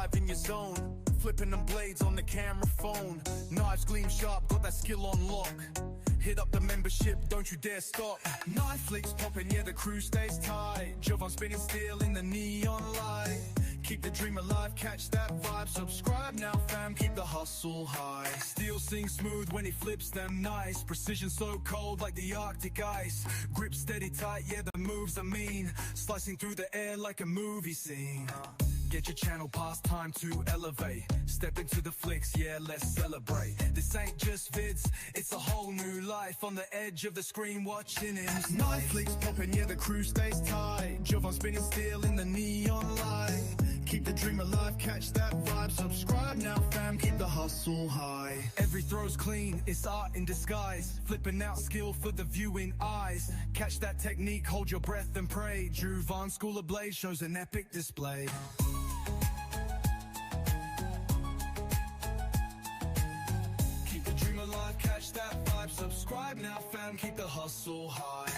live in your zone. Flipping them blades on the camera phone. Knives gleam sharp, got that skill on lock. Hit up the membership, don't you dare stop. Nine flicks popping, yeah, the crew stays tight. Jovan spinning steel in the neon light. Keep the dream alive, catch that vibe. Subscribe now, fam, keep the hustle high. Steel sings smooth when he flips them nice. Precision so cold like the Arctic ice. Grip steady tight, yeah, the moves are mean. Slicing through the air like a movie scene. Get your channel pass, time to elevate. Step into the flicks, yeah, let's celebrate. This ain't just vids, it's a whole new life. On the edge of the screen watching it. Nine flicks popping, yeah, the crew stays tight. Jovan spinning steel in the neon light. Keep the dream alive, catch that vibe. Subscribe now, fam, keep the hustle high. Every throw's clean, it's art in disguise. Flipping out skill for the viewing eyes. Catch that technique, hold your breath and pray. Jovan School of Blaze shows an epic display. Keep the dream alive, catch that vibe. Subscribe now, fam, keep the hustle high.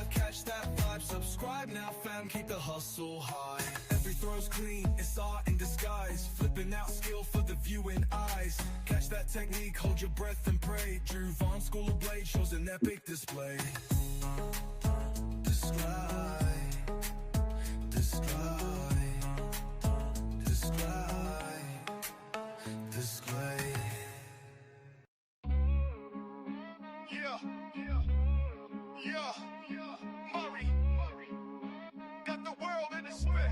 Catch that vibe, subscribe now, fam, keep the hustle high. Every throw's clean, it's art in disguise. Flipping out skill for the viewing eyes. Catch that technique, hold your breath and pray. Jovan School of Blade shows an epic display. Describe, display. Yeah. Got the world in a spin.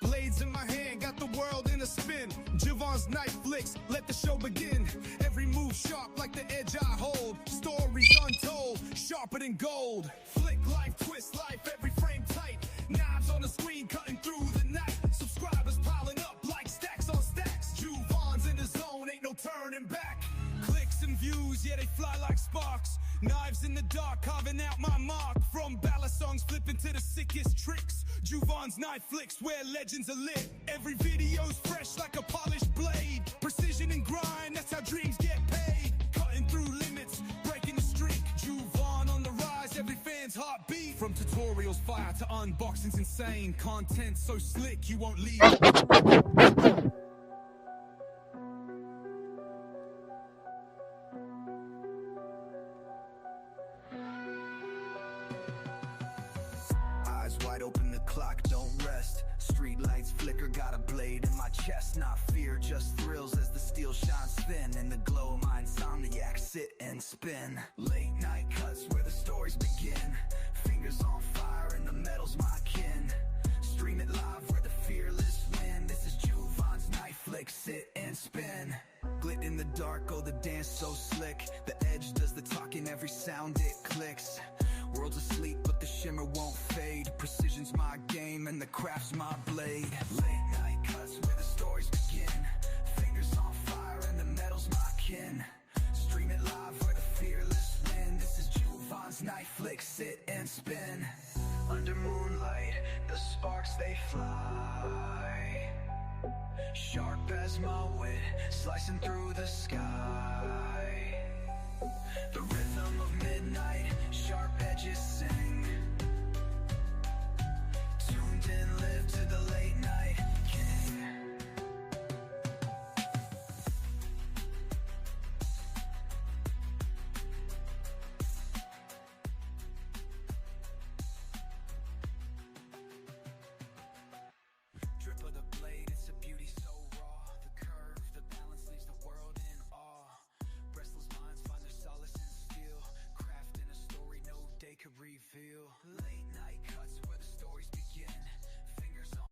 Blades in my hand, got the world in a spin. Jovan's knife flicks, let the show begin. Every move sharp like the edge I hold. Stories untold, sharper than gold. Flick life, twist life, every frame tight. Knives on the screen, cutting through the night. Subscribers piling up like stacks on stacks. Jovan's in the zone, ain't no turning back. Clicks and views, yeah, they fly like sparks. Knives in the dark, carving out my mark. From ballad songs, flipping to the sickest tricks. Jovan's knife flicks, where legends are lit. Every video's fresh like a polished blade. Precision and grind, that's how dreams get paid. Cutting through limits, breaking the streak. Jovan on the rise, every fan's heartbeat. From tutorials fire to unboxings insane. Content so slick, you won't leave. Wide open, the clock don't rest. Street lights flicker, got a blade in my chest. Not fear, just thrills as the steel shines thin. In the glow of my insomniac, sit and spin. Late night cuts where the stories begin. Fingers on fire and the metal's my kin. Stream it live where the fearless win. This is Jovan's knife flick, sit and spin. Glit in the dark, oh the dance so slick. The edge does the talking, every sound it clicks. World's asleep, but the shimmer won't fade. Precision's my game, and the craft's my blade. Late night cuts where the stories begin. Fingers on fire, and the metal's my kin. Stream it live where the fearless win. This is Jovan's knife flick, sit and spin. Under moonlight, the sparks they fly. Sharp as my wit, slicing through the sky. The rhythm of midnight, sharp edges sing. Tuned in, live to the late night king. Drip of the blade, it's a beauty so raw. The curve, the balance leaves the world in awe. Restless minds find their solace in steel. Crafting a story no day could reveal. Late night cuts where the stories begin. Fingers on.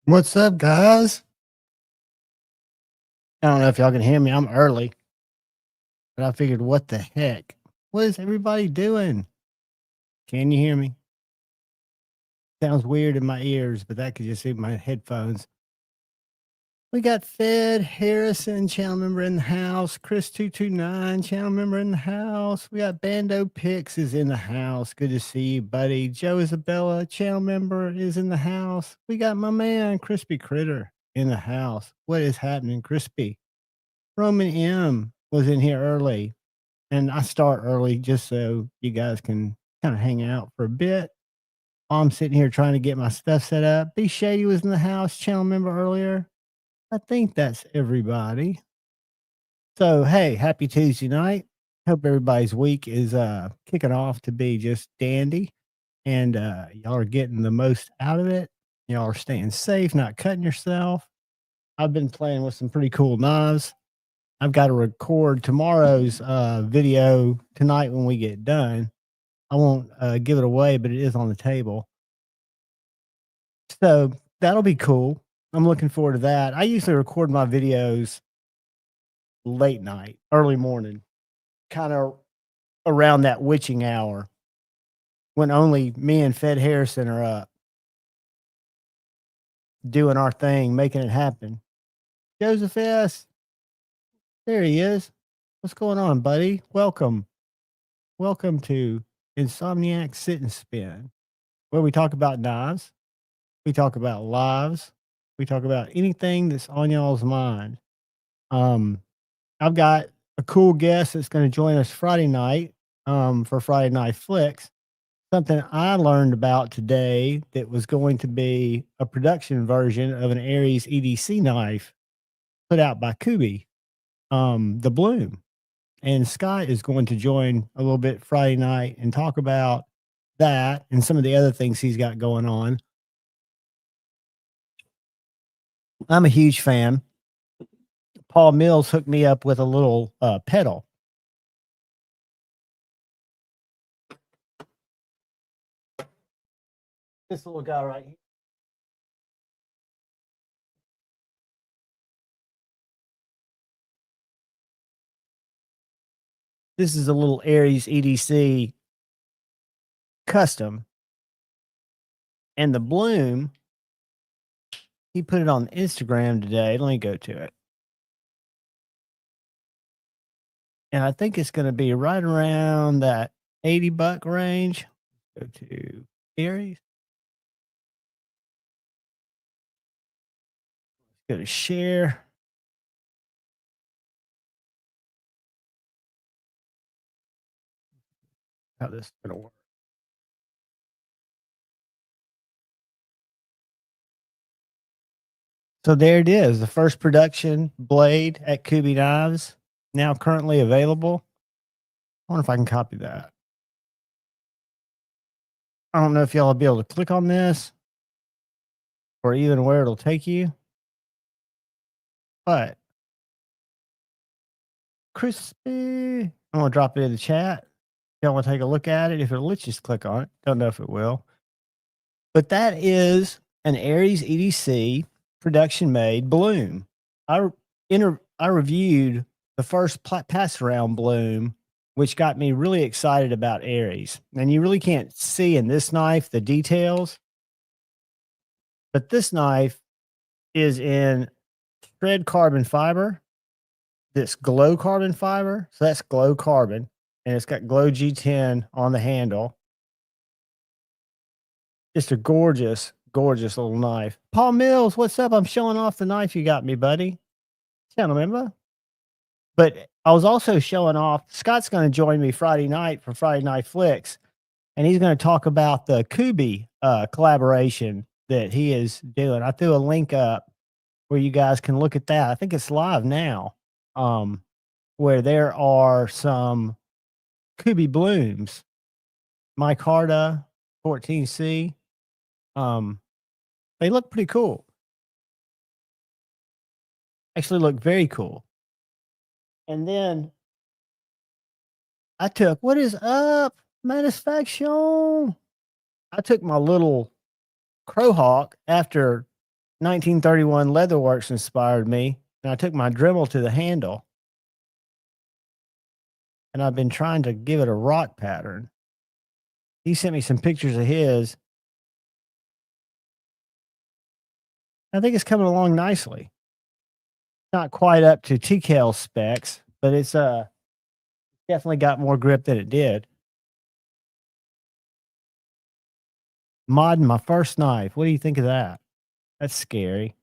What's up, guys? I don't know if y'all can hear me. I'm early, but I figured, what the heck? What is everybody doing? Can you hear me? Sounds weird in my ears, but that could just be my headphones. We got Fed Harrison, channel member in the house. Chris229, channel member in the house. We got Bando Pix is in the house. Good to see you, buddy. Joe Isabella, channel member, is in the house. We got my man, Crispy Critter, in the house. What is happening, Crispy? Roman M was in here early, and I start early just so you guys can kind of hang out for a bit. I'm sitting here trying to get my stuff set up. B Shady was in the house, channel member earlier. I think that's everybody. So, hey, happy Tuesday night. Hope everybody's week is kicking off to be just dandy, and y'all are getting the most out of it. Y'all are staying safe, not cutting yourself. I've been playing with some pretty cool knives. I've got to record tomorrow's video tonight when we get done. I won't give it away, but it is on the table. So that'll be cool. I'm looking forward to that. I usually record my videos late night, early morning, kind of around that witching hour when only me and Fed Harrison are up doing our thing, making it happen. Joseph S., there he is. What's going on, buddy? Welcome. Welcome to Insomniac Sit and Spin, where we talk about knives, we talk about lives, we talk about anything that's on y'all's mind. I've got a cool guest that's going to join us Friday night for Friday Night Flicks. Something I learned about today that was going to be a production version of an Aries EDC knife put out by Kubi, the Bloom. And Scott is going to join a little bit Friday night and talk about that and some of the other things he's got going on. I'm a huge fan. Paul Mills hooked me up with a little pedal. This little guy right here. This is a little Aries EDC custom. And the Bloom, he put it on Instagram today. Let me go to it. And I think it's going to be right around that $80 range. Go to Aries. Go to share. How this is going to work. So there it is, the first production blade at Kubi Knives, now currently available. I wonder if I can copy that. I don't know if y'all will be able to click on this or even where it'll take you. But crispy, I'm going to drop it in the chat. Y'all want to take a look at it? If it'll let you just click on it. Don't know if it will. But that is an Aries EDC production made Bloom. I reviewed the first pass around Bloom, which got me really excited about Aries. And you really can't see in this knife the details, but this knife is in shred carbon fiber, this glow carbon fiber. So that's glow carbon, and it's got glow G10 on the handle. Just a gorgeous, gorgeous little knife. Paul Mills, what's up? I'm showing off the knife you got me, buddy. Channel member. But I was also showing off, Scott's going to join me Friday night for Friday Night Flicks, and he's going to talk about the Kubi collaboration that he is doing. I threw a link up where you guys can look at that. I think it's live now, where there are some Kubi Blooms, micarta 14C. They look pretty cool. Actually look very cool. And then I took, what is up? Satisfaction. I took my little Crowhawk after 1931 Leatherworks inspired me, and I took my Dremel to the handle, and I've been trying to give it a rock pattern. He sent me some pictures of his, I think it's coming along nicely. Not quite up to TKL specs, but it's definitely got more grip than it did. Modding my first knife. What do you think of that? That's scary.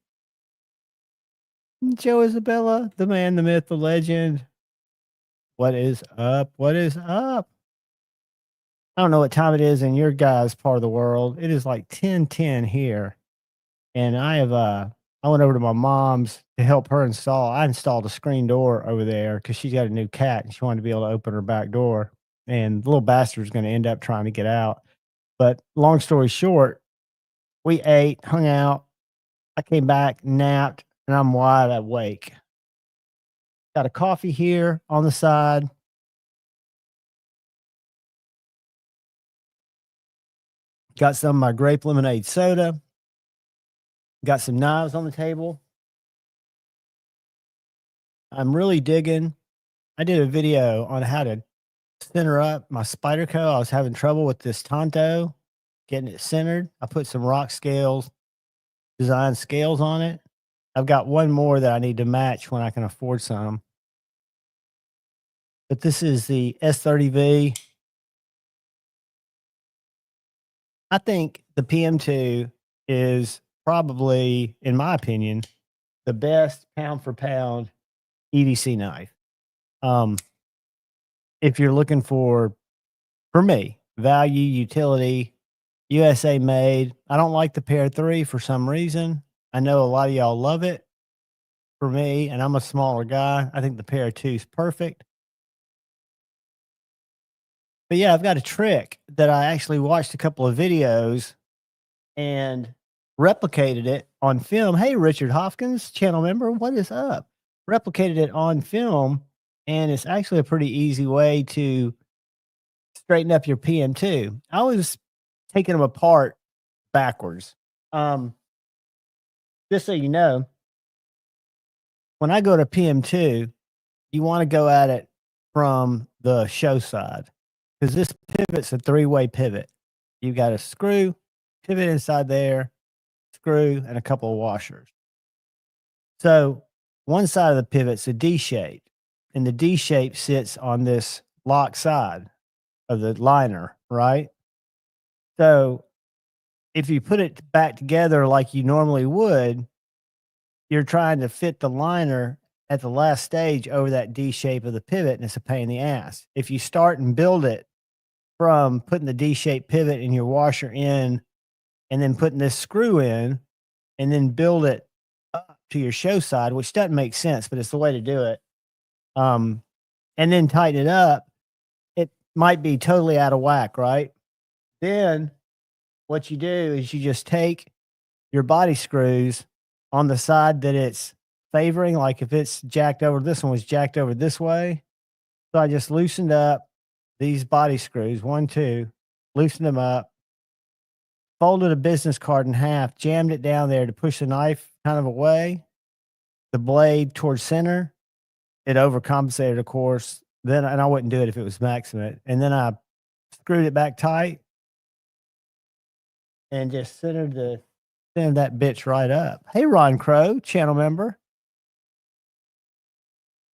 Joe Isabella, the man, the myth, the legend. What is up? What is up? I don't know what time it is in your guys' part of the world. It is like 10:10 here. And I went over to my mom's to help her install. I installed a screen door over there because she's got a new cat and she wanted to be able to open her back door. And the little bastard's going to end up trying to get out. But long story short, we ate, hung out. I came back, napped, and I'm wide awake. Got a coffee here on the side. Got some of my grape lemonade soda. Got some knives on the table. I'm really digging. I did a video on how to center up my Spyderco. I was having trouble with this Tonto, getting it centered. I put some rock scales, design scales on it. I've got one more that I need to match when I can afford some. But this is the S30V. I think the PM2 is probably, in my opinion, the best pound for pound EDC knife. If you're looking for me, value, utility, USA made. I don't like the Pair 3 for some reason. I know a lot of y'all love it. For me, and I'm a smaller guy, I think the Pair 2 is perfect. But yeah, I've got a trick that I actually watched a couple of videos and replicated it on film. Hey, Richard Hopkins, channel member, what is up? Replicated it on film, and it's actually a pretty easy way to straighten up your PM2. I was taking them apart backwards. Just so you know, when I go to PM2, you want to go at it from the show side because this pivot's a three-way pivot. You got a screw, pivot inside there, screw, and a couple of washers. So one side of the pivot's a D shape, and the D shape sits on this lock side of the liner, right? So if you put it back together like you normally would, you're trying to fit the liner at the last stage over that D shape of the pivot, and it's a pain in the ass. If you start and build it from putting the D shaped pivot and your washer in, and then putting this screw in, and then build it up to your show side, which doesn't make sense, but it's the way to do it. And then tighten it up, it might be totally out of whack, right? Then what you do is you just take your body screws on the side that it's favoring, like if it's jacked over, this one was jacked over this way. So I just loosened up these body screws, 1, 2, loosened them up, folded a business card in half, jammed it down there to push the knife kind of away, the blade towards center. It overcompensated, of course. Then, and I wouldn't do it if it was maximum. And then I screwed it back tight and just centered that bitch right up. Hey, Ron Crow, channel member.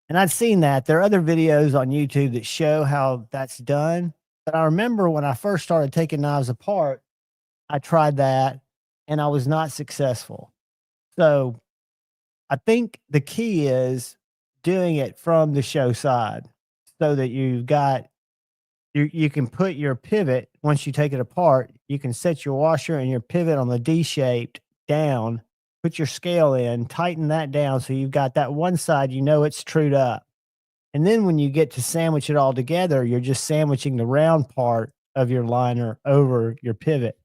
And I'd seen that. There are other videos on YouTube that show how that's done. But I remember when I first started taking knives apart, I tried that and I was not successful. So I think the key is doing it from the show side so that you've got, you can put your pivot, once you take it apart, you can set your washer and your pivot on the D-shaped down, put your scale in, tighten that down so you've got that one side, you know it's trued up. And then when you get to sandwich it all together, you're just sandwiching the round part of your liner over your pivot.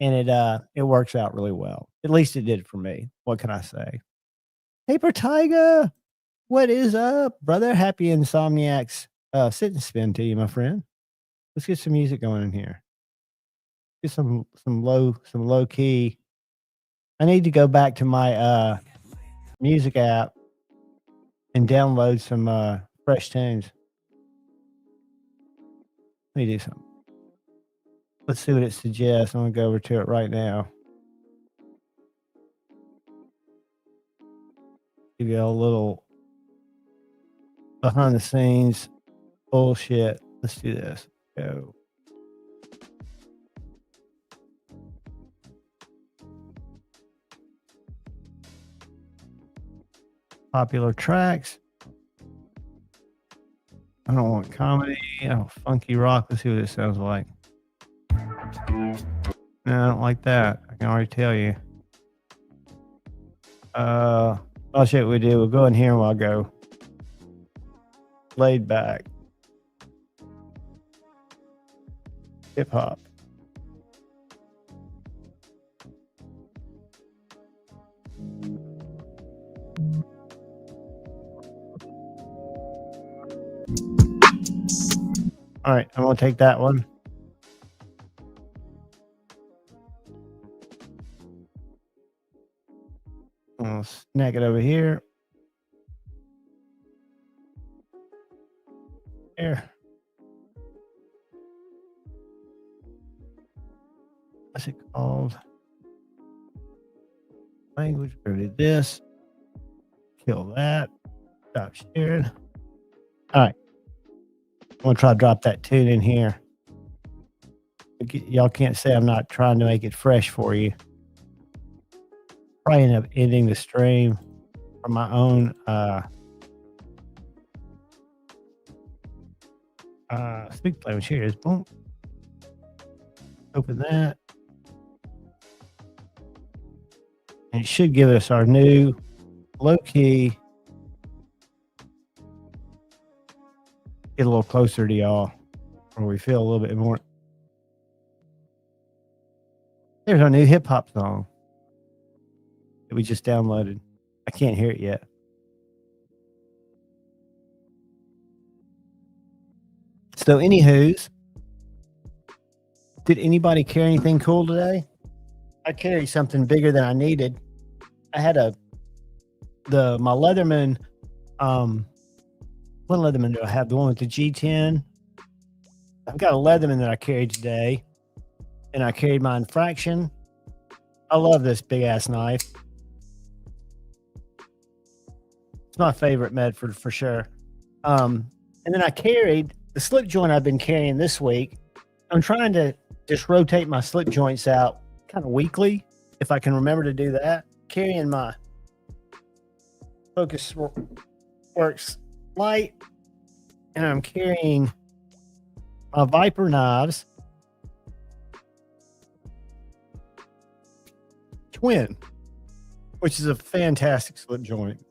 And it works out really well. At least it did for me. What can I say? Paper Tiger, what is up, brother? Happy Insomniacs sit and spin to you, my friend. Let's get some music going in here. Get some low key. I need to go back to my music app and download some fresh tunes. Let me do something. Let's see what it suggests. I'm gonna go over to it right now. give you a little behind the scenes bullshit. Let's do this. Go. Popular tracks. I don't want comedy. Oh, funky rock. Let's see what it sounds like. No, I don't like that. I can already tell you. I'll show you what we do. We'll go in here and I'll go laid back. Hip hop. All right, I'm gonna take that one. I'll snag it over here. There. What's it called? Language. Did this. Kill that. Stop sharing. All right. I'm gonna try to drop that tune in here. Y'all can't say I'm not trying to make it fresh for you. Probably end up ending the stream from my own speak language. Here it is. Boom. Open that. And it should give us our new low key. Get a little closer to y'all where we feel a little bit more. There's our new hip hop song that we just downloaded. I can't hear it yet. So, anywho's, did anybody carry anything cool today? I carried something bigger than I needed. I had my Leatherman. What Leatherman do I have? The one with the G10. I've got a Leatherman that I carried today, and I carried my Infraction. I love this big ass knife. It's my favorite Medford for sure. And then I carried the slip joint I've been carrying this week. I'm trying to just rotate my slip joints out kind of weekly, if I can remember to do that. Carrying my Focus Works light, and I'm carrying my Viper knives twin, which is a fantastic slip joint.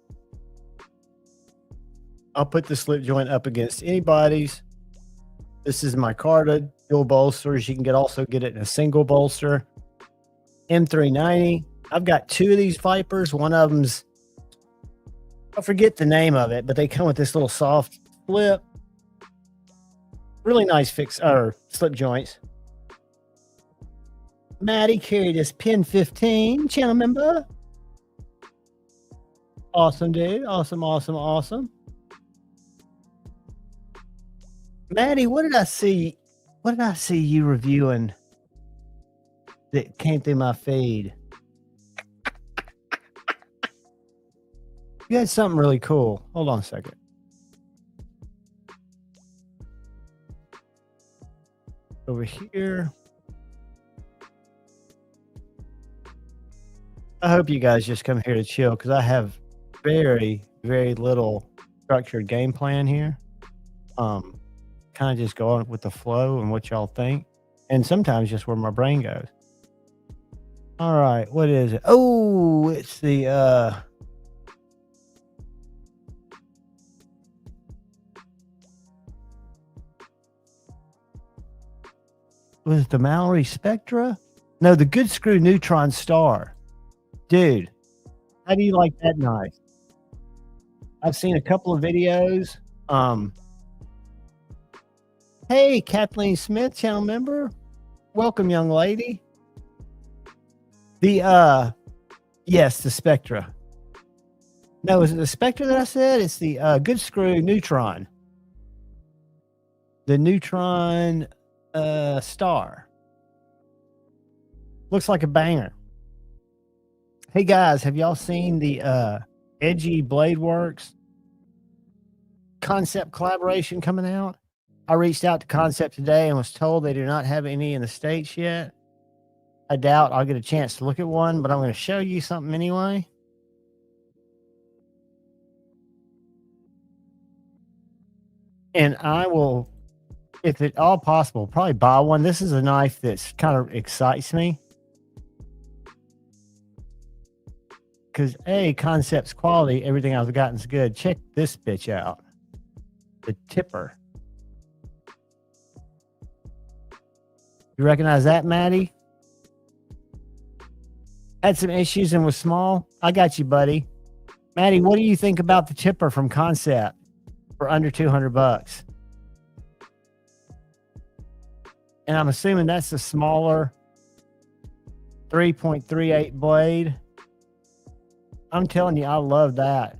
I'll put the slip joint up against anybody's. This is my Carta dual bolsters. You can also get it in a single bolster. M390. I've got two of these Vipers. One of them's, I forget the name of it, but they come with this little soft flip. Really nice slip joints. Maddie carried his Pin 15 channel member. Awesome, dude. Awesome, awesome, awesome. Maddie, what did I see? What did I see you reviewing that came through my feed? You had something really cool. Hold on a second. Over here. I hope you guys just come here to chill because I have very, very little structured game plan here. Kind of just go on with the flow and what y'all think. And sometimes just where my brain goes. All right, what is it? Oh, it's the was it the Mallory Spectra? No, the Good Screw Neutron Star. Dude, how do you like that knife? I've seen a couple of videos. Hey, Kathleen Smith, channel member. Welcome, young lady. The yes, the Spectra. No, is it the Spectra that I said? It's the Good Screw Neutron. The Neutron Star. Looks like a banger. Hey guys, have y'all seen the Edgy Blade Works Concept collaboration coming out. I reached out to Concept today and was told they do not have any in the States yet. I doubt I'll get a chance to look at one, but I'm going to show you something anyway. And I will, if at all possible, probably buy one. This is a knife that's kind of excites me. Because Concept's quality, everything I've gotten is good. Check this bitch out. The tipper. You recognize that, Maddie? Had some issues and was small. I got you, buddy. Maddie, what do you think about the tipper from Concept for under $200? And I'm assuming that's the smaller 3.38 blade. I'm telling you, I love that.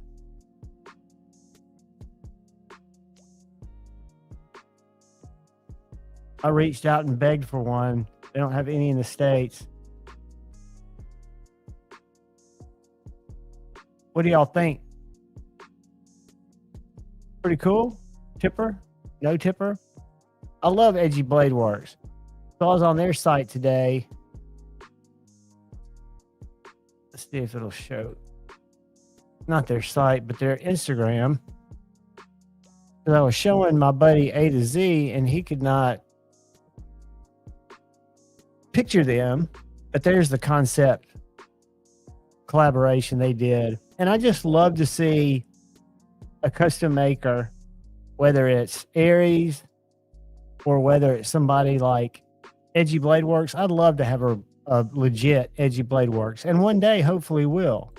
I reached out and begged for one. They don't have any in the States. What do y'all think? Pretty cool? Tipper? No tipper? I love Edgy Blade Works. So I was on their site today. Let's see if it'll show. Not their site, but their Instagram. Because I was showing my buddy A to Z, and he could not picture them. But there's the Concept collaboration they did. And I just love to see a custom maker, whether it's Aries or whether it's somebody like Edgy Blade Works. I'd love to have a legit Edgy Blade Works. And one day, hopefully, will.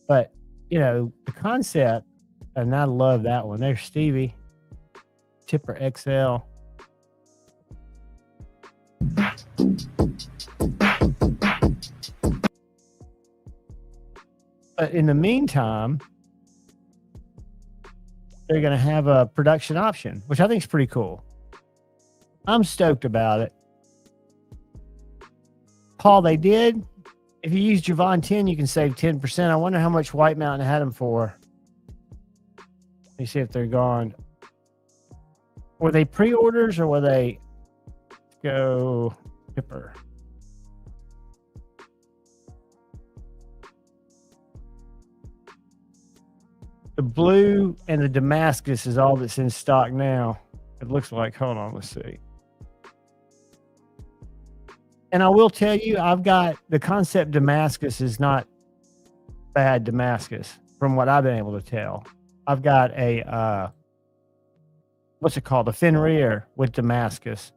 But you know, the Concept, and I love that one. There's Stevie, Tipper XL. But in the meantime, they're going to have a production option, which I think is pretty cool. I'm stoked about it. Paul, they did. If you use Javon 10, you can save 10%. I wonder how much White Mountain had them for. Let me see if they're gone. Were they pre-orders or were they go Tipper? The blue and the Damascus is all that's in stock now. It looks like, hold on, let's see. And I will tell you, I've got the Concept Damascus is not bad Damascus from what I've been able to tell. I've got a, what's it called? A Fenrir with Damascus.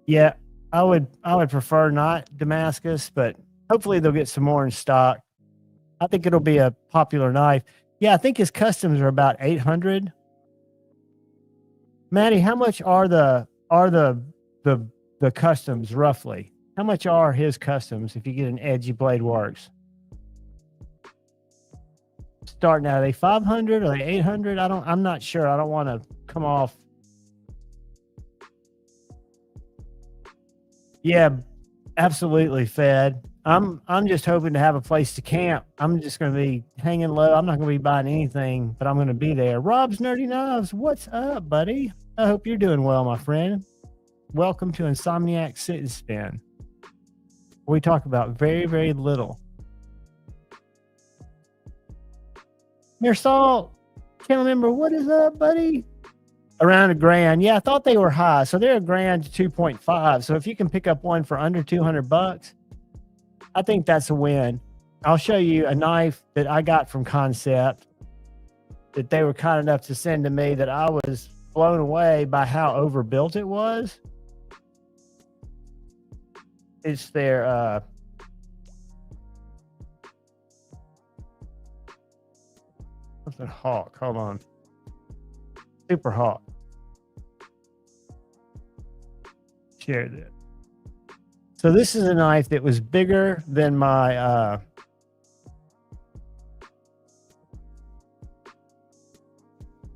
Yeah, I would prefer not Damascus, but hopefully they'll get some more in stock. I think it'll be a popular knife. Yeah, I think his customs are about 800. Maddie, how much are the customs roughly? How much are his customs if you get an Edgy Blade Works? Starting out, are they 500? Are they 800? I'm not sure. I don't want to come off. Yeah, absolutely, Fed. I'm just hoping to have a place to camp. I'm just going to be hanging low. I'm not going to be buying anything, but I'm going to be there. Rob's Nerdy Knives, what's up, buddy? I hope you're doing well, my friend. Welcome to Insomniac Sit and Spin. We talk about very, very little. Mirsal, channel member, what is up, buddy? Around $1,000. Yeah, I thought they were high. So they're $1,000 to 2.5. So if you can pick up one for under $200, I think that's a win. I'll show you a knife that I got from Concept that they were kind enough to send to me that I was blown away by how overbuilt it was. It's their something Hawk. Hold on. Super Hawk. Share that. So this is a knife that was bigger than my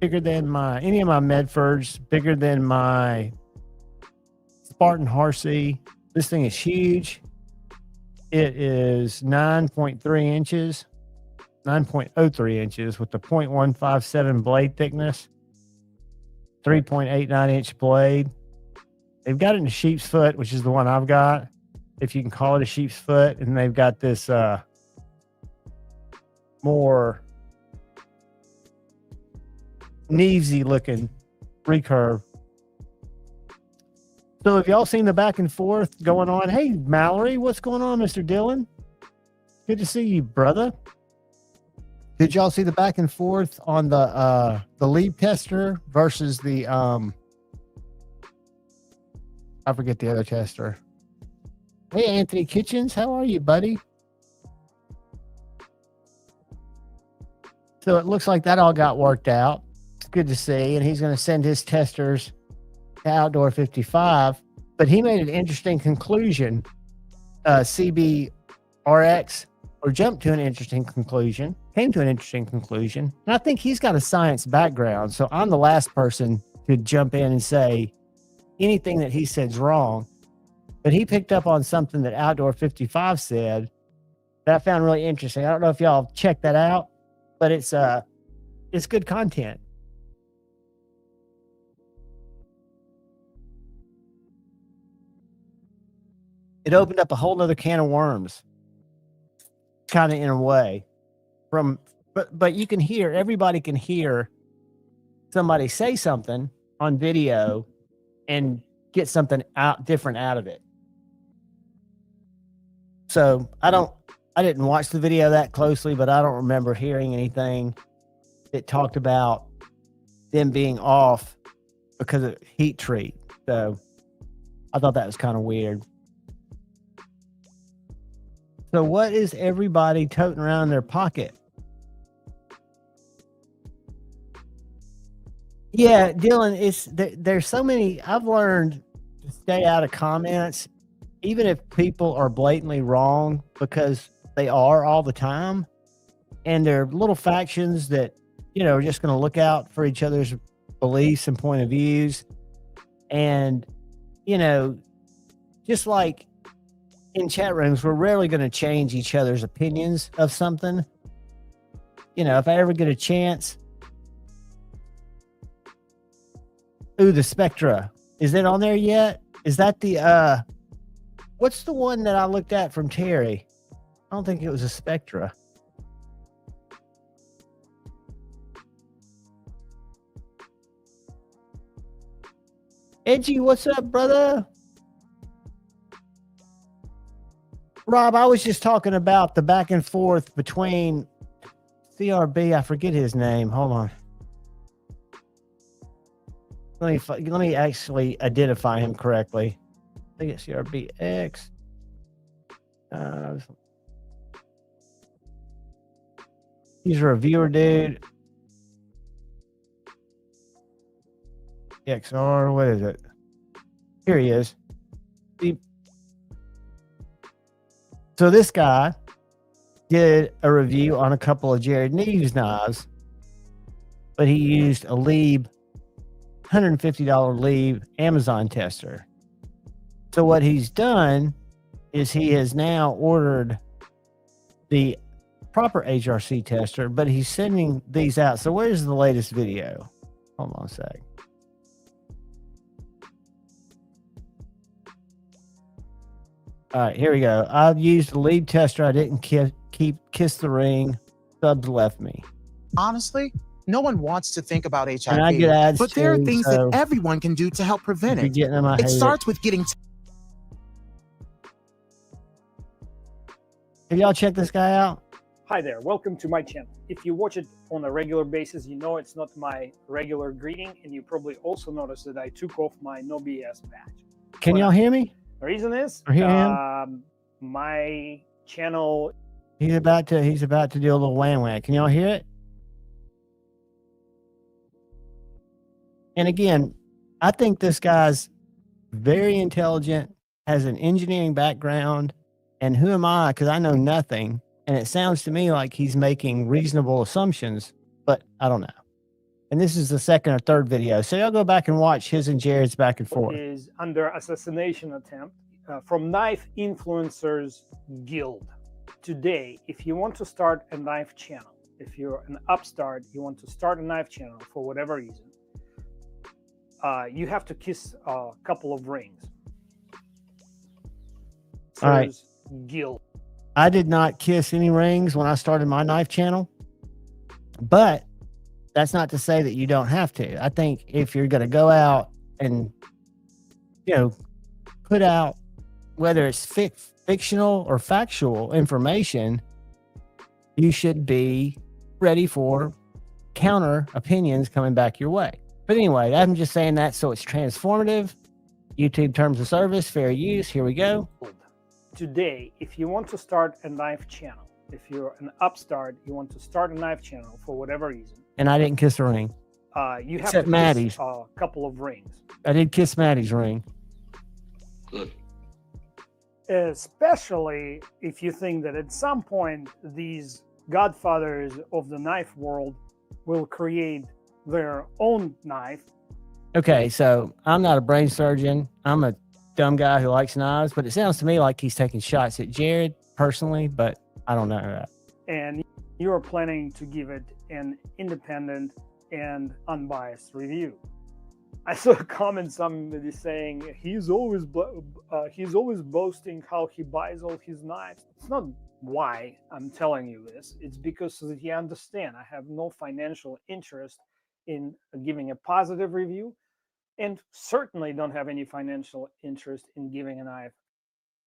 any of my Medfords, bigger than my Spartan Harsey, This thing is huge. It is 9.3 inches, 9.03 inches with the 0.157 blade thickness, 3.89 inch blade. They've got it in a sheep's foot, which is the one I've got, if you can call it a sheep's foot. And they've got this more Neevesy looking recurve. So have y'all seen the back and forth going on? Hey, Mallory, what's going on, Mr. Dillon? Good to see you, brother. Did y'all see the back and forth on the lead tester versus the I forget the other tester. Hey, Anthony Kitchens, how are you, buddy? So it looks like that all got worked out. It's good to see. And he's going to send his testers to Outdoor 55. But he made an interesting conclusion, CBRX, or jumped to an interesting conclusion, came to an interesting conclusion. And I think he's got a science background. So I'm the last person to jump in and say anything that he said's wrong. But he picked up on something that Outdoor 55 said that I found really interesting. I don't know if y'all checked that out, but it's good content. It opened up a whole nother can of worms, kind of in a way. But you can hear, everybody can hear somebody say something on video and get something different out of it. So I didn't watch the video that closely, but I don't remember hearing anything that talked about them being off because of heat treat. So I thought that was kind of weird. So what is everybody toting around in their pocket? Yeah, Dylan, there's so many. I've learned to stay out of comments, even if people are blatantly wrong, because they are all the time. And they're little factions that, are just going to look out for each other's beliefs and point of views. And, just like in chat rooms, we're rarely going to change each other's opinions of something. If I ever get a chance. Ooh, the Spectra. Is it on there yet? Is that the, what's the one that I looked at from Terry? I don't think it was a Spectra. Edgy, what's up, brother? Rob, I was just talking about the back and forth between CRB. I forget his name. Hold on. Let me actually identify him correctly. I think it's CRBX. He's a reviewer, dude. XR, what is it? Here he is. So this guy did a review on a couple of Jared Neves knives, but he used a Lieb, $150 Lieb Amazon tester. So what he's done is he has now ordered the proper HRC tester, but he's sending these out. So where's the latest video? Hold on a sec. All right, here we go. I've used the Lieb tester. I didn't kiss the ring. Subs left me. Honestly, no one wants to think about HIV, and I get ads but there are too, things so that everyone can do to help prevent it. It starts with getting... Have y'all checked this guy out? Hi there, welcome to my channel. If you watch it on a regular basis, you know it's not my regular greeting, and you probably also noticed that I took off my No BS badge. Can y'all hear me? The reason is, my channel... He's about to do a little wham-wham. Can y'all hear it? And again, I think this guy's very intelligent, has an engineering background, and who am I? Because I know nothing. And it sounds to me like he's making reasonable assumptions, but I don't know. And this is the second or third video. So y'all go back and watch his and Jared's back and forth. Is under assassination attempt. from Knife Influencers Guild. Today, if you want to start a knife channel, if you're an upstart, you want to start a knife channel for whatever reason, you have to kiss a couple of rings. All right. Guild. I did not kiss any rings when I started my knife channel, but that's not to say that you don't have to. I think if you're going to go out and, put out, whether it's fictional or factual information, you should be ready for counter opinions coming back your way. But anyway, I'm just saying that so it's transformative. YouTube terms of service, fair use. Here we go. Today, if you want to start a knife channel, if you're an upstart, you want to start a knife channel for whatever reason. And I didn't kiss a ring. You have Except to Maddie's. kiss a couple of rings. I did kiss Maddie's ring. Good. Especially if you think that at some point these godfathers of the knife world will create their own knife. Okay, so I'm not a brain surgeon. I'm a dumb guy who likes knives, but it sounds to me like he's taking shots at Jared personally, but I don't know that. And you are planning to give it an independent and unbiased review. I saw a comment, somebody saying he's always boasting how he buys all his knives. It's not why I'm telling you this. It's because so that you understand I have no financial interest in giving a positive review, and certainly don't have any financial interest in giving a knife.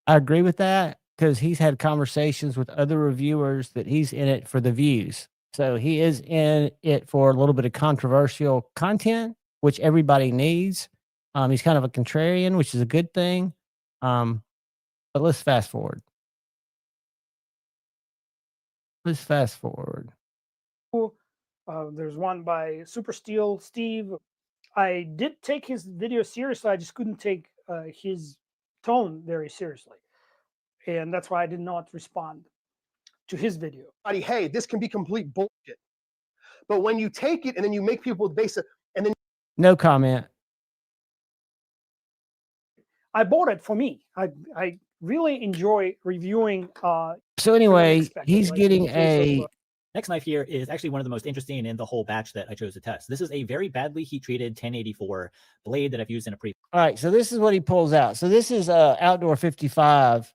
I agree with that because he's had conversations with other reviewers that he's in it for the views. So he is in it for a little bit of controversial content, which everybody needs. He's kind of a contrarian, which is a good thing. But let's fast forward. Let's fast forward. There's one by Super Steel Steve. I did take his video seriously. I just couldn't take his tone very seriously. And that's why I did not respond to his video. Hey, this can be complete bullshit. But when you take it and then you make people base it, and then no comment. I bought it for me. I really enjoy reviewing. So anyway, he's getting a. Next knife here is actually one of the most interesting in the whole batch that I chose to test. This is a very badly heat-treated 1084 blade that I've used in a pre. All right, so this is what he pulls out. So this is Outdoor 55.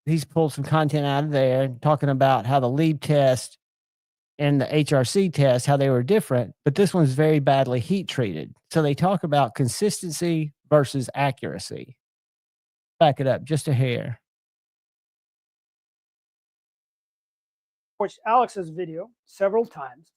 He's pulled some content out of there talking about how the lead test and the HRC test, how they were different, but this one's very badly heat-treated. So they talk about consistency versus accuracy. Back it up just a hair. Watched Alex's video several times.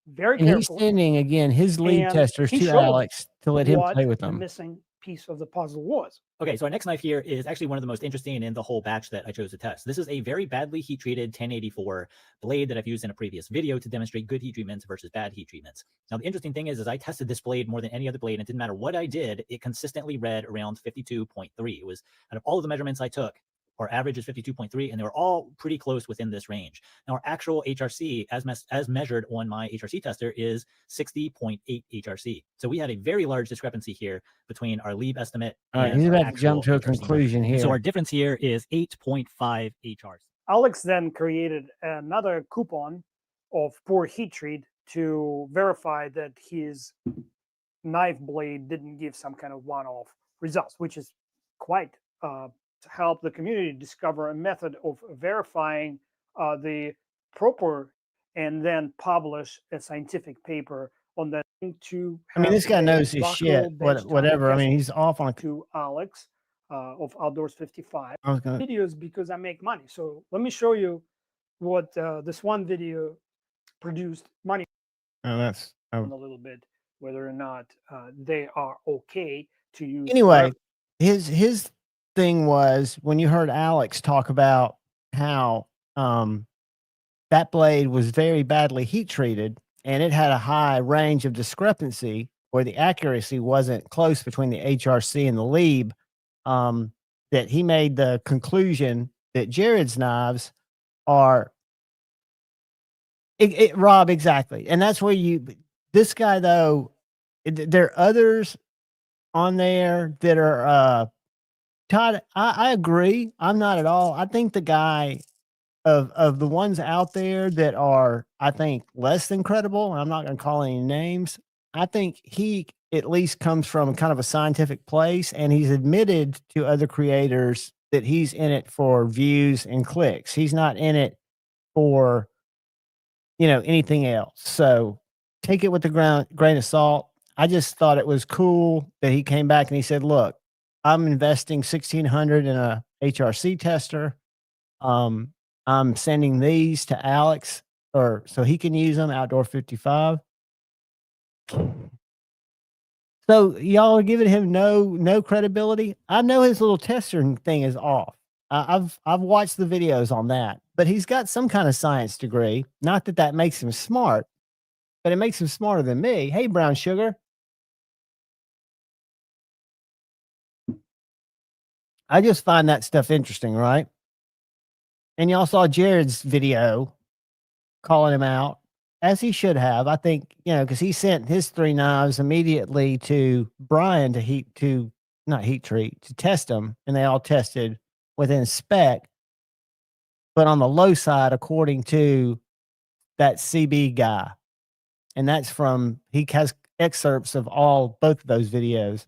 Very and careful. He's sending again his lead testers to Alex to let him play with them. The missing piece of the puzzle was. Okay, so our next knife here is actually one of the most interesting in the whole batch that I chose to test. This is a very badly heat-treated 1084 blade that I've used in a previous video to demonstrate good heat treatments versus bad heat treatments. Now, the interesting thing is I tested this blade more than any other blade, and it didn't matter what I did, it consistently read around 52.3. It was, out of all of the measurements I took, our average is 52.3, and they were all pretty close within this range. Now, our actual HRC, as measured on my HRC tester, is 60.8 HRC. So we had a very large discrepancy here between our leave estimate. All right, he's about to jump to a conclusion here. So our difference here is 8.5 HRC. Alex then created another coupon of poor heat treat to verify that his knife blade didn't give some kind of one-off results, which is quite to help the community discover a method of verifying the proper and then publish a scientific paper on that. To I mean, this guy knows his shit. Whatever. I mean, he's off on to Alex of Outdoors 55 videos because I make money. So let me show you what this one video produced money. Oh, that's a little bit whether or not they are okay to use. Anyway, his thing was when you heard Alex talk about how that blade was very badly heat treated and it had a high range of discrepancy where the accuracy wasn't close between the HRC and the Lieb, that he made the conclusion that Jared's knives are Rob, exactly. And that's where this guy though, there are others on there that are Todd, I agree. I'm not at all. I think the guy of the ones out there that are, I think, less than credible, and I'm not going to call any names. I think he at least comes from kind of a scientific place, and he's admitted to other creators that he's in it for views and clicks. He's not in it for, anything else. So take it with a grain of salt. I just thought it was cool that he came back and he said, "Look, I'm investing 1,600 in a HRC tester. I'm sending these to Alex, or so he can use them, Outdoor 55." So y'all are giving him no credibility. I know his little tester thing is off. I've watched the videos on that, but he's got some kind of science degree. Not that that makes him smart, but it makes him smarter than me. Hey, Brown Sugar. I just find that stuff interesting, right? And y'all saw Jared's video calling him out, as he should have. I think, because he sent his 3 knives immediately to Brian to not heat treat, to test them, and they all tested within spec, but on the low side, according to that CB guy. And that's he has excerpts of both of those videos.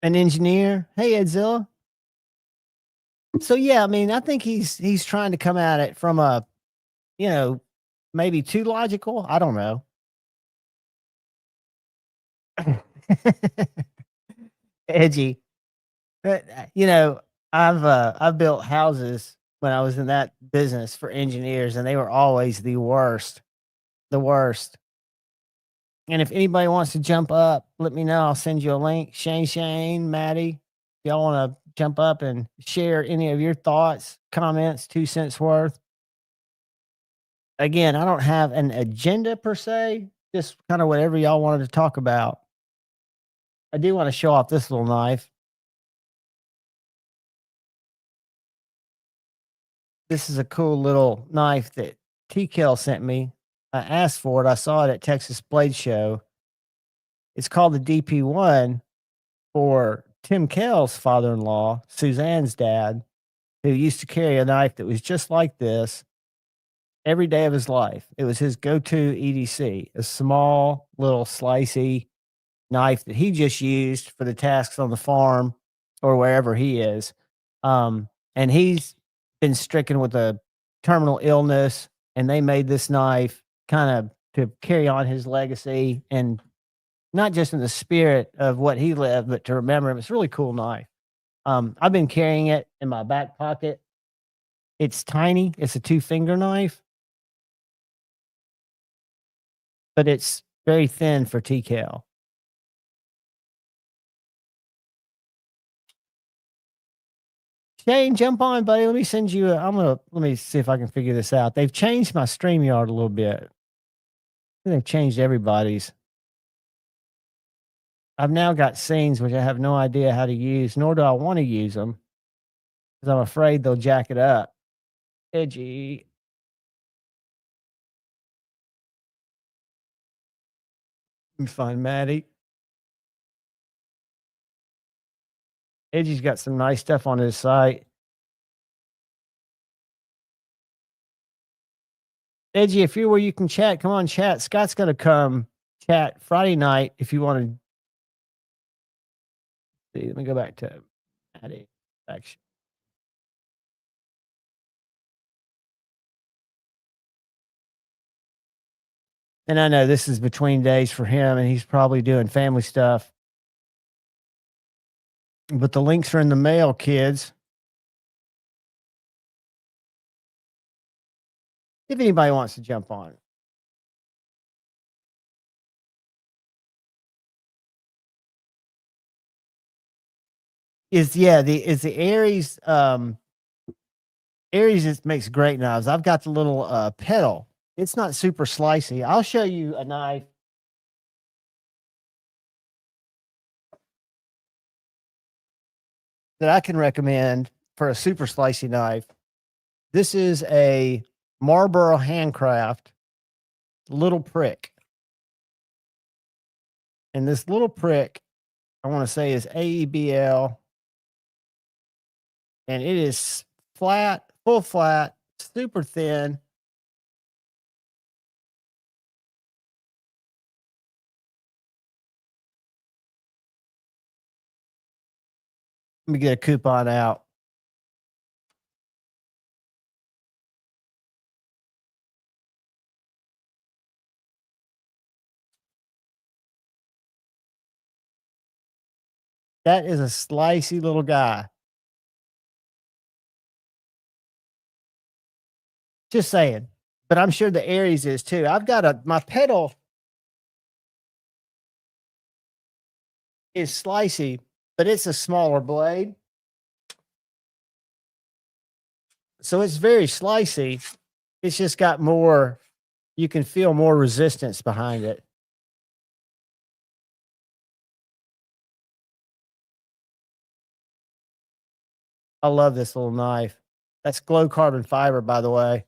An engineer. Hey, Edzilla. So yeah, I mean, I think he's trying to come at it from a, maybe too logical. I don't know. Edgy. But I've built houses when I was in that business for engineers, and they were always the worst. The worst. And if anybody wants to jump up, let me know. I'll send you a link. Shane, Maddie, if y'all want to jump up and share any of your thoughts, comments, 2 cents worth. Again, I don't have an agenda per se, just kind of whatever y'all wanted to talk about. I do want to show off this little knife. This is a cool little knife that TKL sent me. I asked for it. I saw it at Texas Blade Show. It's called the DP1 for Tim Kell's father-in-law, Suzanne's dad, who used to carry a knife that was just like this every day of his life. It was his go-to EDC, a small little slicey knife that he just used for the tasks on the farm or wherever he is. And he's been stricken with a terminal illness, and they made this knife kind of to carry on his legacy, and not just in the spirit of what he lived, but to remember him. It's a really cool knife. I've been carrying it in my back pocket. It's tiny. It's a 2-finger knife, but it's very thin for TKL. Shane, jump on, buddy. Let me send you let me see if I can figure this out. They've changed my StreamYard a little bit. They've changed everybody's. I've now got scenes which I have no idea how to use, nor do I want to use them, because I'm afraid they'll jack it up. Edgy. Let me find Maddie. Edgy's got some nice stuff on his site. Edgy, if you're where you can chat, come on, chat. Scott's going to come chat Friday night if you want to. See, let me go back to Maddie. Action. And I know this is between days for him, and he's probably doing family stuff. But the links are in the mail, kids. If anybody wants to jump on. Is the Aries. Aries just makes great knives. I've got the little pedal. It's not super slicey. I'll show you a knife. That I can recommend for a super slicey knife. This is a Marlboro Handcraft little prick. And this little prick, I want to say, is AEBL. And it is flat, full flat, super thin. Let me get a coupon out. That is a slicey little guy. Just saying. But I'm sure the Aries is too. I've got my pedal is slicey, but it's a smaller blade. So it's very slicey. It's just got more, you can feel more resistance behind it. I love this little knife. That's glow carbon fiber, by the way.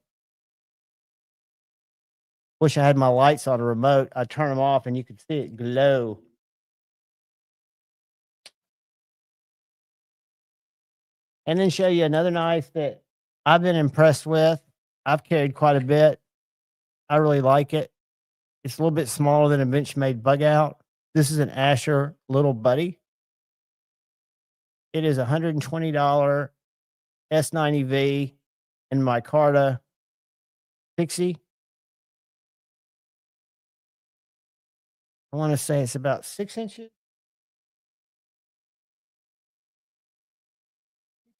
Wish I had my lights on a remote. I'd turn them off and you could see it glow. And then show you another knife that I've been impressed with. I've carried quite a bit. I really like it. It's a little bit smaller than a Benchmade Bug Out. This is an Asher Little Buddy. It is $120 S90V and micarta Pixie. I want to say it's about 6 inches.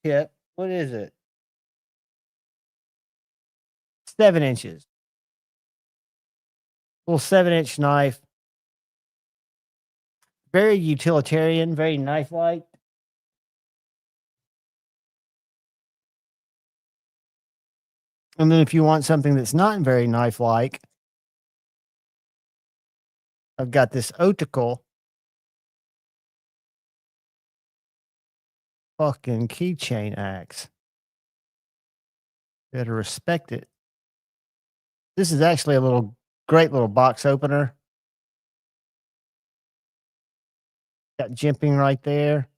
Tip. What is it? 7 inches. Little 7-inch knife. Very utilitarian, very knife-like. And then if you want something that's not very knife-like, I've got this Otical fucking keychain axe. Better respect it. This is actually a great little box opener. Got jimping right there.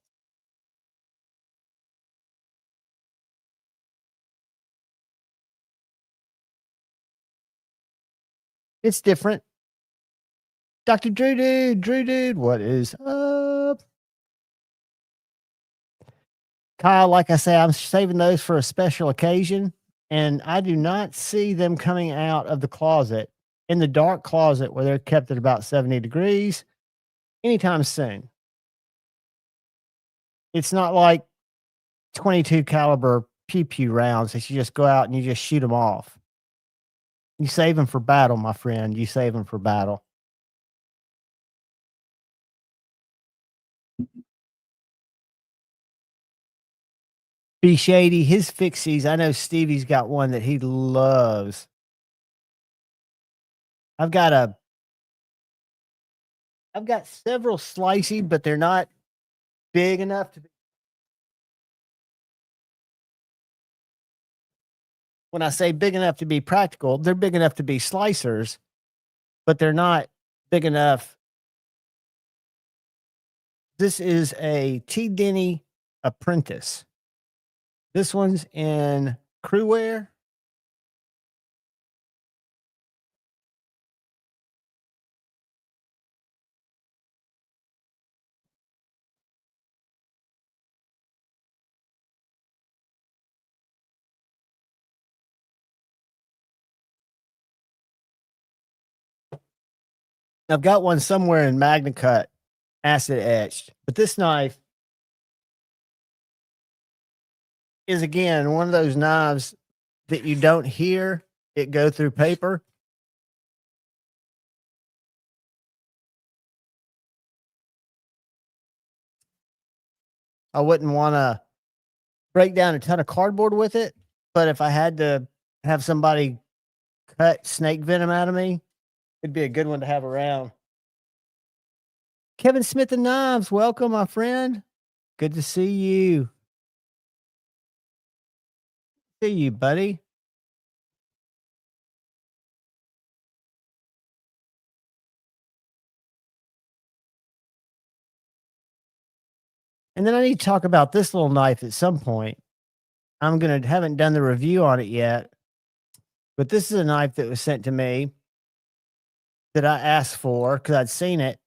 It's different. Dr. Drew Dude, what is up? Kyle, like I say, I'm saving those for a special occasion, and I do not see them coming out of the closet, in the dark closet where they're kept at about 70 degrees, anytime soon. It's not like 22 caliber pew rounds that you just go out and you just shoot them off. You save them for battle, my friend. You save them for battle. Be Shady, his fixies. I know Stevie's got one that he loves. I've got several slicey, but they're not big enough to be. When I say big enough to be practical, they're big enough to be slicers, but they're not big enough. This is a T. Denny Apprentice. This one's in crew wear. I've got one somewhere in Magna Cut, acid etched, but this knife is, again, one of those knives that you don't hear it go through paper. I wouldn't want to break down a ton of cardboard with it, but if I had to have somebody cut snake venom out of me, it'd be a good one to have around. Kevin Smith and Knives, welcome, my friend. Good to see you. See you, buddy. And then I need to talk about this little knife at some point. Haven't done the review on it yet, but this is a knife that was sent to me that I asked for because I'd seen it,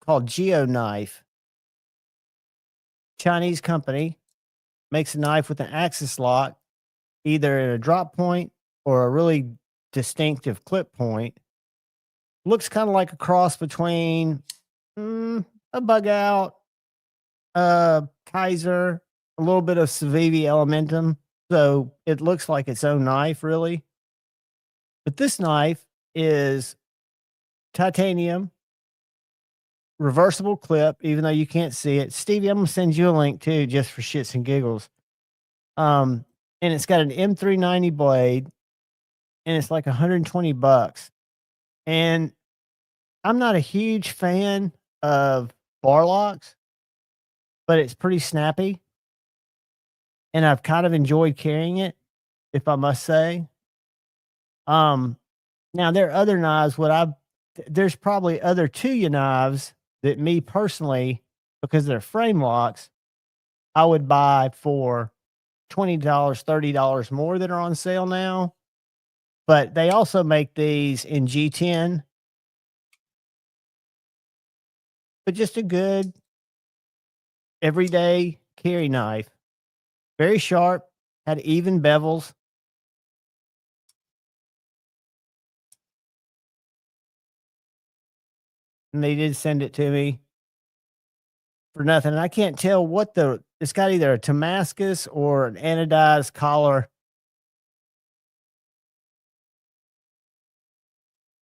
called Geo Knife. Chinese company, makes a knife with an axis lock, either at a drop point or a really distinctive clip point. Looks kind of like a cross between a Bug Out, Kaiser, a little bit of Civivi Elementum. So it looks like its own knife, really. But this knife is titanium, reversible clip, even though you can't see it. Stevie, I'm going to send you a link too, just for shits and giggles. And it's got an M390 blade, and it's like $120. And I'm not a huge fan of bar locks, but it's pretty snappy. And I've kind of enjoyed carrying it, if I must say. Now there are other knives. There's probably other Tuya knives that me personally, because they're frame locks, I would buy for $20, $30 more that are on sale now. But they also make these in G10. But just a good everyday carry knife. Very sharp, had even bevels. And they did send it to me for nothing. And I can't tell what it's got either a Damascus or an anodized collar.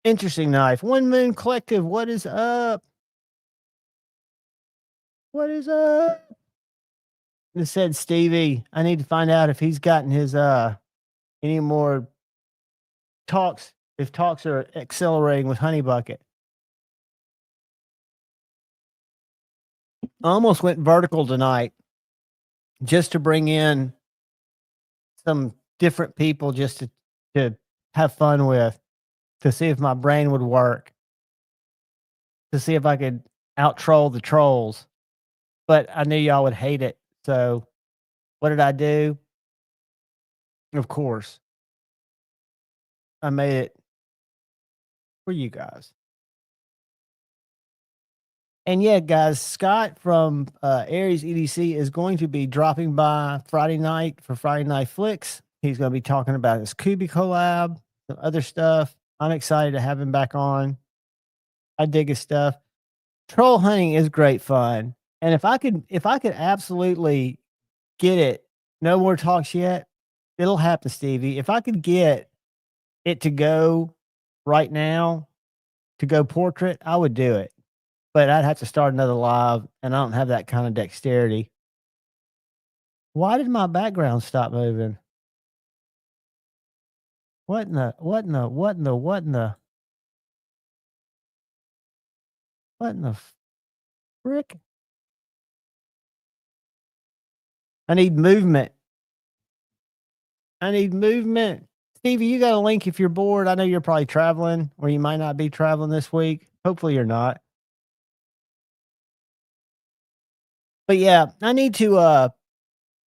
Interesting knife. One Moon Collective, what is up? What is up? It said Stevie. I need to find out if he's gotten his any more talks, if talks are accelerating with Honey Bucket. I almost went vertical tonight just to bring in some different people just to have fun with, to see if my brain would work, to see if I could out troll the trolls. But I knew y'all would hate it. So what did I do? Of course, I made it for you guys. And yeah, guys, Scott from Aries EDC is going to be dropping by Friday night for Friday Night Flicks. He's going to be talking about his Kubi collab, some other stuff. I'm excited to have him back on. I dig his stuff. Troll hunting is great fun. And if I could absolutely get it, no more talks yet, it'll happen, Stevie. If I could get it to go right now, to go portrait, I would do it. But I'd have to start another live, and I don't have that kind of dexterity. Why did my background stop moving? What in the frick? I need movement. Stevie, you got a link if you're bored. I know you're probably traveling, or you might not be traveling this week. Hopefully you're not. But yeah, I need to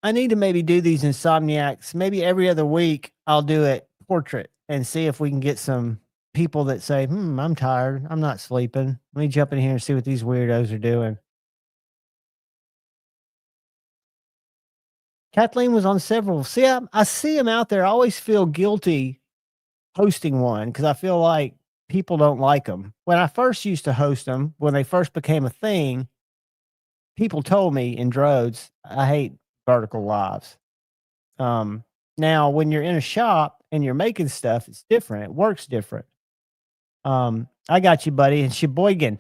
maybe do these Insomniacs. Maybe every other week I'll do it portrait and see if we can get some people that say, I'm tired. I'm not sleeping. Let me jump in here and see what these weirdos are doing. Kathleen was on several. See, I see them out there. I always feel guilty hosting one because I feel like people don't like them. When I first used to host them, when they first became a thing, people told me in droves, I hate vertical lives. Now, when you're in a shop and you're making stuff, it's different. It works different. I got you, buddy. And Sheboygan.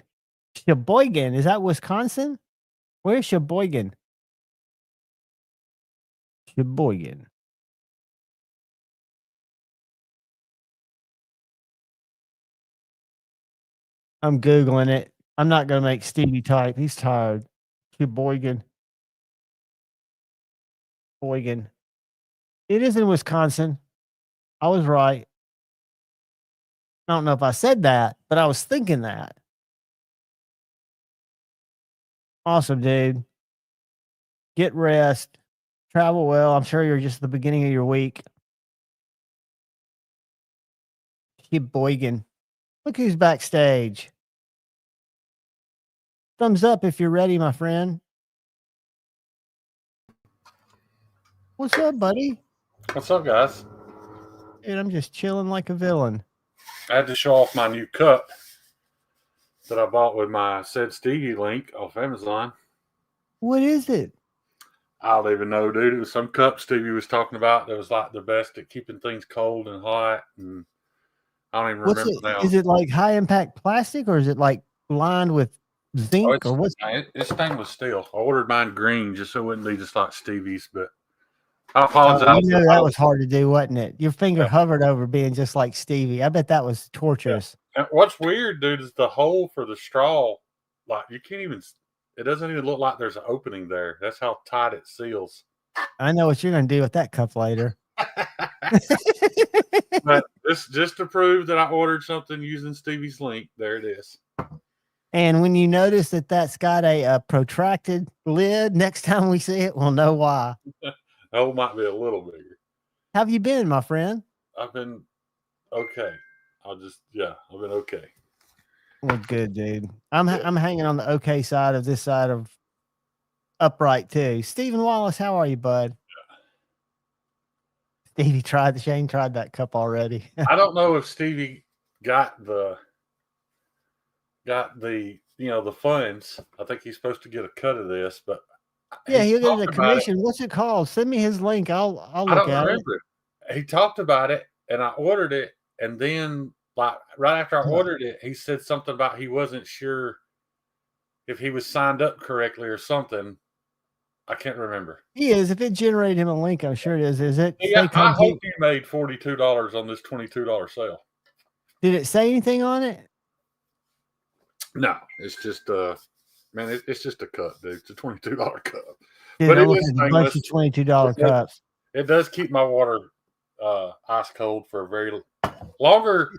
Sheboygan, is that Wisconsin? Where's Sheboygan? Sheboygan. I'm Googling it. I'm not going to make Stevie type. He's tired. Sheboygan. Boygan. It is in Wisconsin. I was right. I don't know if I said that, but I was thinking that. Awesome, dude. Get rest. Travel well. I'm sure you're just at the beginning of your week. Keep boiging. Look who's backstage. Thumbs up if you're ready, my friend. What's up, buddy? What's up, guys? Dude, I'm just chilling like a villain. I had to show off my new cup that I bought with my Said Stevie link off Amazon. What is it? I don't even know, dude. It was some cup Stevie was talking about that was like the best at keeping things cold and hot. And I don't even remember now. Is it like high impact plastic or is it like lined with zinc or what's it's stainless steel. I ordered mine green just so it wouldn't be just like Stevie's, but I apologize. You know that was hard to do, wasn't it? Your finger hovered over being just like Stevie. I bet that was torturous. And what's weird, dude, is the hole for the straw. Like you can't even. It doesn't even look like there's an opening there. That's how tight it seals. I know what you're going to do with that cup later. But this just to prove that I ordered something using Stevie's link. There it is. And when you notice that that's got a protracted lid, next time we see it, we'll know why. Oh, might be a little bigger. How have you been, my friend? I've been okay. I've been okay. Well, good, dude. I'm hanging on the okay side of this side of upright too. Stephen Wallace, how are you, bud? Stevie Shane tried that cup already. I don't know if Stevie got the the funds. I think he's supposed to get a cut of this, but yeah, he'll get a commission. What's it called? Send me his link. I'll look at it. He talked about it, and I ordered it, and then like right after I ordered it, he said something about he wasn't sure if he was signed up correctly or something. I can't remember. He is. If it generated him a link, I'm sure it is. Is it? Yeah, I hope you made $42 on this $22 sale. Did it say anything on it? No, it's just man, it's just a cup, dude. It's a $22 cup. Dude, but it is a bunch of $22 cups. It does keep my water ice cold for a very longer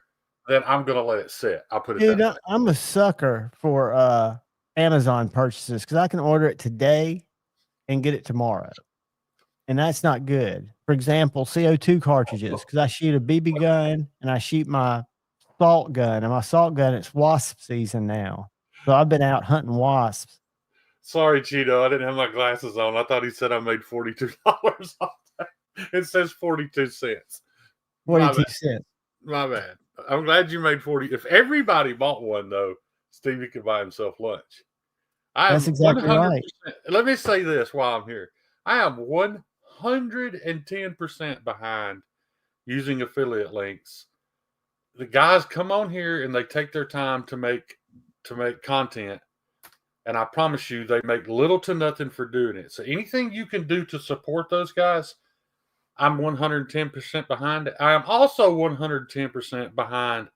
than I'm gonna let it sit. I'll put it. Dude, I'm a sucker for Amazon purchases because I can order it today and get it tomorrow, and that's not good. For example, CO2 cartridges, because I shoot a BB gun and I shoot my salt gun, and my salt gun, it's wasp season now, so I've been out hunting wasps. Sorry, Cheeto, I didn't have my glasses on. I thought he said I made $42 off that. It says 42 cents. 42 cents. My bad. I'm glad you made 40. If everybody bought one, though, Stevie could buy himself lunch. That's exactly right. Let me say this while I'm here. I am 110% behind using affiliate links. The guys come on here and they take their time to make content, and I promise you they make little to nothing for doing it. So anything you can do to support those guys, I'm 110% behind it. I am also 110% behind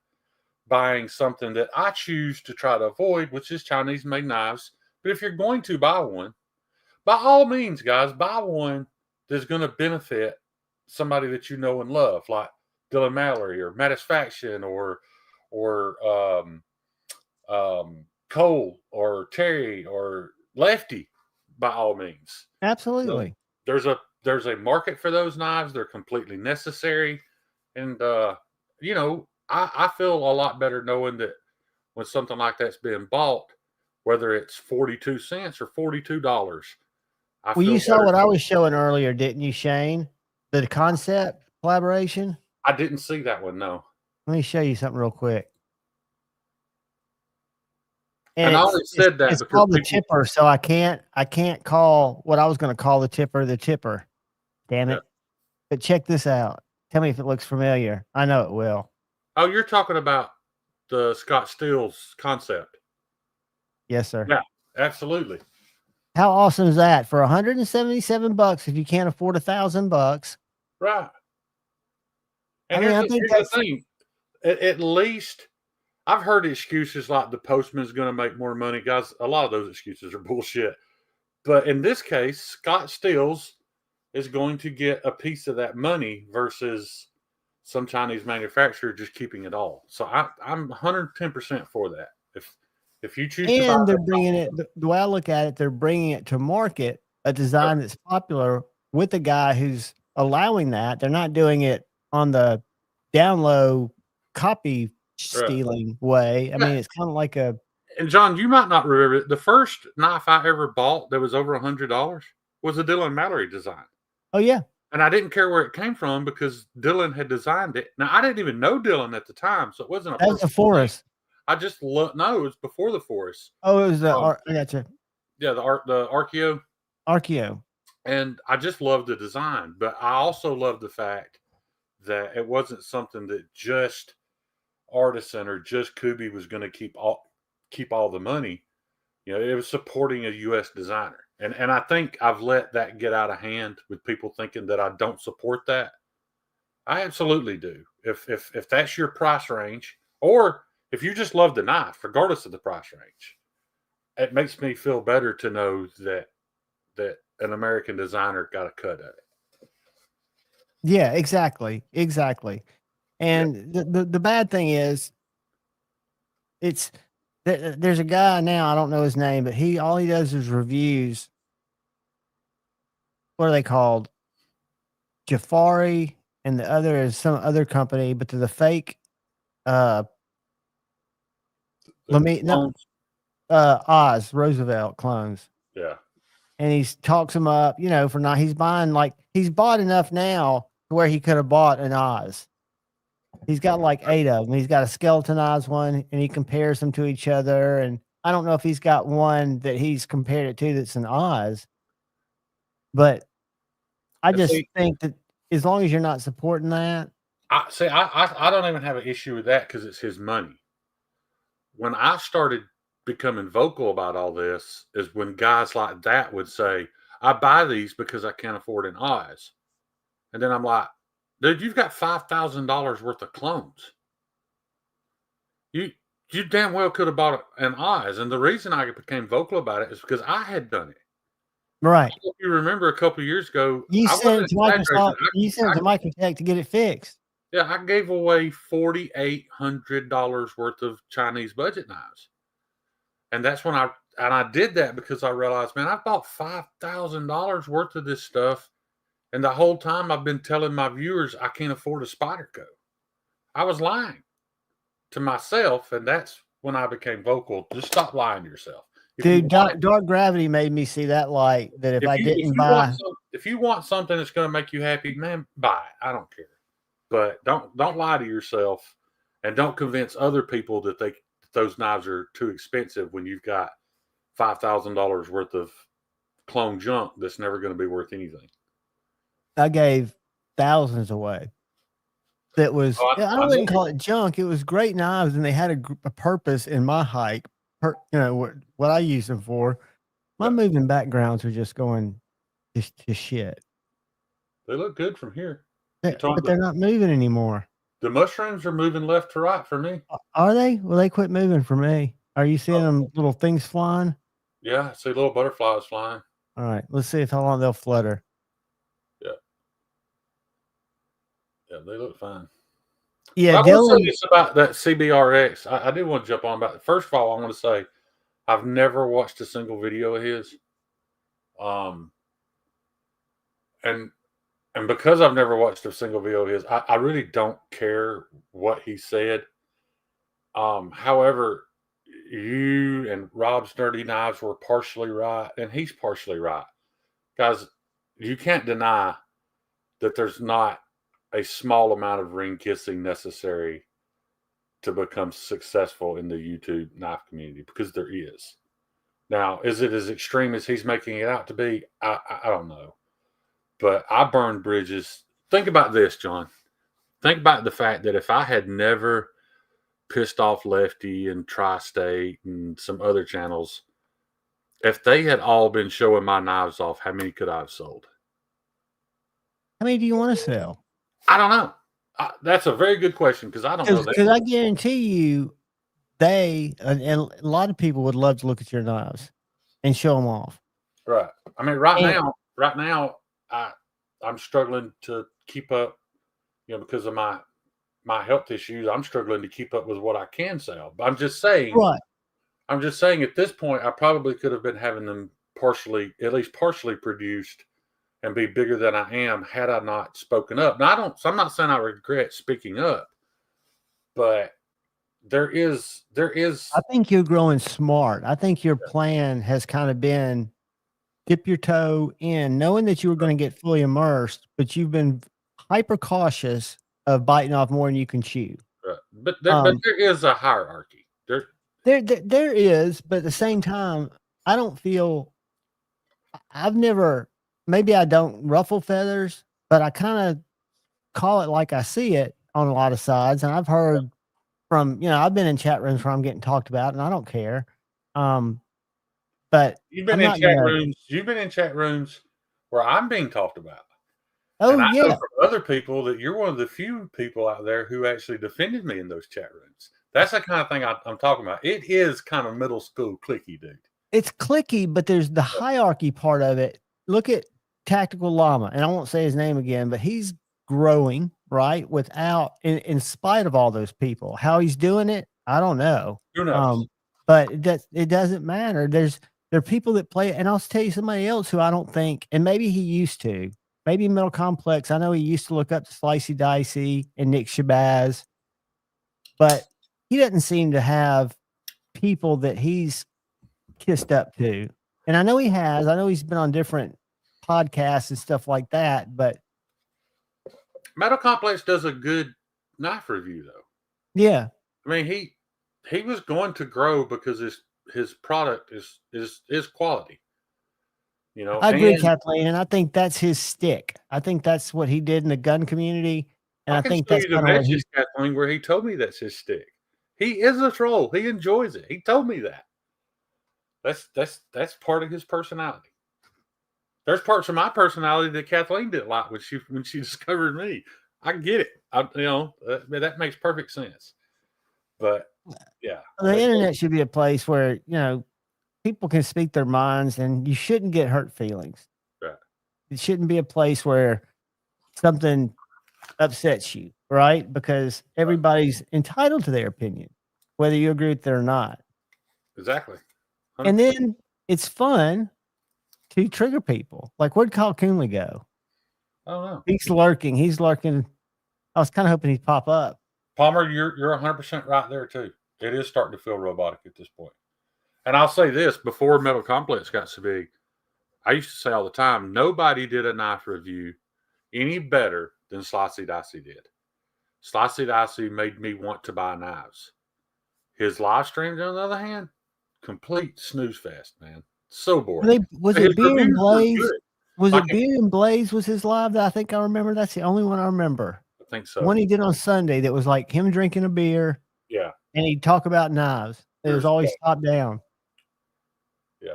buying something that I choose to try to avoid, which is Chinese-made knives. But if you're going to buy one, by all means, guys, buy one that's going to benefit somebody that you know and love, like Dylan Mallory or Matisfaction or Cole or Terry or Lefty, by all means. Absolutely. So there's a market for those knives. They're completely necessary. And, I feel a lot better knowing that when something like that's being bought, whether it's 42 cents or $42. Well, you saw what I was showing earlier, didn't you, Shane? The concept collaboration? I didn't see that one, no. Let me show you something real quick. And I always said that it's called the tipper, so I can't call what I was going to call the tipper. Damn it. Yeah. But check this out. Tell me if it looks familiar. I know it will. Oh, you're talking about the Scott Steele's concept. Yes, sir. Yeah, absolutely. How awesome is that? For $177 if you can't afford $1,000. Right. And I think that's the thing. At least I've heard excuses like the postman's going to make more money. Guys, a lot of those excuses are bullshit. But in this case, Scott Steele's is going to get a piece of that money versus some Chinese manufacturer just keeping it all. So I'm 110% for that. If you choose, and they're bringing it, the way I look at it, they're bringing it to market a design that's popular with a guy who's allowing that. They're not doing it on the down low copy stealing way. I mean, it's kind of like a. And John, you might not remember it. The first knife I ever bought that was over $100 was a Dylan Mallory design. Oh yeah. And I didn't care where it came from because Dylan had designed it. Now I didn't even know Dylan at the time, so it wasn't a. That was the Forest. I just no, it was before the Forest. Oh, it was the I gotcha. Yeah, the Archeo. Archeo. And I just loved the design, but I also loved the fact that it wasn't something that just Artisan or just Kubi was going to keep all the money. You know, it was supporting a U.S. designer. And I think I've let that get out of hand with people thinking that I don't support that. I absolutely do. If that's your price range, or if you just love the knife, regardless of the price range, it makes me feel better to know that an American designer got a cut at it. Yeah, exactly. And the bad thing is, there's a guy now, I don't know his name, but all he does is reviews. What are they called? Jafari, and the other is some other company, but they're the fake. Oz Roosevelt clones. Yeah. And he talks them up, for now. He's bought enough now to where he could have bought an Oz. He's got like 8 of them. He's got a skeletonized one, and he compares them to each other. And I don't know if he's got one that he's compared it to that's an Oz, but I just think that as long as you're not supporting that. I don't even have an issue with that because it's his money. When I started becoming vocal about all this is when guys like that would say, I buy these because I can't afford an Oz. And then I'm like, dude, you've got $5,000 worth of clones. You damn well could have bought an Oz. And the reason I became vocal about it is because I had done it. Right. If you remember a couple of years ago, you sent it to Microsoft. You sent it to Microtech to get it fixed. Yeah, I gave away $4,800 worth of Chinese budget knives. And that's when I did that because I realized, man, I bought $5,000 worth of this stuff. And the whole time I've been telling my viewers I can't afford a Spyderco. I was lying to myself. And that's when I became vocal. Just stop lying to yourself. Dude, Dark Gravity made me see that light that if you want something that's going to make you happy, man, buy it. I don't care. But don't lie to yourself, and don't convince other people that those knives are too expensive when you've got $5,000 worth of clone junk that's never going to be worth anything. I gave thousands away. That was I wouldn't call it junk. It was great knives, and they had a purpose in my hike. What I use them for. My moving backgrounds are just going to shit. They look good from here. But they're not moving anymore. The mushrooms are moving left to right for me. Are they? Well, they quit moving for me. Are you seeing them little things flying? Yeah, I see little butterflies flying. All right, let's see how long they'll flutter. Yeah, they look fine. Yeah, I will say this about that CBRX. I do want to jump on about it. First of all, I want to say I've never watched a single video of his. And because I've never watched a single video of his, I really don't care what he said. However, you and Rob's Dirty Knives were partially right, and he's partially right. Guys, you can't deny that there's not a small amount of ring kissing necessary to become successful in the YouTube knife community, because there is. Now, is it as extreme as he's making it out to be? I don't know. But I burned bridges. Think about this, John. Think about the fact that if I had never pissed off Lefty and Tri-State and some other channels, if they had all been showing my knives off, how many could I have sold? How many do you want to sell? I don't know. That's a very good question, because I don't know that. Because I guarantee you, and a lot of people would love to look at your knives and show them off. Right. I mean, right now, I'm struggling to keep up, because of my health issues. I'm struggling to keep up with what I can sell. But I'm just saying, right. I'm just saying at this point, I probably could have been having them at least partially produced and be bigger than I am had I not spoken up. Now I'm not saying I regret speaking up, but there is I think you're growing smart. I think your plan has kind of been dip your toe in, knowing that you were going to get fully immersed, but you've been hyper cautious of biting off more than you can chew. But there is a hierarchy. There is, but at the same time, I don't feel I've never, maybe I don't ruffle feathers, but I kind of call it like I see it on a lot of sides. And I've heard from, I've been in chat rooms where I'm getting talked about and I don't care. But you've been in chat rooms where I'm being talked about. Oh, and I yeah. know from other people that you're one of the few people out there who actually defended me in those chat rooms. That's the kind of thing I'm talking about. It is kind of middle school clicky, dude. It's clicky, but there's the hierarchy part of it. Look at Tactical Llama, and I won't say his name again, but he's growing, right? Without, in spite of all those people. How he's doing it, I don't know. Who knows? But it doesn't matter. There are people that play, and I'll tell you somebody else who I don't think, and maybe he used to, maybe Metal Complex. I know he used to look up to Slicey Dicey and Nick Shabazz, but he doesn't seem to have people that he's kissed up to. And I know he has. I know he's been on different podcasts and stuff like that, but Metal Complex does a good knife review though. Yeah. I mean, he was going to grow because his product is quality. I agree, Kathleen, and I think that's his stick. I think that's what he did in the gun community. And I think that's kind of what he's Kathleen, where he told me that's his stick. He is a troll. He enjoys it. He told me that. That's part of his personality. There's parts of my personality that Kathleen didn't like when she discovered me. I get it. That makes perfect sense. But yeah, the internet should be a place where people can speak their minds, and you shouldn't get hurt feelings. Right. It shouldn't be a place where something upsets you, right? Because everybody's entitled to their opinion, whether you agree with it or not. Exactly. 100%. And then it's fun to trigger people. Like, where'd Kyle Coonley go? I don't know. He's lurking. I was kind of hoping he'd pop up. Palmer, you're 100% right there too. It is starting to feel robotic at this point. And I'll say this, before Metal Complex got so big, I used to say all the time, nobody did a knife review any better than Slicey Dicey did. Slicey Dicey made me want to buy knives. His live streams, on the other hand, complete snooze fest, man. So boring. Was it Beer and Blaze? Was it Beer and Blaze was his live that I think I remember? That's the only one I remember. I think so. One he did on Sunday that was like him drinking a beer. Yeah. And he'd talk about knives. It was always top down. Yeah.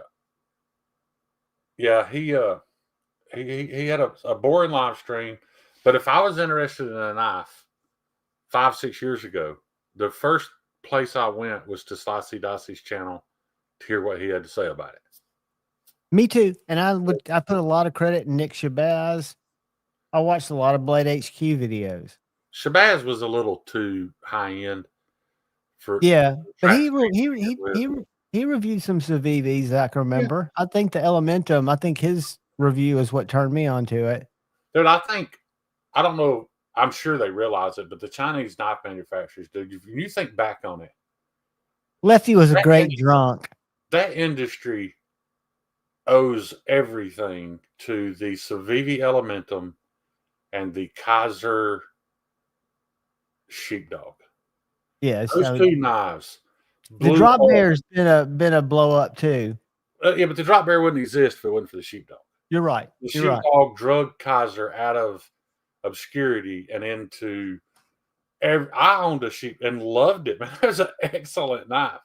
Yeah, he had a boring live stream. But if I was interested in a knife 5-6 years ago, the first place I went was to Slicey Dicey's channel to hear what he had to say about it. Me too. And I put a lot of credit in Nick Shabazz. I watched a lot of Blade HQ videos. Shabazz was a little too high end for but he reviewed some Civivs that I can remember. Yeah. I think the Elementum, his review is what turned me onto it. Dude, I don't know, I'm sure they realize it, but the Chinese knife manufacturers, dude, if you think back on it, Lefty was a great drunk. That industry owes everything to the Civivi Elementum and the Kaiser Sheepdog. Yeah, those two knives. The Drop Bear's been a blow up too. Yeah, but the Drop Bear wouldn't exist if it wasn't for the Sheepdog. You're right. The Sheepdog drug Kaiser out of obscurity and into I owned a sheep and loved it, man. It was an excellent knife.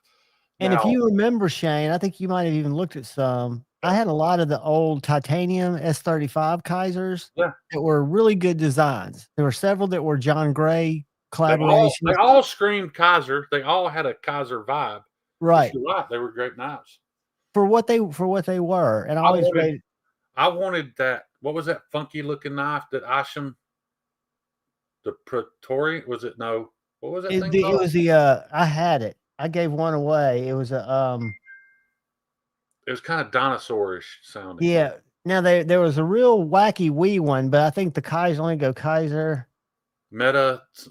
And if you remember, Shane, I think you might have even looked at some. I had a lot of the old titanium S35 Kaisers that were really good designs. There were several that were John Gray collaborations. They all screamed Kaiser. They all had a Kaiser vibe. Right. You're right. They were great knives. For what they were. And I wanted that. What was that funky looking knife that Isham, the Praetorian, was it? No. What was that thing called? It was I had it. I gave one away. It was It was kind of dinosaurish sounding. Yeah. Now there was a real wacky Wii one, but I think the Kaiser only go Kaiser. Let's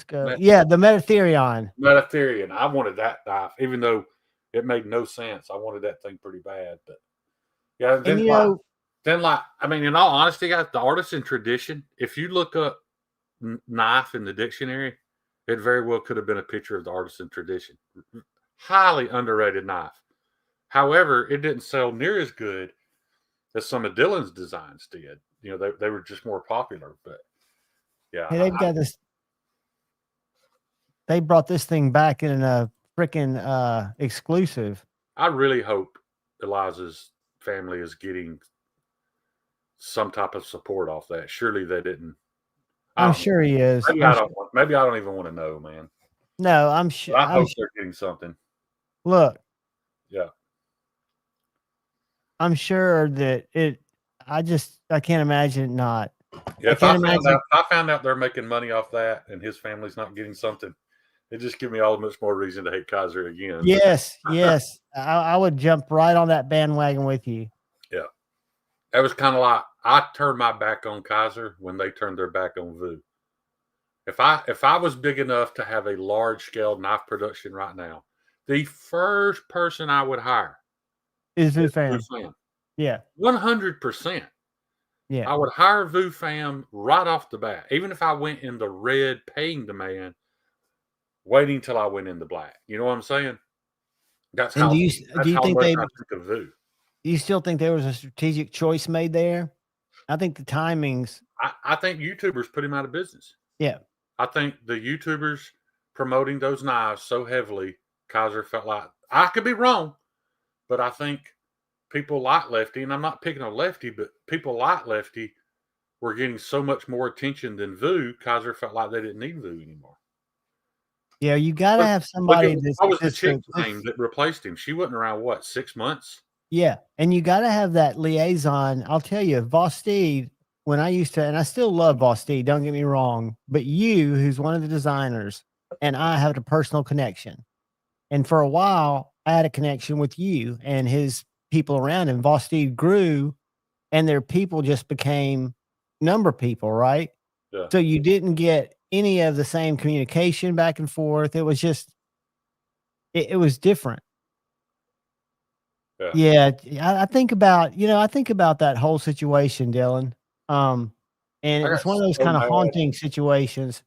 go. Yeah, the Metatherion. Metatherion. I wanted that knife, even though it made no sense. I wanted that thing pretty bad, but yeah. Then I mean, in all honesty, guys, the artisan tradition. If you look up knife in the dictionary, it very well could have been a picture of the artisan tradition. Highly underrated knife. However, it didn't sell near as good as some of Dylan's designs did. You know, they were just more popular. But yeah, hey, they've got this. They brought this thing back in a freaking exclusive. I really hope Eliza's family is getting some type of support off that. Surely they didn't. I'm sure he is. Maybe I don't even want to know, man. No, I'm sure. I hope they're getting something. Look. Yeah. I'm sure that I can't imagine it not. Yeah, if I found out they're making money off that and his family's not getting something, it just give me all much more reason to hate Kaiser again. Yes, yes. I would jump right on that bandwagon with you. Yeah. That was kind of like I turned my back on Kaiser when they turned their back on Vu. If I was big enough to have a large scale knife production right now, the first person I would hire is Vu Fam. Yeah. 100%. Yeah. I would hire Vu Fam right off the bat, even if I went in the red paying the man, waiting till I went in the black. You know what I'm saying? That's and how. Do you think I think of Vu. Do you still think there was a strategic choice made there? I think the timings. I think YouTubers put him out of business. Yeah. I think the YouTubers promoting those knives so heavily, Kaiser felt like, I could be wrong, but I think people like Lefty, and I'm not picking on Lefty, but people like Lefty were getting so much more attention than Vu. Kaiser felt like they didn't need Vu anymore. Yeah, you got to have somebody that was the chick's name that replaced him. She wasn't around, 6 months? Yeah, and you got to have that liaison. I'll tell you, Vosteed, when I used to, and I still love Vosteed, don't get me wrong, but you, who's one of the designers, and I have a personal connection. And for a while, I had a connection with you and his people around him. Vosteed grew, and their people just became number people, right? Yeah. So you didn't get any of the same communication back and forth. It was just, it was different. Yeah. I think about that whole situation, Dylan. And it's one of those kind of haunting situations.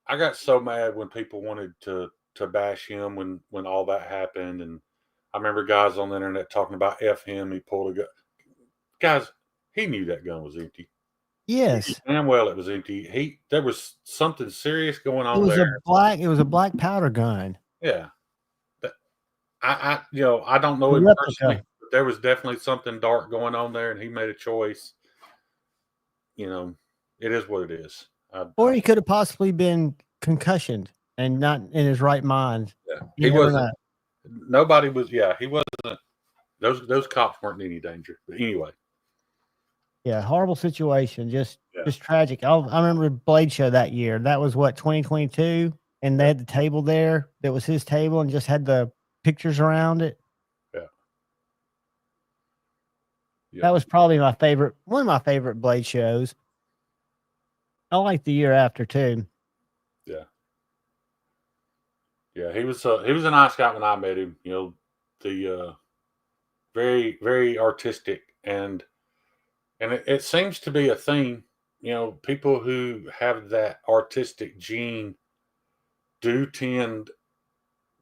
I got so mad when people wanted to bash him when all that happened. And I remember guys on the internet talking about F him. He pulled a gun. Guys, he knew that gun was empty. Yes. Damn well it was empty. There was something serious going on there. It was a black powder gun. Yeah. But I don't know him personally, but there was definitely something dark going on there, and he made a choice. You know, it is what it is. Or he could have possibly been concussioned and not in his right mind. Yeah. He wasn't. Nobody was. Yeah, he wasn't. Those cops weren't in any danger. But anyway. Yeah, horrible situation. Just tragic. I remember Blade Show that year. That was 2022, and they had the table there. That was his table, and just had the pictures around it. Yeah. That was probably one of my favorite Blade shows. I like the year after too. Yeah. Yeah, he was a nice guy when I met him. You know, the very, very artistic, and it seems to be a thing. You know, people who have that artistic gene do tend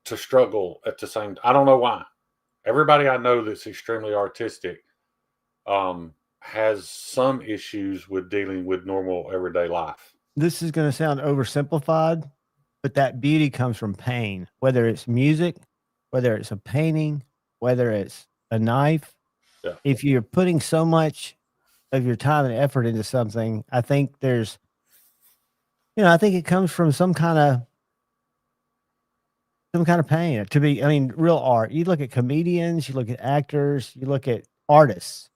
to struggle at the same time. I don't know why. Everybody I know that's extremely artistic has some issues with dealing with normal everyday life. This is going to sound oversimplified, but that beauty comes from pain, whether it's music, whether it's a painting, whether it's a knife. Yeah. If you're putting so much of your time and effort into something, I think I think it comes from some kind of pain real art. You look at comedians, you look at actors, you look at artists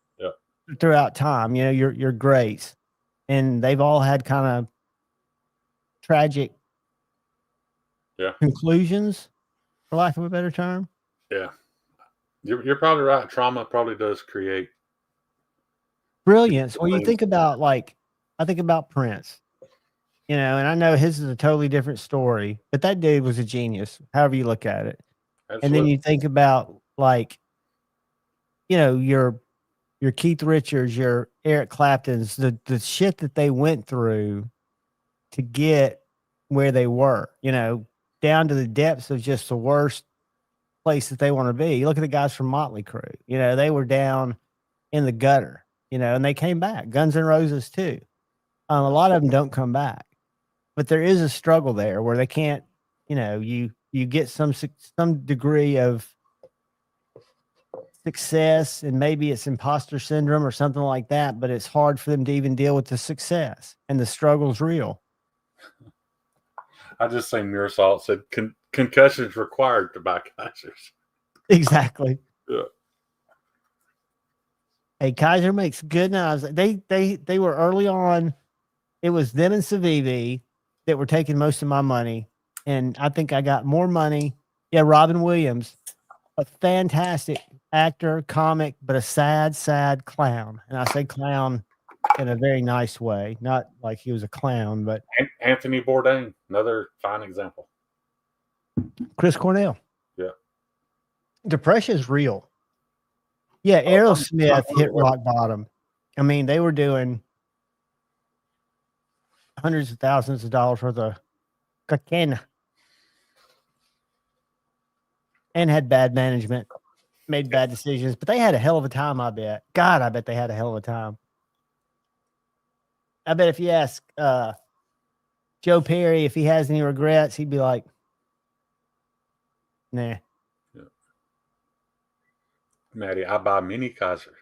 throughout time, your greats, and they've all had kind of tragic conclusions, for lack of a better term. Yeah. You're probably right. Trauma probably does create brilliance. When you think about, like, I think about Prince, you know, and I know his is a totally different story, but that dude was a genius, however you look at it. Absolutely. And then you think about, like, you know, your Keith Richards, your Eric Claptons, the shit that they went through to get where they were, you know, down to the depths of just the worst place that they want to be. You look at the guys from Motley Crue, you know, they were down in the gutter, you know, and they came back. Guns N' Roses too. A lot of them don't come back, but there is a struggle there where they can't, you know, you get some degree of success, and maybe it's imposter syndrome or something like that, but it's hard for them to even deal with the success, and the struggle's real. I just seen Murasalt said concussions required to buy Kaisers. Exactly. Yeah. Hey, Kaiser makes good knives. They were early on. It was them and Civivi that were taking most of my money, and I think I got more money. Yeah, Robin Williams, a fantastic actor, comic, but a sad clown. And I say clown in a very nice way, not like he was a clown, but Anthony Bourdain, another fine example. Chris Cornell. Yeah. Depression is real. Yeah, Aerosmith hit rock bottom. I mean, they were doing hundreds of thousands of dollars worth of cocaine and had bad management, made bad decisions, but they had a hell of a time, I bet. God, I bet they had a hell of a time. I bet if you ask Joe Perry if he has any regrets, he'd be like, nah. Yeah. Maddie, I buy mini Kaiser.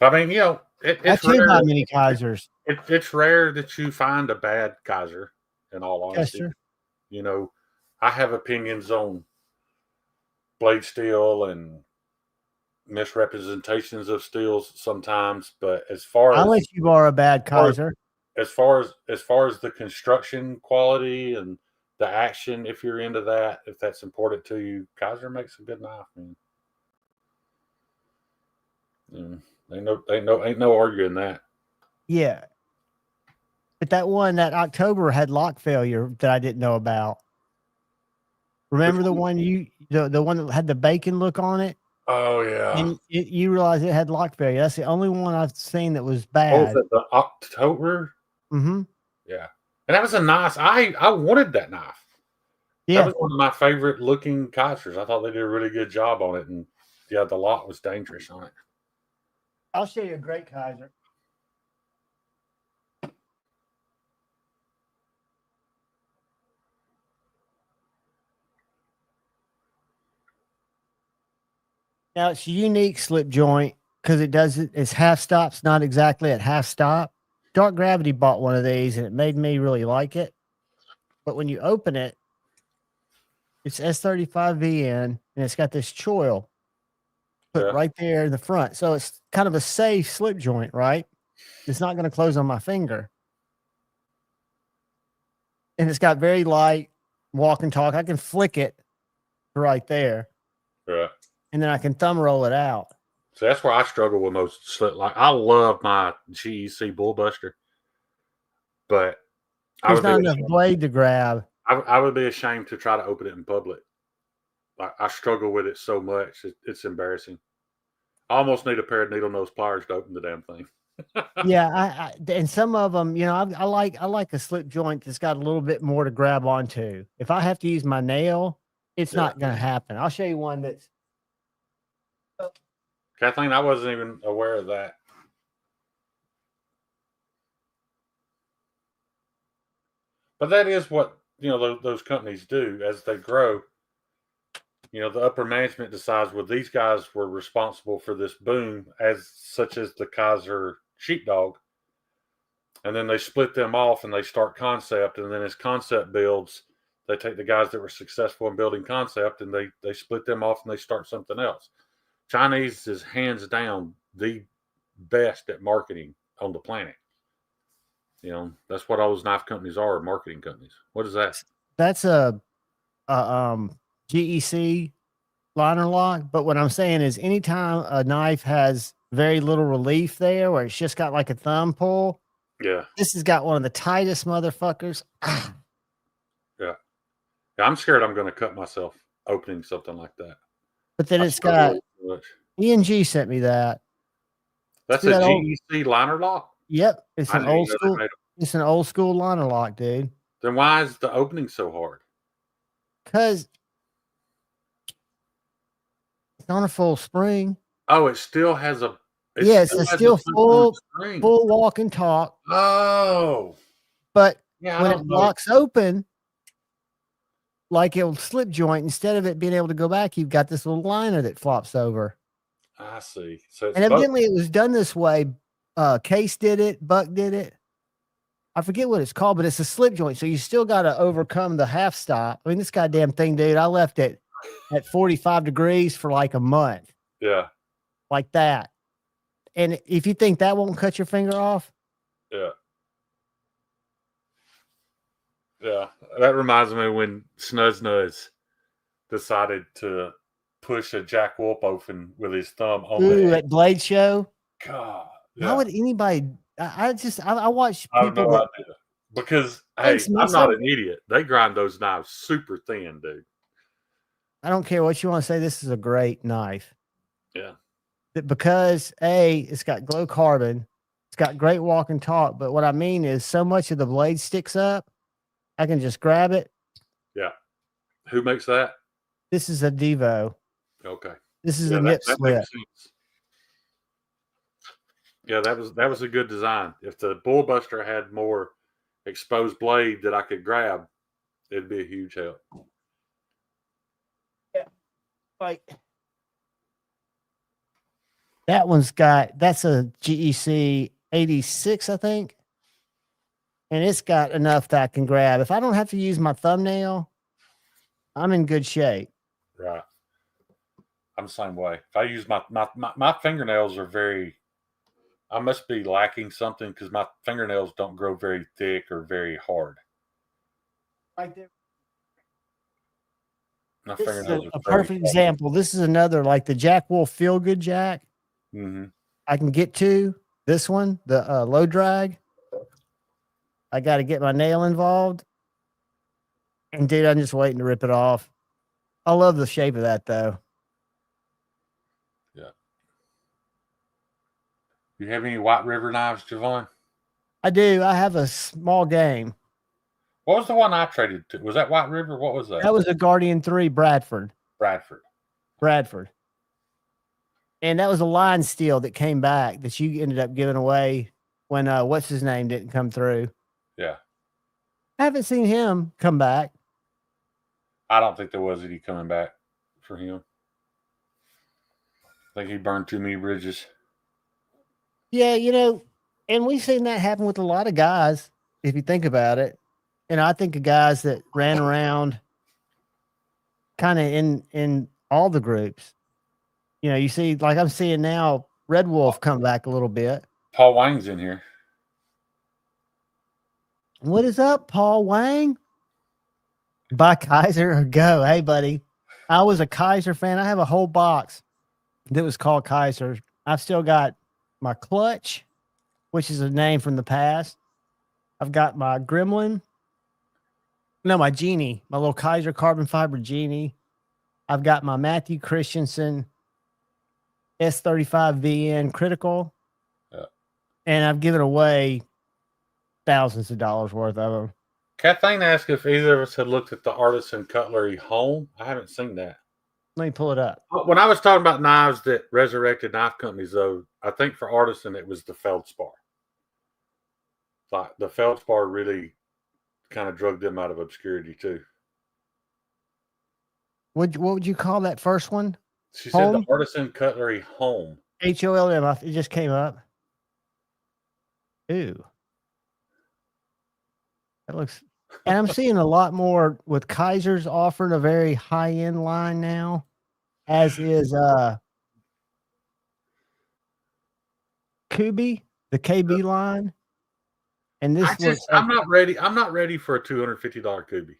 I mean, you know, it's I rare. buy mini Kaisers. It's rare that you find a bad Kaiser, in all honesty. Yes, you know, I have opinions on blade steel and misrepresentations of steels sometimes, but as far as I'll let you borrow a bad Kaiser. As far as the construction quality and the action, if you're into that, if that's important to you, Kaiser makes a good knife, man. Ain't no arguing that. Yeah. But that one, that October had lock failure that I didn't know about. Remember the one the one that had the bacon look on it? Oh yeah. And you realize it had lock failure. That's the only one I've seen that was bad. Oh, was it the October? Mm-hmm. Yeah. And that was a nice, I wanted that knife. Yeah. That was one of my favorite looking Kaisers. I thought they did a really good job on it. And yeah, the lock was dangerous on it. I'll show you a great Kaiser. Now it's a unique slip joint because it's half stops, not exactly at half stop. Dark Gravity bought one of these and it made me really like it. But when you open it, it's S35VN and it's got this choil put right there in the front. So it's kind of a safe slip joint, right? It's not going to close on my finger. And it's got very light walk and talk. I can flick it right there. Right. And then I can thumb roll it out. So that's where I struggle with most slip. Like I love my GEC Bullbuster, but there's not enough blade to grab. I would be ashamed to try to open it in public. Like I struggle with it so much. It's embarrassing. I almost need a pair of needle nose pliers to open the damn thing. Yeah, and some of them, you know, I like a slip joint that's got a little bit more to grab onto. If I have to use my nail, it's not going to happen. I'll show you one that's. Kathleen, I wasn't even aware of that. But that is what, you know, those companies do as they grow. You know, the upper management decides, well, these guys were responsible for this boom, such as the Kaiser Sheepdog. And then they split them off and they start concept. And then as concept builds, they take the guys that were successful in building concept and they split them off and they start something else. Chinese is hands down the best at marketing on the planet. You know, that's what all those knife companies are, marketing companies. What is that? That's a GEC liner lock. But what I'm saying is anytime a knife has very little relief there, where it's just got like a thumb pull, Yeah. this has got one of the tightest motherfuckers. Yeah. I'm scared I'm going to cut myself opening something like that. But then it's got E&G sent me that. That's a GEC liner lock? Yep. It's an old school. It's an old school liner lock, dude. Then why is the opening so hard? Because it's on a full spring. Oh, it still has a. Yes, it's still full walk and talk. Oh. But when it locks open, like it will slip joint, instead of it being able to go back, you've got this little liner that flops over. I see. So and evidently it was done this way. Case did it, Buck did it. I forget what it's called, but it's a slip joint. So you still got to overcome the half stop. I mean, this goddamn thing, dude, I left it at 45 degrees for like a month. Yeah. Like that. And if you think that won't cut your finger off. Yeah. Yeah. That reminds me when Snuz decided to push a Jack Wolf open with his thumb on the at Blade Show. God. Yeah. How would anybody? I watch people. I have no idea. Because, hey, I'm not an idiot. They grind those knives super thin, dude. I don't care what you want to say. This is a great knife. Yeah. Because it's got glow carbon. It's got great walk and talk. But what I mean is so much of the blade sticks up, I can just grab it. Yeah. Who makes that? This is a Devo. Okay. This is a nip slip. Yeah, that was a good design. If the Bullbuster had more exposed blade that I could grab, it'd be a huge help. Yeah. Like that's a GEC 86, I think. And it's got enough that I can grab. If I don't have to use my thumbnail, I'm in good shape. Right. I'm the same way. If I use my fingernails are very, I must be lacking something because my fingernails don't grow very thick or very hard. Right there. My this fingernails is a perfect example. This is another, like the Jack Wolf Feel Good Jack. Mm-hmm. I can get to this one, the low drag. I got to get my nail involved. And dude, I'm just waiting to rip it off. I love the shape of that though. Yeah. You have any White River knives, Javon? I do. I have a small game. What was the one I traded to? Was that White River? What was that? That was a Guardian 3 Bradford. And that was a line steel that came back that you ended up giving away when what's his name didn't come through. Yeah. I haven't seen him come back. I don't think there was any coming back for him. I think he burned too many bridges. Yeah, and we've seen that happen with a lot of guys, if you think about it. And I think of guys that ran around kind of in all the groups. You see, like I'm seeing now, Red Wolf come back a little bit. Paul Wang's in here. What is up, Paul Wang? Buy Kaiser or go. Hey, buddy. I was a Kaiser fan. I have a whole box that was called Kaiser. I've still got my Clutch, which is a name from the past. I've got my Gremlin. No, my Genie, my little Kaiser carbon fiber Genie. I've got my Matthew Christensen S35 VN Critical. Yeah. And I've given away thousands of dollars worth of them. Kathleen asked if either of us had looked at the Artisan Cutlery Home. I haven't seen that. Let me pull it up. When I was talking about knives that resurrected knife companies, though, I think for Artisan it was the Feldspar. Like the Feldspar really kind of drug them out of obscurity too. What would you call that first one? She said the Artisan Cutlery Home. HOLM. It just came up. Ooh. That looks, and I'm seeing a lot more with Kaiser's offering a very high-end line now, as is Kubi, the KB line. And this I'm not ready. I'm not ready for a $250 Kubi.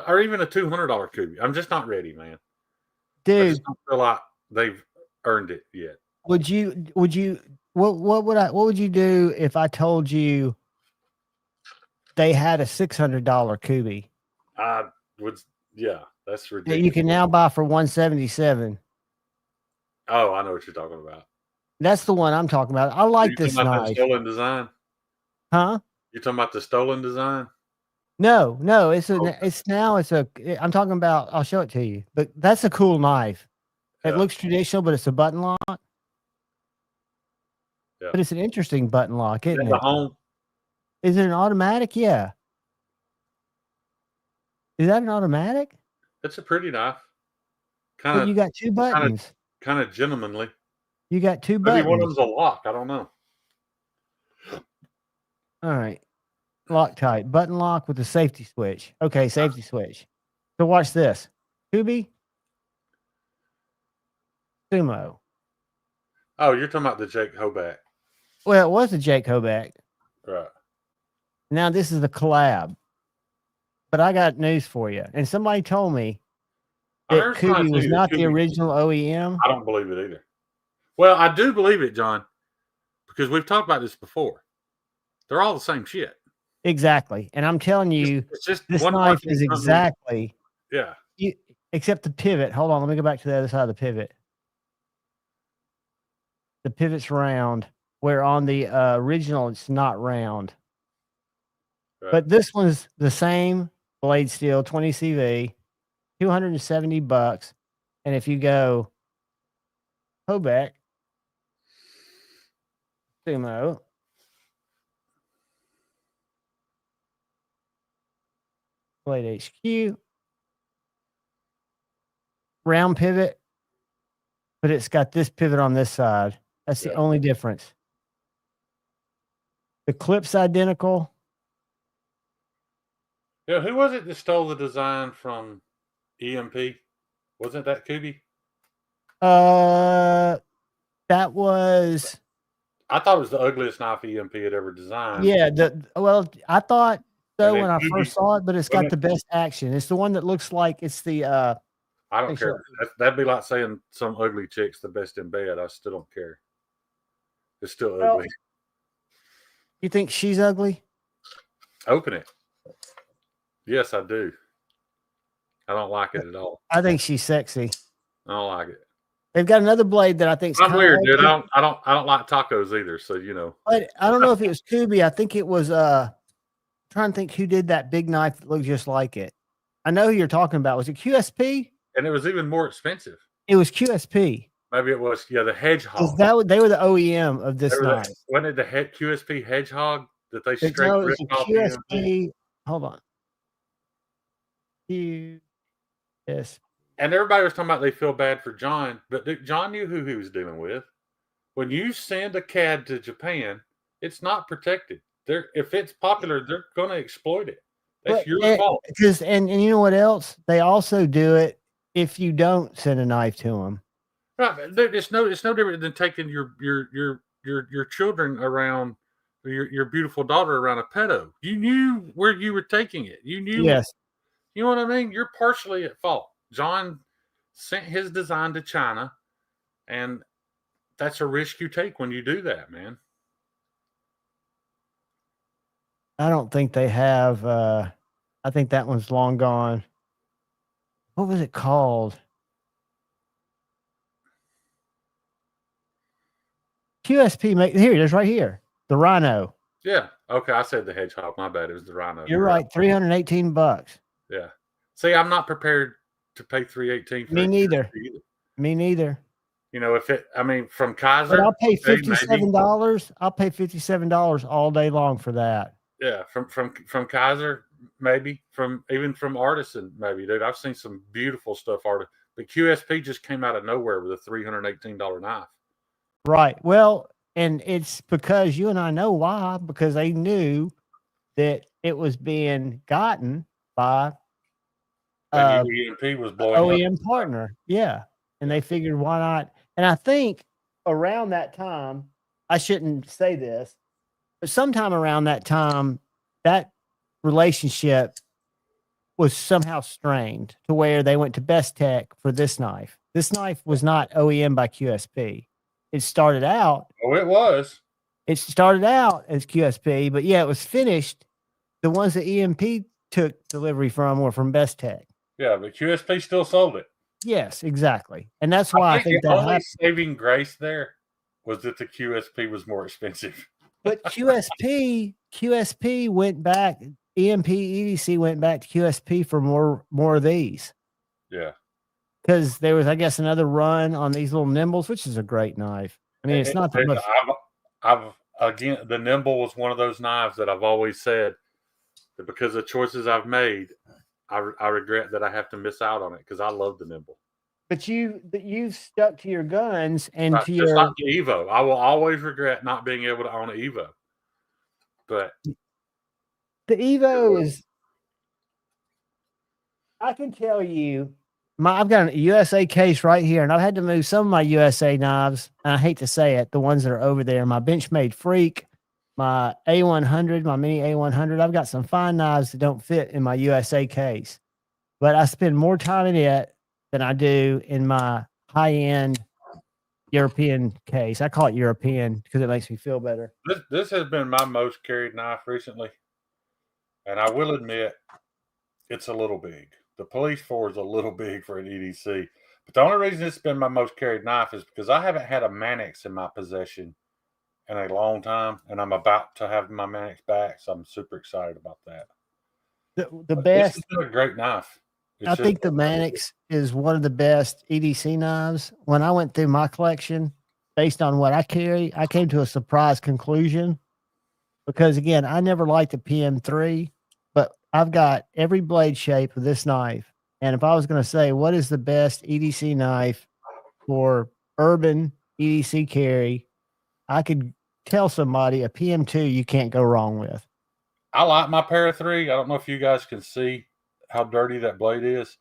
Or even a $200 Kubi. I'm just not ready, man. dude, just don't feel like they've earned it yet. what would you do if I told you they had a $600 Kubi I would, yeah, that's that ridiculous. you can now buy for $177? Oh, I know what you're talking about. That's the one I'm talking about. I like this talking about knife. that stolen design? Huh? You're talking about the stolen design? No, I'm talking about, I'll show it to you, but that's a cool knife. It Yeah. looks traditional, but it's a button lock. Yeah. But it's an interesting button lock, isn't the it? home. Is it an automatic? Yeah. Is that an automatic? It's a pretty knife. But you got two buttons. Kind of gentlemanly. You got two Maybe buttons. one of them's a lock. I don't know. All right. Loctite. Button lock with a safety switch. Okay, safety switch. So watch this. Kubi. Sumo. Oh, you're talking about the Jake Hoback. Well, it was a Jake Hoback. Right. Now this is a collab. But I got news for you. And somebody told me that Kubi was not the original OEM. I don't believe it either. Well, I do believe it, John, because we've talked about this before. They're all the same shit. Exactly. And I'm telling you, it's just this one knife is exactly. Yeah. Except the pivot. Hold on. Let me go back to the other side of the pivot. The pivot's round, where on the original, it's not round. Right. But this one's the same blade steel, 20 CV, $270. And if you go Hoback, Sumo, Blade HQ, round pivot, but it's got this pivot on this side. That's the only difference. The clip's identical. Yeah, who was it that stole the design from EMP? Wasn't that Kubi? That was. I thought it was the ugliest knife EMP had ever designed. Yeah, I thought so when I first saw it, but it's got the best action. It's the one that looks like it's the. I don't care. That'd be like saying some ugly chick's the best in bed. I still don't care. It's still ugly. You think she's ugly? Open it. Yes, I do. I don't like it at all. I think she's sexy. I don't like it. They've got another blade that I think. I'm weird, dude. I don't like tacos either. So you know. But I don't know if it was Kubi. I think it was. Trying to think who did that big knife that looked just like it. I know who you're talking about. Was it QSP? And it was even more expensive. It was QSP. Maybe it was. Yeah, the Hedgehog. They were the OEM of this knife. When did the QSP Hedgehog that they straight ripped off? QSP. Hold on. QSP. And everybody was talking about they feel bad for John, but John knew who he was dealing with. When you send a CAD to Japan, it's not protected. If it's popular, they're going to exploit it. That's your fault. And you know what else? They also do it if you don't send a knife to them. Right. It's no different than taking your children around, your beautiful daughter around a pedo. You knew where you were taking it. You knew. Yes. You know what I mean? You're partially at fault. John sent his design to China, and that's a risk you take when you do that, man. I don't think they have. I think that one's long gone. What was it called? QSP. Here it is, right here. The Rhino. Yeah. Okay. I said the Hedgehog. My bad. It was the Rhino. You're right. $318. Yeah. See, I'm not prepared to pay $318. Me neither. Me neither. You know, from Kaiser, but I'll pay $57. I'll pay $57 all day long for that. Yeah, from Kaiser, maybe even from Artisan, maybe, dude. I've seen some beautiful stuff. But QSP just came out of nowhere with a $318 knife. Right. Well, and it's because you and I know why. Because they knew that it was being gotten by EMP was blowing OEM up. partner. Yeah, and they figured why not. And I think around that time, I shouldn't say this, but sometime around that time, that relationship was somehow strained to where they went to Best Tech for this knife. This knife was not OEM by QSP. It started out. Oh, it was. It started out as QSP, but yeah, it was finished. The ones that EMP took delivery from were from Best Tech. Yeah, but QSP still sold it. Yes, exactly. And that's why I think the that only happened. saving grace there was that the QSP was more expensive. But QSP went back, EMP EDC went back to QSP for more of these. Yeah. Because there was, I guess, another run on these little Nimbles, which is a great knife. I mean, it's not the most. Again, the Nimble was one of those knives that I've always said that because of choices I've made, I regret that I have to miss out on it because I love the Nimble. But you've stuck to your guns and right, to just your like the Evo. I will always regret not being able to own an Evo. But the Evo is. I can tell you, I've got a USA case right here, and I've had to move some of my USA knives. And I hate to say it, the ones that are over there, my Benchmade Freak, my A100, my mini A100. I've got some fine knives that don't fit in my USA case, but I spend more time in it than I do in my high-end European case. I call it European because it makes me feel better. This has been my most carried knife recently, and I will admit it's a little big. The Police 4 is a little big for an EDC, but the only reason it's been my most carried knife is because I haven't had a Mannix in my possession in a long time, and I'm about to have my Mannix back, so I'm super excited about that. The best. This has been a great knife. I think the Mannix is one of the best EDC knives. When I went through my collection, based on what I carry, I came to a surprise conclusion because, again, I never liked the PM3, but I've got every blade shape of this knife. And if I was going to say what is the best EDC knife for urban EDC carry, I could tell somebody a PM2 you can't go wrong with. I like my Para 3. I don't know if you guys can see how dirty that blade is.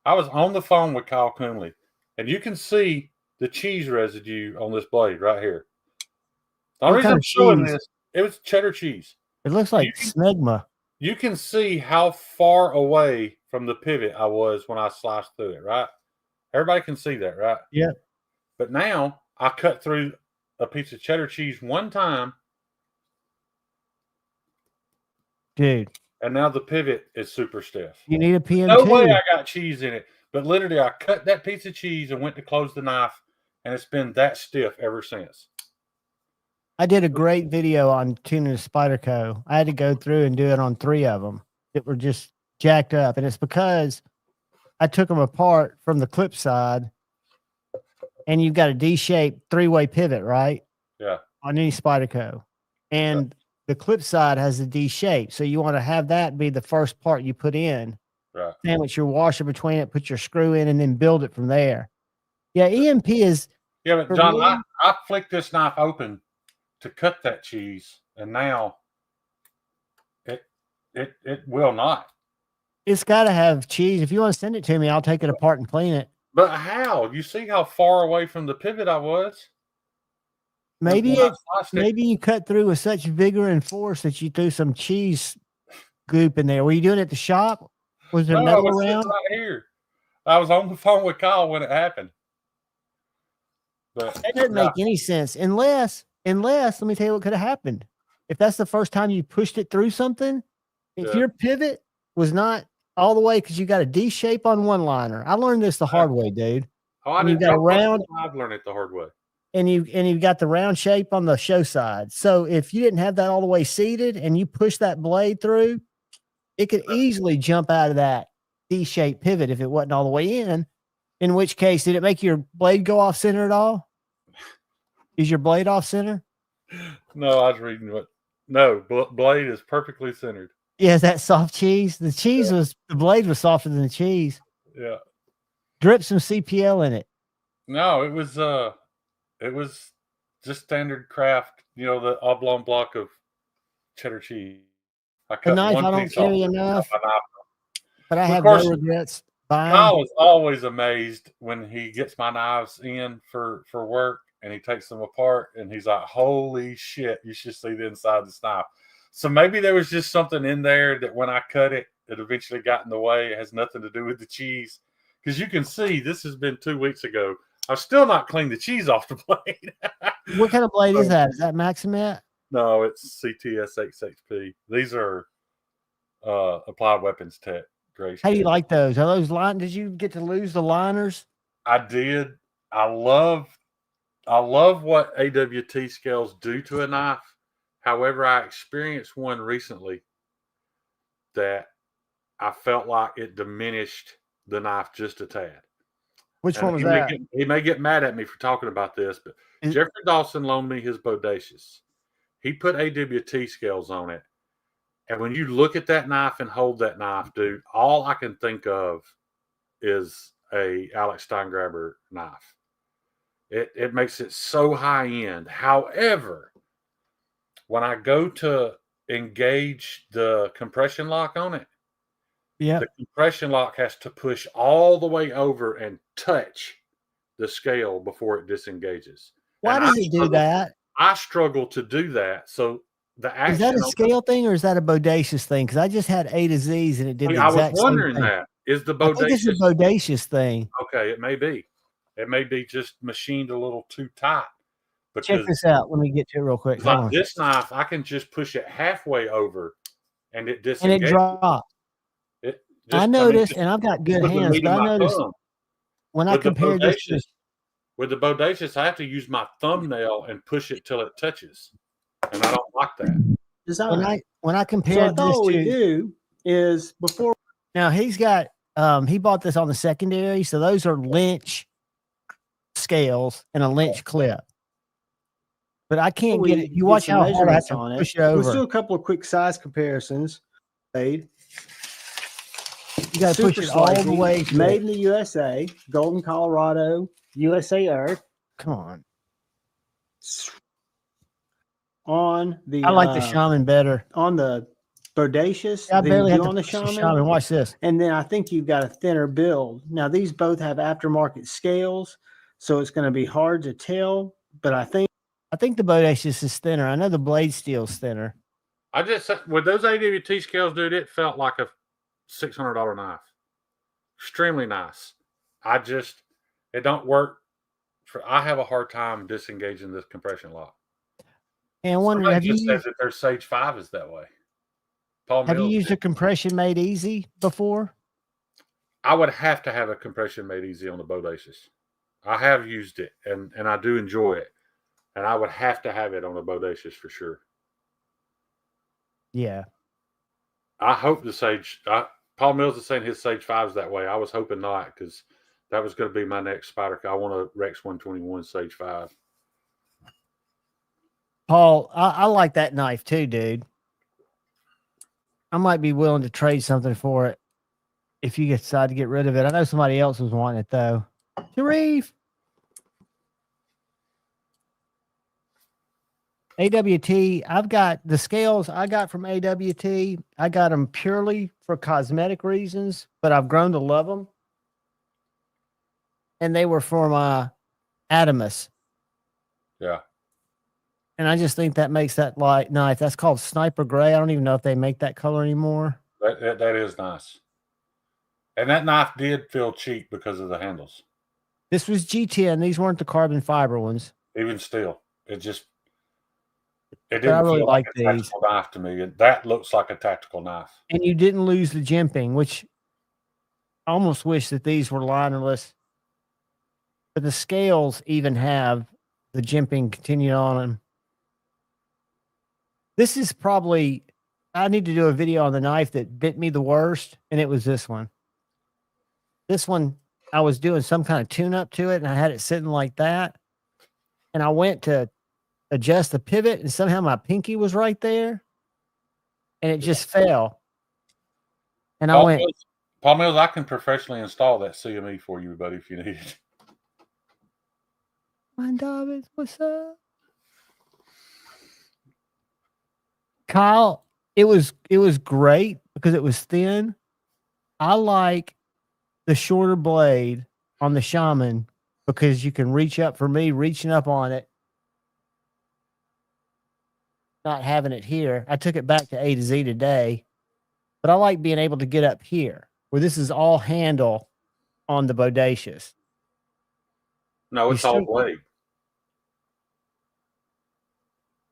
I was on the phone with Kyle Coonley, and you can see the cheese residue on this blade right here. The only reason I'm showing this, it was cheddar cheese. It looks like smegma. You can see how far away from the pivot I was when I sliced through it, right? Everybody can see that, right? Yeah. But now I cut through a piece of cheddar cheese one time. Dude. And now the pivot is super stiff. You need a PM2. No way I got cheese in it. But literally, I cut that piece of cheese and went to close the knife, and it's been that stiff ever since. I did a great video on tuning a Spyderco. I had to go through and do it on 3 of them that were just jacked up. And it's because I took them apart from the clip side, and you've got a D-shaped 3-way pivot, right? Yeah. On any Spyderco. And the clip side has a D shape. So you want to have that be the first part you put in. Right. Sandwich your washer between it, put your screw in, and then build it from there. Yeah, EMP is. Yeah, but John, I flicked this knife open to cut that cheese, and now it will not. It's got to have cheese. If you want to send it to me, I'll take it apart and clean it. But how? You see how far away from the pivot I was? Maybe you cut through with such vigor and force that you threw some cheese goop in there. Were you doing it at the shop? Was there metal around? Right here. I was on the phone with Kyle when it happened. But that doesn't make any sense unless let me tell you what could have happened. If that's the first time you pushed it through something, if your pivot was not all the way because you got a D shape on one liner. I learned this the hard way, dude. Oh, I didn't. I've learned it the hard way. And you've got the round shape on the show side. So if you didn't have that all the way seated and you push that blade through, it could easily jump out of that D-shaped pivot if it wasn't all the way in which case, did it make your blade go off center at all? Is your blade off center? No, I was reading blade is perfectly centered. Yeah, is that soft cheese? The blade was softer than the cheese. Yeah. Drip some CPL in it. No, it was just standard Kraft, the oblong block of cheddar cheese. I cut I don't carry enough, but I have no regrets. Kyle is always amazed when he gets my knives in for work and he takes them apart and he's like, holy shit, you should see the inside of this knife. So maybe there was just something in there that when I cut it, it eventually got in the way. It has nothing to do with the cheese. because you can see this has been 2 weeks ago. I've still not cleaned the cheese off the blade. What kind of blade is that? Is that Maximat? No, it's CTS XXP. These are Applied Weapons Tech. How do you like those? Are those line? Did you get to lose the liners? I did. I love what AWT scales do to a knife. However, I experienced one recently that I felt like it diminished the knife just a tad. Which one was that? He may get mad at me for talking about this, but Jeffrey Dawson loaned me his Bodacious. He put AWT scales on it. And when you look at that knife and hold that knife, dude, all I can think of is a Alex Steingraber knife. It makes it so high end. However, when I go to engage the compression lock on it, the compression lock has to push all the way over and touch the scale before it disengages. Why does it do that? I struggle to do that. So the action, is that a scale thing or is that a Bodacious thing? Because I just had A to Z's and it did the exact same thing. I was wondering that. Is the Bodacious? I think it's a Bodacious thing. Okay, it may be. It may be just machined a little too tight. Check this out. Let me get to it real quick. Like this knife, I can just push it halfway over and it disengages. And it drops. I noticed, and I've got good hands, but I noticed when I compared this with the Bodacious, I have to use my thumbnail and push it till it touches, and I don't like that. When I compared this, what we do is before. Now he's got he bought this on the secondary, so those are Lynch scales and a Lynch clip. But I can't get it. You watch how hard I have to push it over. Let's do a couple of quick size comparisons. Made. You got to push it all the way. Made in the USA, Golden, Colorado, USA Earth. Come on. On the, I like the Shaman better. On the Bodacious, I barely have on to the Shaman. Shaman. Watch this. And then I think you've got a thinner build. Now these both have aftermarket scales, so it's going to be hard to tell. But I think the Bodacious is thinner. I know the blade steel's thinner. I just with those AWT scales, dude, it felt like a $600 knife. Extremely nice. It don't work. I have a hard time disengaging this compression lock. And I wonder, have you says that their Sage 5 is that way. Paul have you used a compression made easy before? I would have to have a compression made easy on the Bodacious. I have used it and I do enjoy it. And I would have to have it on a Bodacious for sure. Yeah. I hope the Sage. Paul Mills is saying his Sage 5 is that way. I was hoping not because that was going to be my next Spider. I want a Rex 121 Sage 5. Paul, I like that knife too, dude. I might be willing to trade something for it if you decide to get rid of it. I know somebody else was wanting it though. Sharif. AWT, I've got the scales I got from AWT. I got them purely for cosmetic reasons, but I've grown to love them. And they were for my Adamus. Yeah. And I just think that makes that light knife. That's called Sniper Gray. I don't even know if they make that color anymore. That is nice. And that knife did feel cheap because of the handles. This was G10. These weren't the carbon fiber ones. Even still, it didn't really feel like a tactical knife to me. That looks like a tactical knife. And you didn't lose the jimping, which I almost wish that these were linerless. But the scales even have the jimping continued on them. This is probably, I need to do a video on the knife that bit me the worst, and it was this one. This one, I was doing some kind of tune-up to it, and I had it sitting like that. And I went to adjust the pivot, and somehow my pinky was right there, and it just fell. And Paul I went, Paul Mills, I can professionally install that CME for you, buddy, if you need it. My David, what's up? Kyle, it was great because it was thin. I like the shorter blade on the Shaman because you can reach up, for me, reaching up on it, not having it here. I took it back to A to Z today, but I like being able to get up here where this is all handle on the Bodacious. No, it's all blade.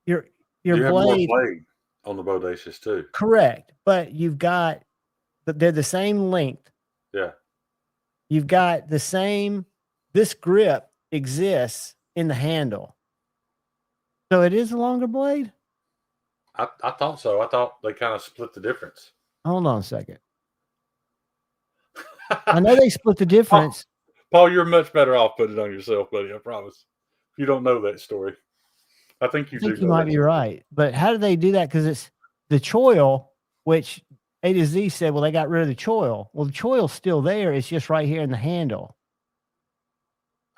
Your you have blade, more blade on the Bodacious too. Correct, but they're the same length. Yeah. You've got the same. This grip exists in the handle, so it is a longer blade. I thought so. I thought they kind of split the difference. Hold on a second. I know they split the difference. Paul, you're much better off putting it on yourself, buddy. I promise. You don't know that story. I think you might be right. But how do they do that? Because it's the choil, which A to Z said, well, they got rid of the choil. Well, the choil's still there. It's just right here in the handle.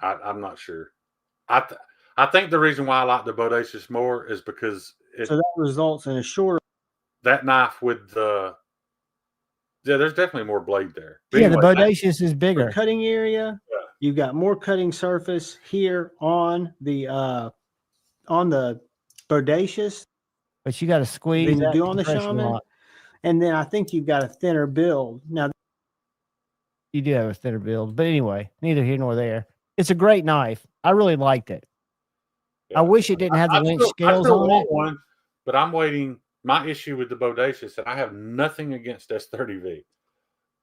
I'm not sure. I think the reason why I like the Bodacious more is because so that results in a shorter. That knife with the there's definitely more blade there. But yeah, anyway, the Bodacious is bigger. Cutting area. Yeah. You've got more cutting surface here on the Bodacious. But you got to squeeze than you do on the Shaman. And then I think you've got a thinner build. Now you do have a thinner build, but anyway, neither here nor there. It's a great knife. I really liked it. Yeah. I wish it didn't have the winch scales on it. One, but I'm waiting. My issue with the Bodacious, and I have nothing against S30V,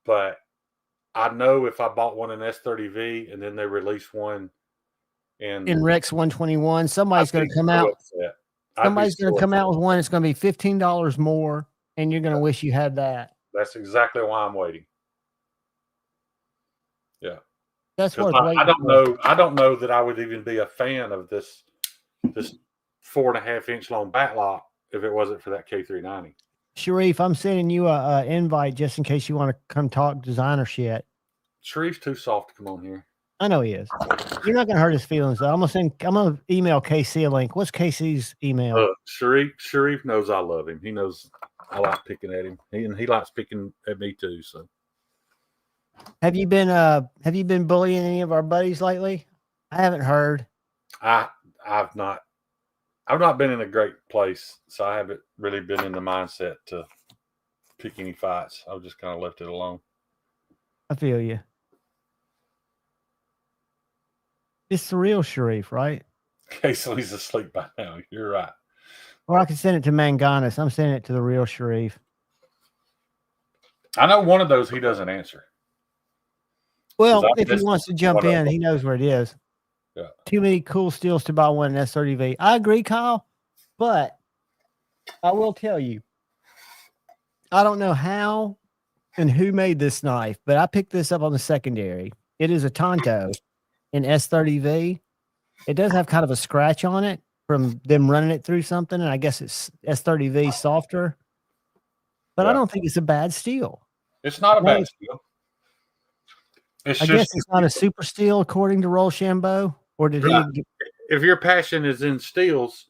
but I know if I bought one in S30V and then they release one in Rex 121, somebody's going to come out. Somebody's going to come out with one. It's going to be $15 more, and you're going to wish you had that. That's exactly why I'm waiting. Yeah, that's what I don't know. I don't know that I would even be a fan of this 4.5 inch long backlock if it wasn't for that K390. Sharif, I'm sending you a invite just in case you want to come talk designer shit. Sharif's too soft to come on here. I know he is. You're not gonna hurt his feelings though. I'm gonna email KC a link. What's KC's email? Sharif knows I love him. He knows I like picking at him. He likes picking at me too. So have you been bullying any of our buddies lately? I haven't heard. I've not been in a great place, so I haven't really been in the mindset to pick any fights. I've just kind of left it alone. I feel you. It's the real Sharif, right? Okay, so he's asleep by now. You're right. Or I can send it to Manganis. I'm sending it to the real Sharif. I know one of those he doesn't answer. Well, if he wants to jump in, he knows where it is. Yeah. Too many cool steals to buy one in S30V. I agree, Kyle, but I will tell you, I don't know how and who made this knife, but I picked this up on the secondary. It is a Tonto in S30V. It does have kind of a scratch on it from them running it through something, and I guess it's S30V softer, but I don't think it's a bad steel. It's not a bad steel. I guess it's not a super steel according to Rochambeau, or did he? If your passion is in steels,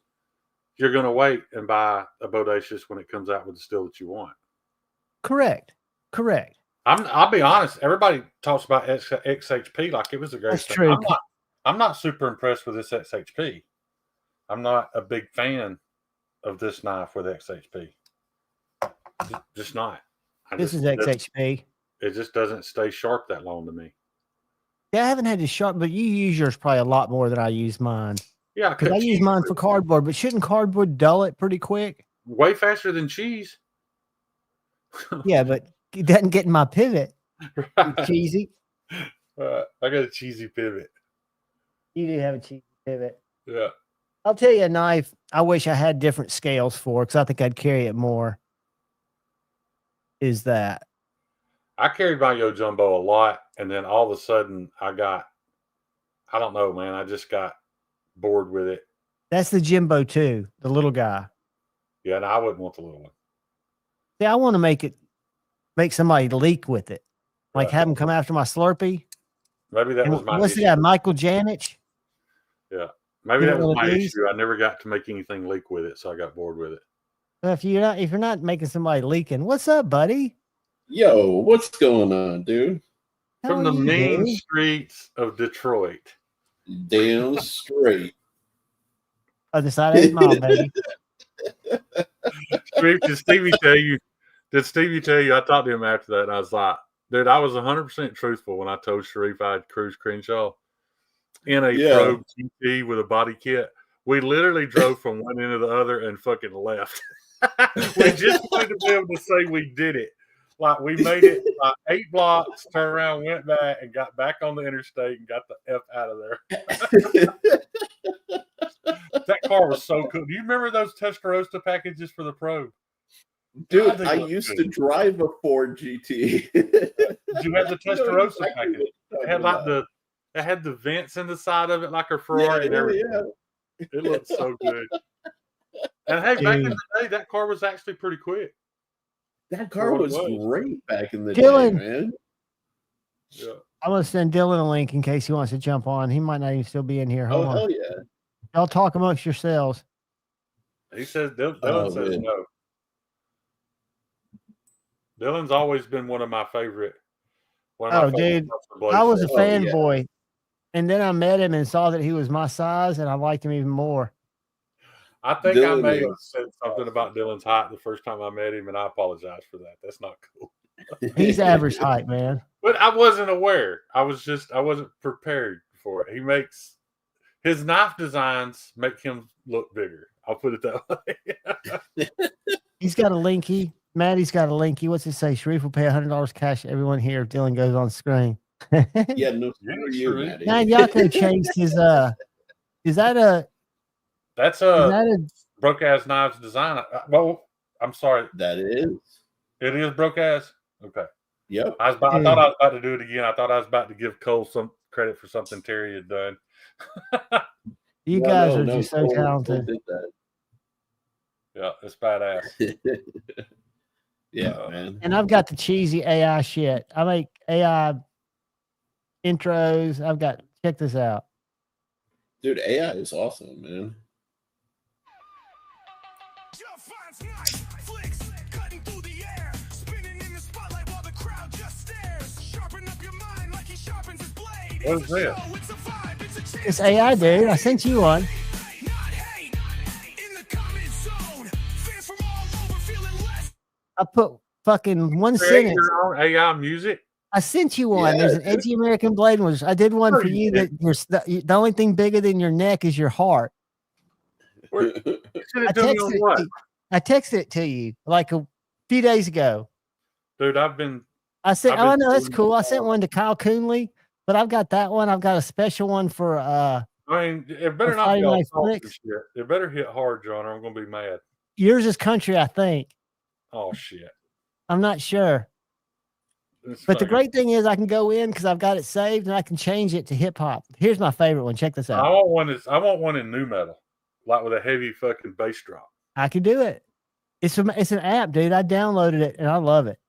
you're going to wait and buy a Bodacious when it comes out with the steel that you want. Correct. I'll be honest. Everybody talks about XHP like it was a great That's thing. true. I'm not super impressed with this XHP. I'm not a big fan of this knife with XHP. Just not. This is XHP. It just doesn't stay sharp that long to me. Yeah, I haven't had to sharp, but you use yours probably a lot more than I use mine. Yeah, because I use mine for cardboard, but shouldn't cardboard dull it pretty quick? Way faster than cheese. Yeah, but it doesn't get in my pivot. Right. Cheesy. I got a cheesy pivot. You do have a cheesy pivot. Yeah. I'll tell you a knife I wish I had different scales for because I think I'd carry it more. Is that. I carried my Yo Jumbo a lot, and then all of a sudden I don't know, man. I just got bored with it. That's the Jimbo too, the little guy. Yeah, no, I wouldn't want the little one. See, I want to make somebody leak with it. Like have them come after my Slurpee. Maybe that was my what's the guy, Michael Janich? Yeah. Maybe that was my issue. I never got to make anything leak with it, so I got bored with it. Well, if you're not making somebody leaking, what's up, buddy? Yo, what's going on, dude? From the main streets of Detroit. Damn straight. Other side of 8 Mile, baby. Did Stevie tell you? I talked to him after that, and I was like, Dude, I was 100% truthful when I told Sharif I had Cruz Crenshaw in a Yeah. Probe GT with a body kit. We literally drove from one end to the other and fucking left. We just wanted to be able to say we did it. Like, we made it like 8 blocks, turned around, went back, and got back on the interstate and got the F out of there. That car was so cool. Do you remember those Testarossa packages for the Probe? Dude, I used to drive a Ford GT. Did you have the Testarossa package? It had like it had the vents in the side of it like a Ferrari and everything. Yeah. It looked so good. And hey, back in the day, that car was actually pretty quick. That car was great back in the Dylan, day, man. Yeah. I'm gonna send Dylan a link in case he wants to jump on. He might not even still be in here. Hold on. Hell yeah. Y'all talk amongst yourselves. He says Dylan says man. no. Dylan's always been one of my favorite. Dude, I was a fanboy, and then I met him and saw that he was my size, and I liked him even more. I think I may have said something about Dylan's height the first time I met him, and I apologize for that. That's not cool. He's average height, man. But I wasn't aware. I wasn't prepared for it. His knife designs make him look bigger. I'll put it that way. He's got a linky. Maddie's got a linky. What's it say? Sharif will pay $100 cash to everyone here if Dylan goes on screen. Yeah, no, you, Maddie. Man, y'all could have changed his That's a Broke Ass Knives design. Well, I'm sorry. That is. It is Broke Ass? Okay. Yep. I thought I was about to do it again. I thought I was about to give Cole some credit for something Terry had done. You guys are just so talented. Yeah, it's badass. Yeah, man. And I've got the cheesy AI shit. I make AI intros. Check this out. Dude, AI is awesome, man. What is this? It's AI, dude. I sent you one. I put fucking one sentence. Your own AI music? I sent you one. There's an edgy American Blade one. I did one for you that the only thing bigger than your neck is your heart. I texted it to you like a few days ago. Dude, I said, oh, no, that's cool. I sent one to Kyle Coonley, but I've got that one. I've got a special one for I mean, it better not be all soft and shit. It better hit hard, John, or I'm gonna be mad. Yours is country, I think. Oh shit. I'm not sure. But the great thing is I can go in because I've got it saved and I can change it to hip hop. Here's my favorite one. Check this out. I want one in nu metal, like with a heavy fucking bass drop. I can do it. It's an app, dude. I downloaded it and I love it.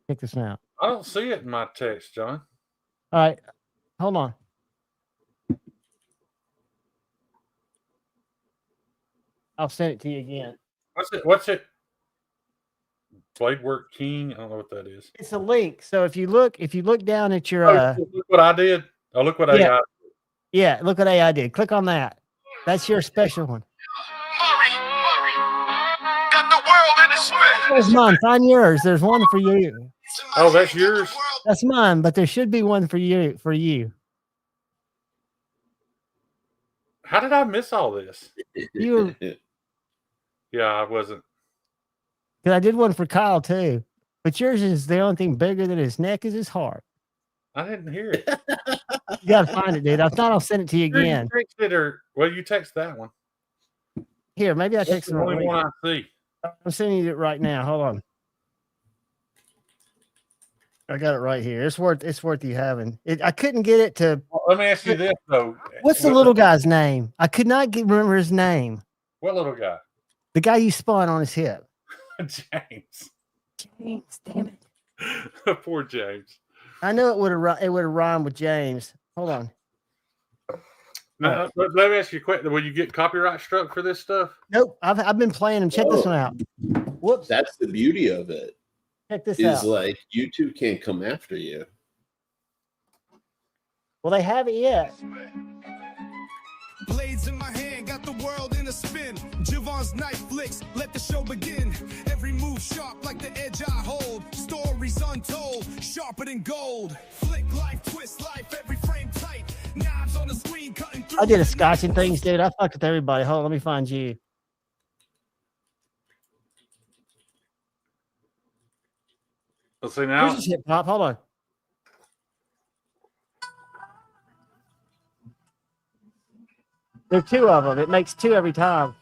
Check this out. I don't see it in my text, John. All right. Hold on. I'll send it to you again. What's it? Bladework King? I don't know what that is. It's a link. So if you look down at your look what I did. Oh, look what AI did. Yeah, look what AI did. Click on that. That's your special one. Got the world in a spin. There's mine. Find yours. There's one for you. Oh, that's yours? That's mine, but there should be one for you. How did I miss all this? You Yeah, I wasn't. Because I did one for Kyle too. But yours is the only thing bigger than his neck is his heart. I didn't hear it. You got to find it, dude. If not, I'll send it to you again. You text it you text that one. Here, maybe I text it. The only one I see. I'm sending you it right now. Hold on. I got it right here. It's worth you having. I couldn't get it to. Well, let me ask you this though. What's the little guy's name? I could not remember his name. What little guy? The guy you spun on his hip. James. James, damn it. Poor James. I know it would have rhymed with James. Hold on. Now, let me ask you a question. Will you get copyright struck for this stuff? Nope. I've been playing them. Check this one out. Whoops. That's the beauty of it. Check this out. Is like YouTube can't come after you. Well, they haven't yet. Blades in my hand, got the world in a spin. Javon's knife flicks, let the show begin. Every move sharp like the edge I hold. Stories untold, sharper than gold. Flick life, twist life, every frame tight. Knives on the screen, cutting through. I did a scotch and things, dude. I fucked with everybody. Hold on, let me find you. Let's see now. Where's this hip hop? Hold on. There are two of them. It makes two every time.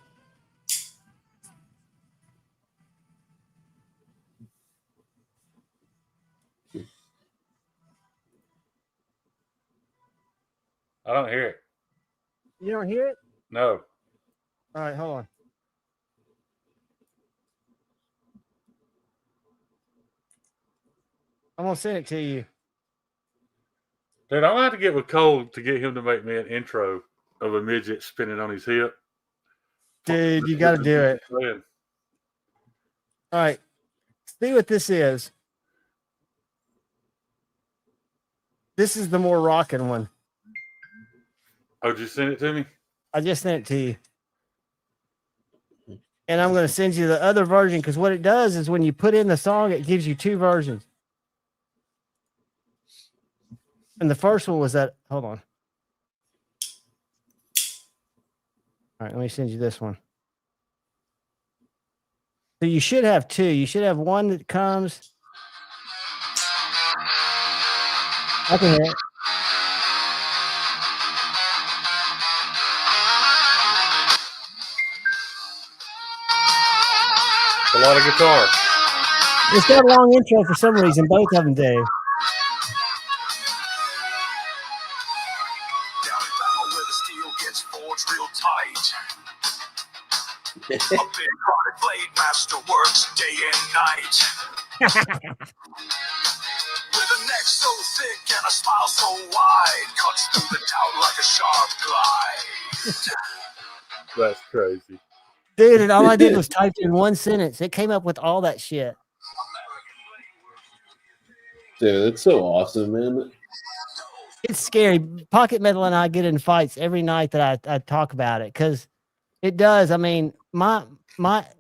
I don't hear it. You don't hear it? No. All right, hold on. I'm gonna send it to you. Dude, I'm gonna have to get with Cole to get him to make me an intro of a midget spinning on his hip. Dude, you got to do it. All right. See what this is. This is the more rocking one. Oh, did you send it to me? I just sent it to you. And I'm going to send you the other version because what it does is when you put in the song, it gives you two versions. And the first one was that. Hold on. All right, let me send you this one. So you should have two. You should have one that comes. I can hear it. A lot of guitar. It's got a long intro for some reason. Both of them do. A big-hearted blade master works day and night. With a neck so thick and a smile so wide, cuts through the doubt like a sharp glide. That's crazy. Dude, and all I did was type in one sentence. It came up with all that shit. Dude, that's so awesome, man. It's scary. Pocket Metal and I get in fights every night that I talk about it because it does. I mean, my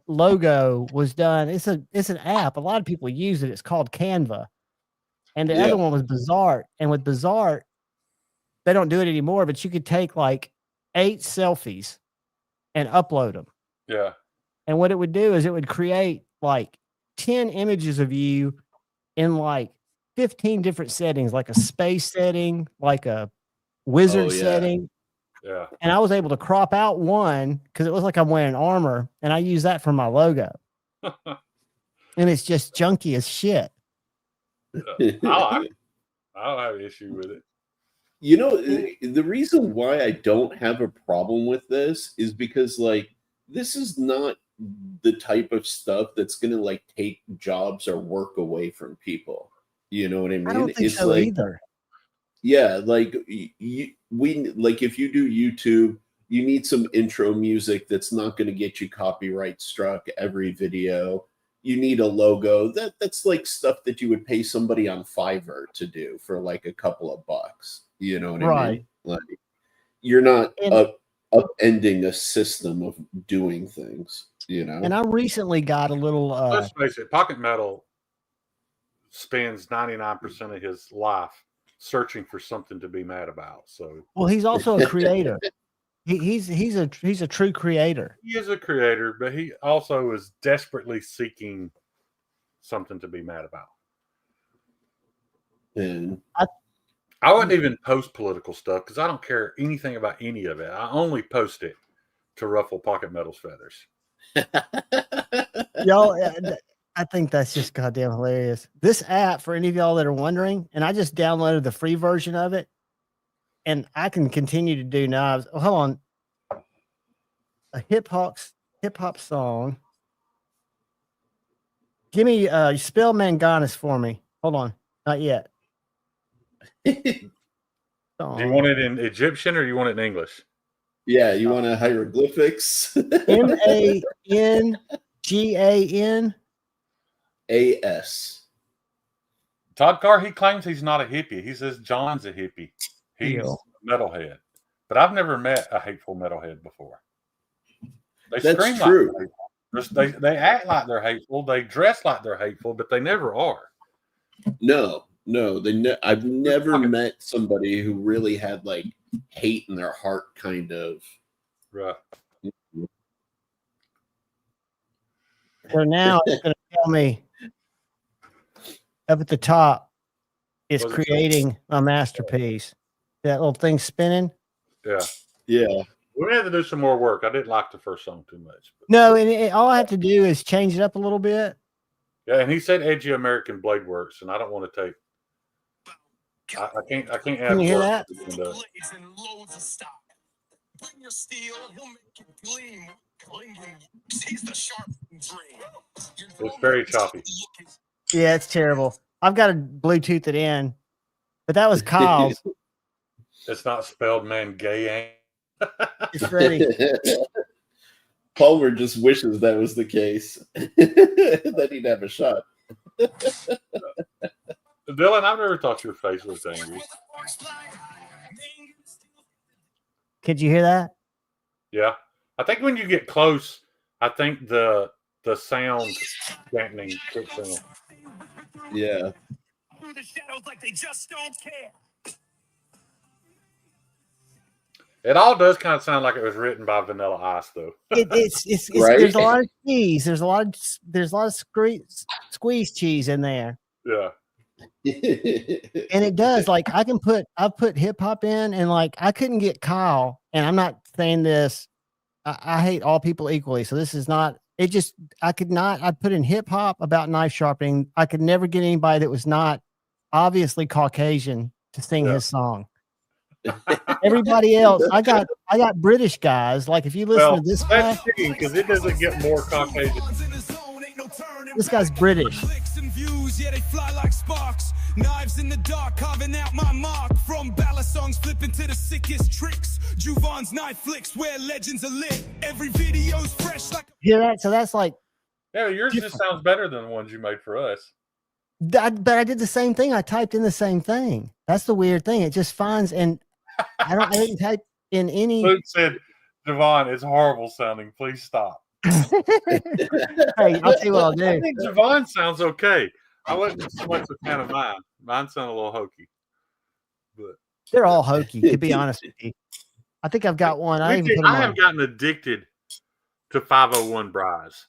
logo was done. It's an app. A lot of people use it. It's called Canva. And the other one was Bizarre. And with Bizarre, they don't do it anymore, but you could take like 8 selfies and upload them. Yeah. And what it would do is it would create like 10 images of you in like 15 different settings, like a space setting, like a wizard setting. Yeah. And I was able to crop out one because it looks like I'm wearing armor, and I use that for my logo. And it's just junky as shit. I don't have an issue with it. You know, the reason why I don't have a problem with this is because, like, this is not the type of stuff that's going to, like, take jobs or work away from people. You know what I mean? I don't think so like, either. Yeah, like, like, if you do YouTube, you need some intro music that's not going to get you copyright struck every video. You need a logo. That's like stuff that you would pay somebody on Fiverr to do for like a couple of bucks. You know what I mean? Like, you're not upending a system of doing things, you know? And I recently got a little let's face it, Pocket Metal spends 99% of his life searching for something to be mad about. So well, he's also a creator. He's a true creator. He is a creator, but he also is desperately seeking something to be mad about. And I wouldn't even post political stuff because I don't care anything about any of it. I only post it to ruffle Pocket Metal's feathers. Y'all, I think that's just goddamn hilarious. This app, for any of y'all that are wondering, and I just downloaded the free version of it, and I can continue to do knives. Oh, hold on. A hip hop song. Give me spell manganus for me. Hold on. Not yet. Do you want it in Egyptian or you want it in English? Yeah, you want hieroglyphics? MANGANAS. Todd Carr, he claims he's not a hippie. He says John's a hippie. He's a metalhead. but I've never met a hateful metalhead before. They That's scream true. like they act like they're hateful. They dress like they're hateful, but they never are. No. I've never met somebody who really had like hate in their heart, kind of. Right. So now it's going to tell me up at the top is creating a masterpiece. That little thing spinning. Yeah. Yeah. We had to do some more work. I didn't like the first song too much. But. No, and all I have to do is change it up a little bit. Yeah, and he said Edgy American Blade Works, and I don't want to take. I can't add. Can you hear that? Bring your steel, he'll make it gleam. He's the sharp dream. It's very choppy. Yeah, it's terrible. I've got to Bluetooth it in, but that was Kyle's. It's not spelled man gay. It's ready. Palmer just wishes that was the case. That he'd have a shot. Dylan, I've never thought your face was angry. Could you hear that? Yeah. I think when you get close, I think the sound dampening kicks in. Yeah. Through the shadows like they just don't care. It all does kind of sound like it was written by Vanilla Ice, though. It's Right? There's a lot of cheese. There's a lot of squeeze cheese in there. Yeah. And it does, like I've put hip hop in, and like I couldn't get Kyle, and I'm not saying this, I hate all people equally, so this is not it. Just I put in hip hop about knife sharpening. I could never get anybody that was not obviously Caucasian to sing his song. Everybody else, I got British guys. Like if you listen to this guy, because it doesn't get more Caucasian. This guy's British. Yeah, they fly like sparks. Knives in the dark, carving out my mark. From ballad songs, flipping to the sickest tricks. Juvan's knife flicks, where legends are lit. Every video's fresh like. Hear that? So that's like. Yeah, yours just sounds better than the ones you made for us. But I did the same thing. I typed in the same thing. That's the weird thing. It just finds, and I didn't type in any. Luke said, Javon, it's horrible sounding. Please stop. Hey, I'll tell you what I'll do. I think Javon sounds okay. I wasn't so much a fan of mine. Mine sound a little hokey. But they're all hokey, to be honest with you. I think I've got one. I have gotten addicted to 501 Bryce.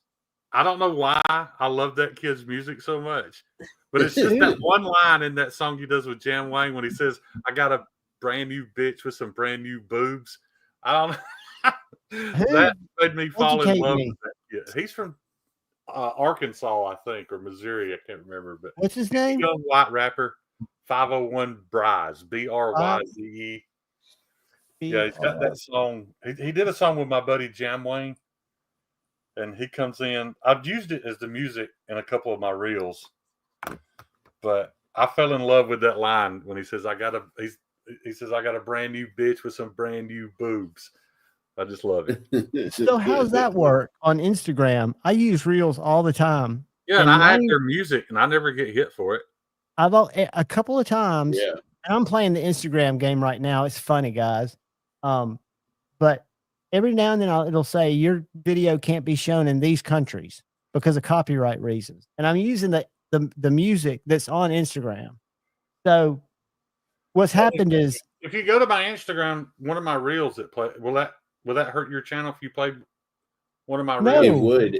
I don't know why I love that kid's music so much, but it's just that one line in that song he does with Jam Wang when he says, I got a brand new bitch with some brand new boobs. I don't know. That made me fall in love with that kid. He's from Arkansas, I think, or Missouri. I can't remember. But what's his name? Young white rapper, 501 Bryce, Bryze. Yeah, he's got that song. He did a song with my buddy Jam Wang, and he comes in. I've used it as the music in a couple of my reels, but I fell in love with that line when he says, he says, I got a brand new bitch with some brand new boobs. I just love it. So how does that work on Instagram? I use reels all the time. Yeah, and I add their music, and I never get hit for it. I've a couple of times. Yeah. And I'm playing the Instagram game right now. It's funny, guys. But every now and then it'll say your video can't be shown in these countries because of copyright reasons. And I'm using the music that's on Instagram. So what's happened is if you go to my Instagram, one of my reels that play, will that hurt your channel if you played one of my reels? It would.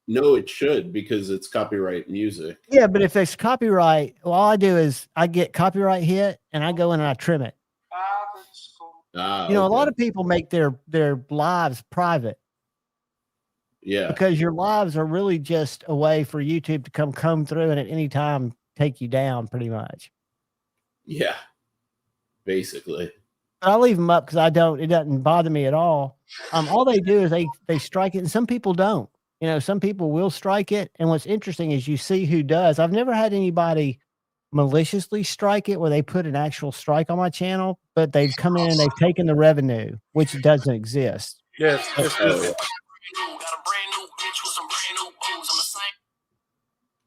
No, it should, because it's copyright music. Yeah, but if it's copyright, all I do is I get copyright hit and I go in and I trim it. A lot of people make their lives private. Yeah. Because your lives are really just a way for YouTube to come through and at any time take you down, pretty much. Yeah. Basically. I leave them up because it doesn't bother me at all. All they do is they strike it, and some people don't. Some people will strike it. And what's interesting is you see who does. I've never had anybody maliciously strike it where they put an actual strike on my channel, but they've come in and they've taken the revenue, which doesn't exist. Yes.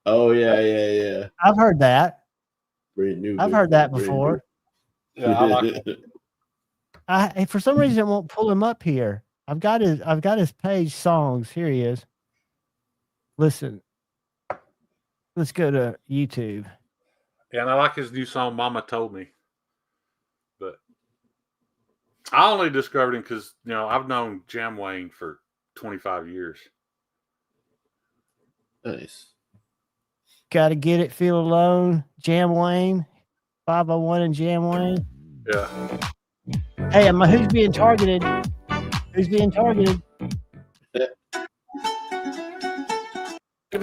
Oh, yeah. I've heard that. Brand new. I've heard that before. Yeah, I like it. For some reason it won't pull him up here. I've got his page songs. Here he is. Listen. Let's go to YouTube. Yeah, and I like his new song "Mama Told Me," but I only discovered him because I've known Jam Wayne for 25 years. Nice. Got to get it. Feel alone. Jam Wayne. 501 and Jam Wayne. Yeah. Hey, who's being targeted? Who's being targeted?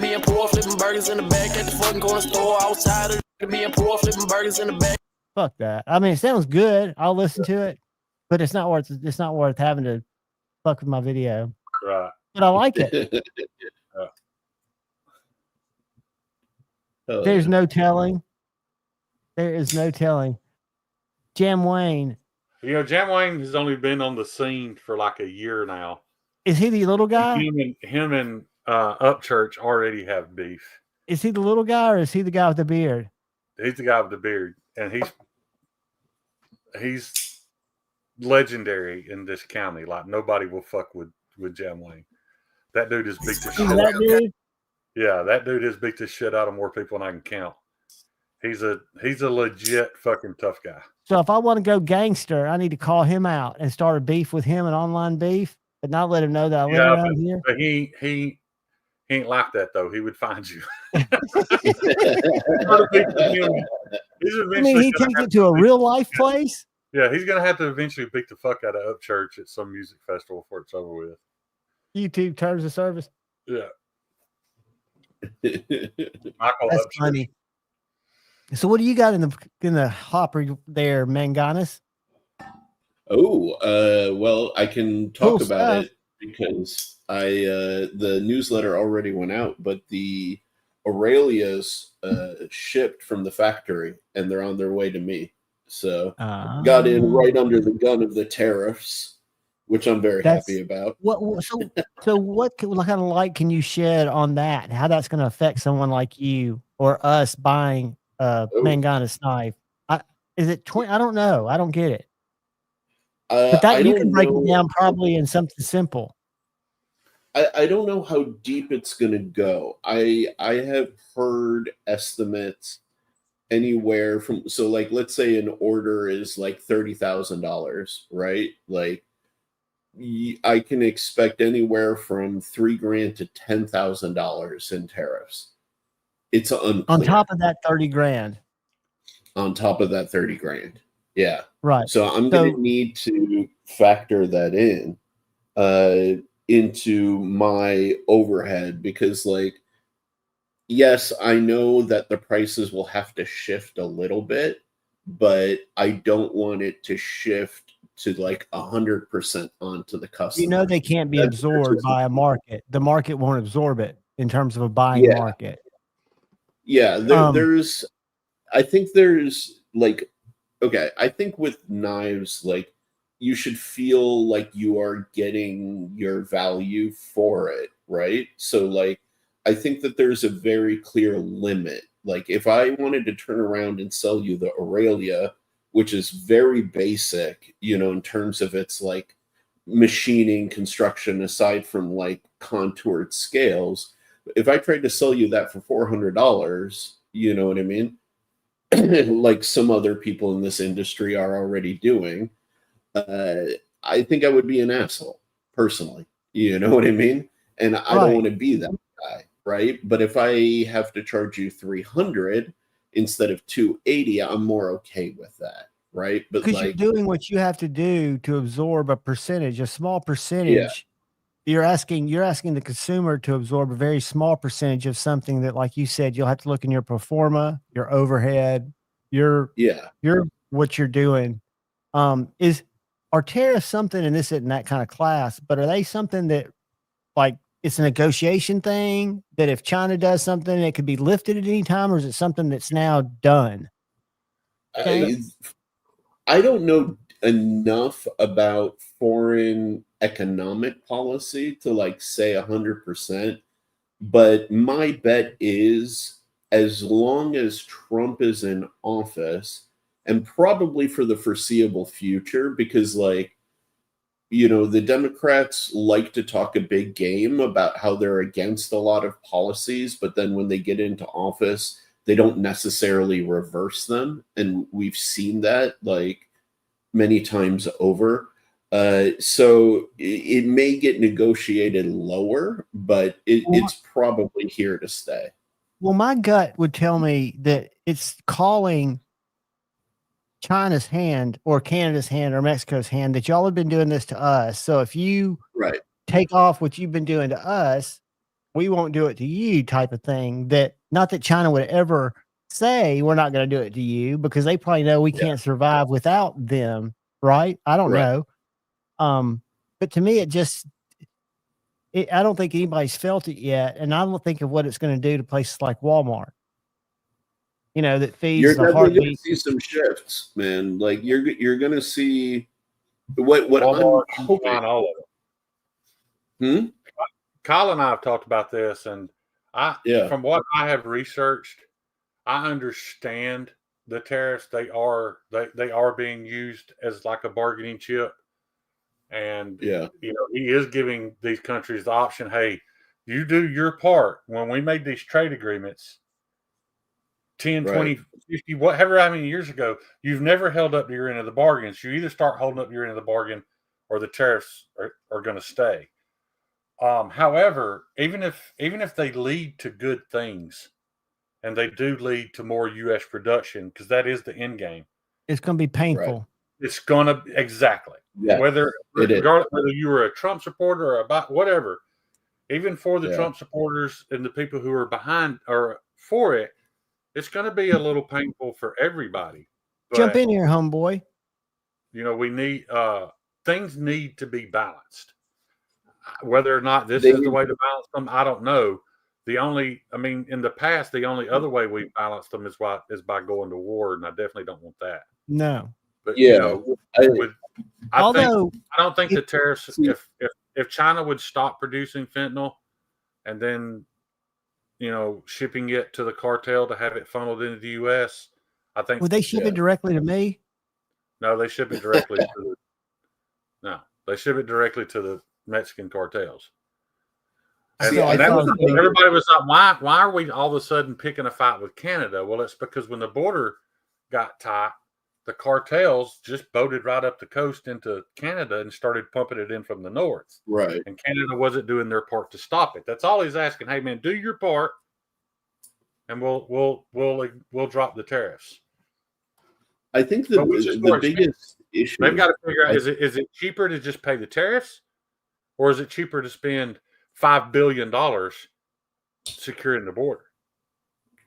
Being poor, flipping burgers in the back at the fucking corner store. Outside of being poor, flipping burgers in the back. Fuck that. I mean, it sounds good. I'll listen to it, but it's not worth having to fuck with my video. Right. But I like it. There's no telling. There is no telling. Jam Wayne. Jam Wayne has only been on the scene for like a year now. Is he the little guy? Him and Upchurch already have beef. Is he the little guy or is he the guy with the beard? He's the guy with the beard, and he's legendary in this county. Like nobody will fuck with Jam Wayne. That dude has beat the shit out of him. Yeah, that dude has beat the shit out of more people than I can count. He's a legit fucking tough guy. So if I want to go gangster, I need to call him out and start a beef with him, an online beef, but not let him know that I live around here. But he ain't like that though. He would find you. I mean, he takes it to a real life place. Yeah, he's gonna have to eventually beat the fuck out of Upchurch at some music festival before it's over with. YouTube terms of service. Yeah. That's funny. So what do you got in the hopper there, Manganis? Well, I can talk about it because the newsletter already went out, but the Aurelias shipped from the factory and they're on their way to me. So got in right under the gun of the tariffs, which I'm very happy about. So what kind of light can you shed on that? How that's going to affect someone like you or us buying Manganis knife? Is it 20? I don't know. I don't get it. But that you can break it down probably in something simple. I don't know how deep it's going to go. I have heard estimates anywhere from, so like, let's say an order is like $30,000, right? Like I can expect anywhere from $3,000 to $10,000 in tariffs. It's unclear. On top of that 30 grand. On top of that 30 grand. Yeah. Right. So I'm going to need to factor that in into my overhead because, like, yes, I know that the prices will have to shift a little bit, but I don't want it to shift to like 100% onto the customer. They can't be absorbed by a market. The market won't absorb it in terms of a buying market. Yeah, I think there's like, okay, I think with knives, like you should feel like you are getting your value for it, right? So like, I think that there's a very clear limit. Like if I wanted to turn around and sell you the Aurelia, which is very basic, in terms of its like machining construction, aside from like contoured scales, if I tried to sell you that for $400, you know what I mean? Like some other people in this industry are already doing, I think I would be an asshole personally. You know what I mean? And I don't want to be that guy, right? But if I have to charge you $300 instead of $280, I'm more okay with that, right? But because like, you're doing what you have to do to absorb a percentage, a small percentage. Yeah. You're asking the consumer to absorb a very small percentage of something that, like you said, you'll have to look in your pro forma, your overhead, your what you're doing. Are tariffs something, and this isn't that kind of class, but are they something that like it's a negotiation thing that if China does something, it could be lifted at any time, or is it something that's now done? I don't know enough about foreign economic policy to like say 100%, but my bet is as long as Trump is in office, and probably for the foreseeable future, because like, you know, the Democrats like to talk a big game about how they're against a lot of policies, but then when they get into office, they don't necessarily reverse them. And we've seen that like many times over. So it may get negotiated lower, but it's probably here to stay. Well, my gut would tell me that it's calling China's hand or Canada's hand or Mexico's hand that y'all have been doing this to us. So if you take off what you've been doing to us, we won't do it to you, type of thing. That not that China would ever say we're not going to do it to you, because they probably know we can't survive without them, right? I don't know. But to me, I don't think anybody's felt it yet, and I don't think of what it's going to do to places like Walmart. You know, that feeds You're the definitely going heartbeat. to see some shifts, man. Like you're going to see what Walmart, I'm hoping. all of it. Kyle and I have talked about this, and from what I have researched, I understand the tariffs. They are being used as like a bargaining chip, and you know, he is giving these countries the option. Hey, you do your part. When we made these trade agreements 10, 20, 50, whatever, how many years ago, you've never held up to your end of the bargain. So you either start holding up your end of the bargain, or the tariffs are going to stay. However, even if they lead to good things, and they do lead to more U.S. production, because that is the end game, it's going to be painful. It's going to whether you were a Trump supporter or about whatever, even for the Trump supporters and the people who are behind or for it, it's going to be a little painful for everybody. But, jump in here, homeboy. You know, we need things need to be balanced. Whether or not this is the way to balance them, I don't know. In the past, the only other way we balanced them is by going to war, and I definitely don't want that. No. But you know, I don't think the tariffs. If China would stop producing fentanyl, and then, you know, shipping it to the cartel to have it funneled into the U.S., I think. Would they ship it directly to me? No, they ship it directly they ship it directly to the Mexican cartels. And everybody was like, why are we all of a sudden picking a fight with Canada? Well, it's because when the border got tight, the cartels just boated right up the coast into Canada and started pumping it in from the north. Right. And Canada wasn't doing their part to stop it. That's all he's asking. Hey, man, do your part, and we'll drop the tariffs. I think the biggest issue they've got to figure out, is it cheaper to just pay the tariffs, or is it cheaper to spend $5 billion securing the border?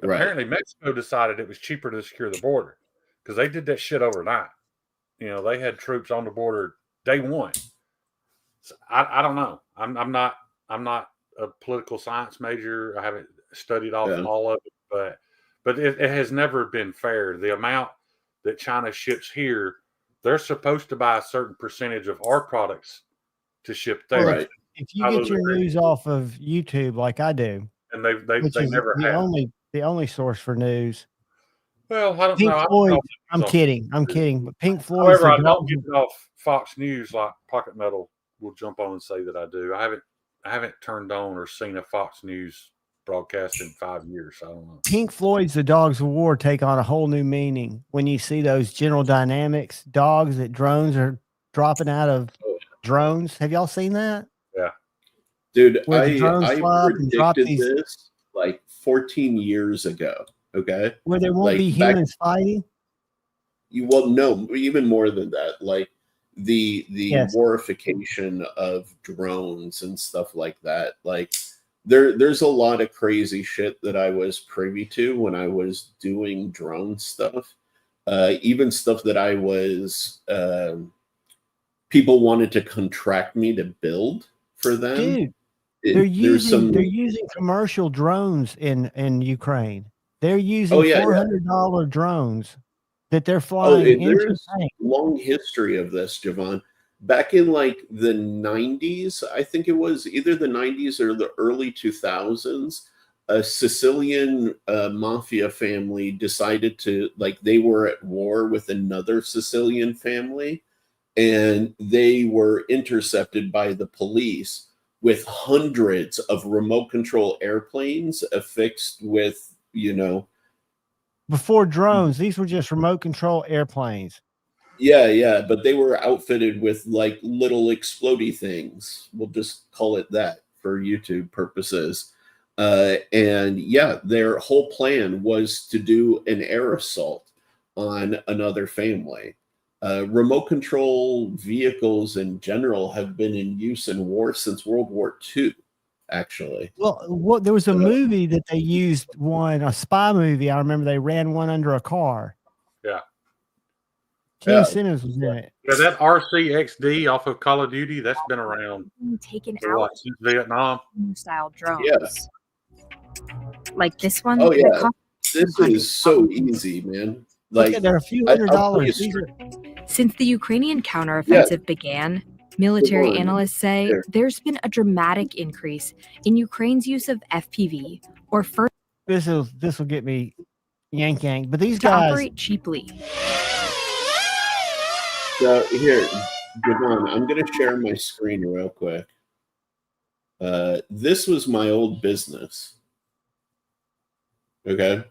Apparently, Mexico decided it was cheaper to secure the border because they did that shit overnight. You know, they had troops on the border day one. So I don't know. I'm not a political science major. I haven't studied all of it, but it has never been fair. The amount that China ships here, they're supposed to buy a certain percentage of our products to ship there. Right. If you get your news off of YouTube like I do, and they never have the only source for news. Well, I don't Pink know. Floyd, I'm kidding, but Pink Floyd. However, I don't get it off Fox News like Pocket Metal will jump on and say that I do. I haven't turned on or seen a Fox News broadcast in 5 years. I don't know. Pink Floyd's The Dogs of War take on a whole new meaning when you see those General Dynamics dogs that drones are dropping out of drones. Have y'all seen that? Yeah. Dude, I predicted this like 14 years ago. Okay. Where there won't be humans fighting? No, even more than that. Like the warrification of drones and stuff like that. Like there's a lot of crazy shit that I was privy to when I was doing drone stuff. Even stuff that I was people wanted to contract me to build for them. Dude, they're using commercial drones in Ukraine. They're using $400 drones that they're flying. There's long history of this, Javon. Back in like the 90s, I think it was either the 90s or the early 2000s, a Sicilian mafia family decided to, like, they were at war with another Sicilian family, and they were intercepted by the police with hundreds of remote control airplanes affixed with, Before drones, these were just remote control airplanes. Yeah, but they were outfitted with like little explodey things. We'll just call it that for YouTube purposes. And yeah, their whole plan was to do an air assault on another family. Remote control vehicles in general have been in use in war since World War II, actually. Well, there was a movie that they used a spy movie. I remember they ran one under a car. Yeah. Gene Simmons was in it. Yeah, that RCXD off of Call of Duty, that's been around taken out since Vietnam. Style drones. Yeah. Like this one. Oh yeah. This is so easy, man. Like they're a few $100. Since the Ukrainian counteroffensive began, military analysts say there's been a dramatic increase in Ukraine's use of FPV or first. This will get me yank, but these to guys operate cheaply. So here, Devon, I'm going to share my screen real quick. This was my old business. Okay.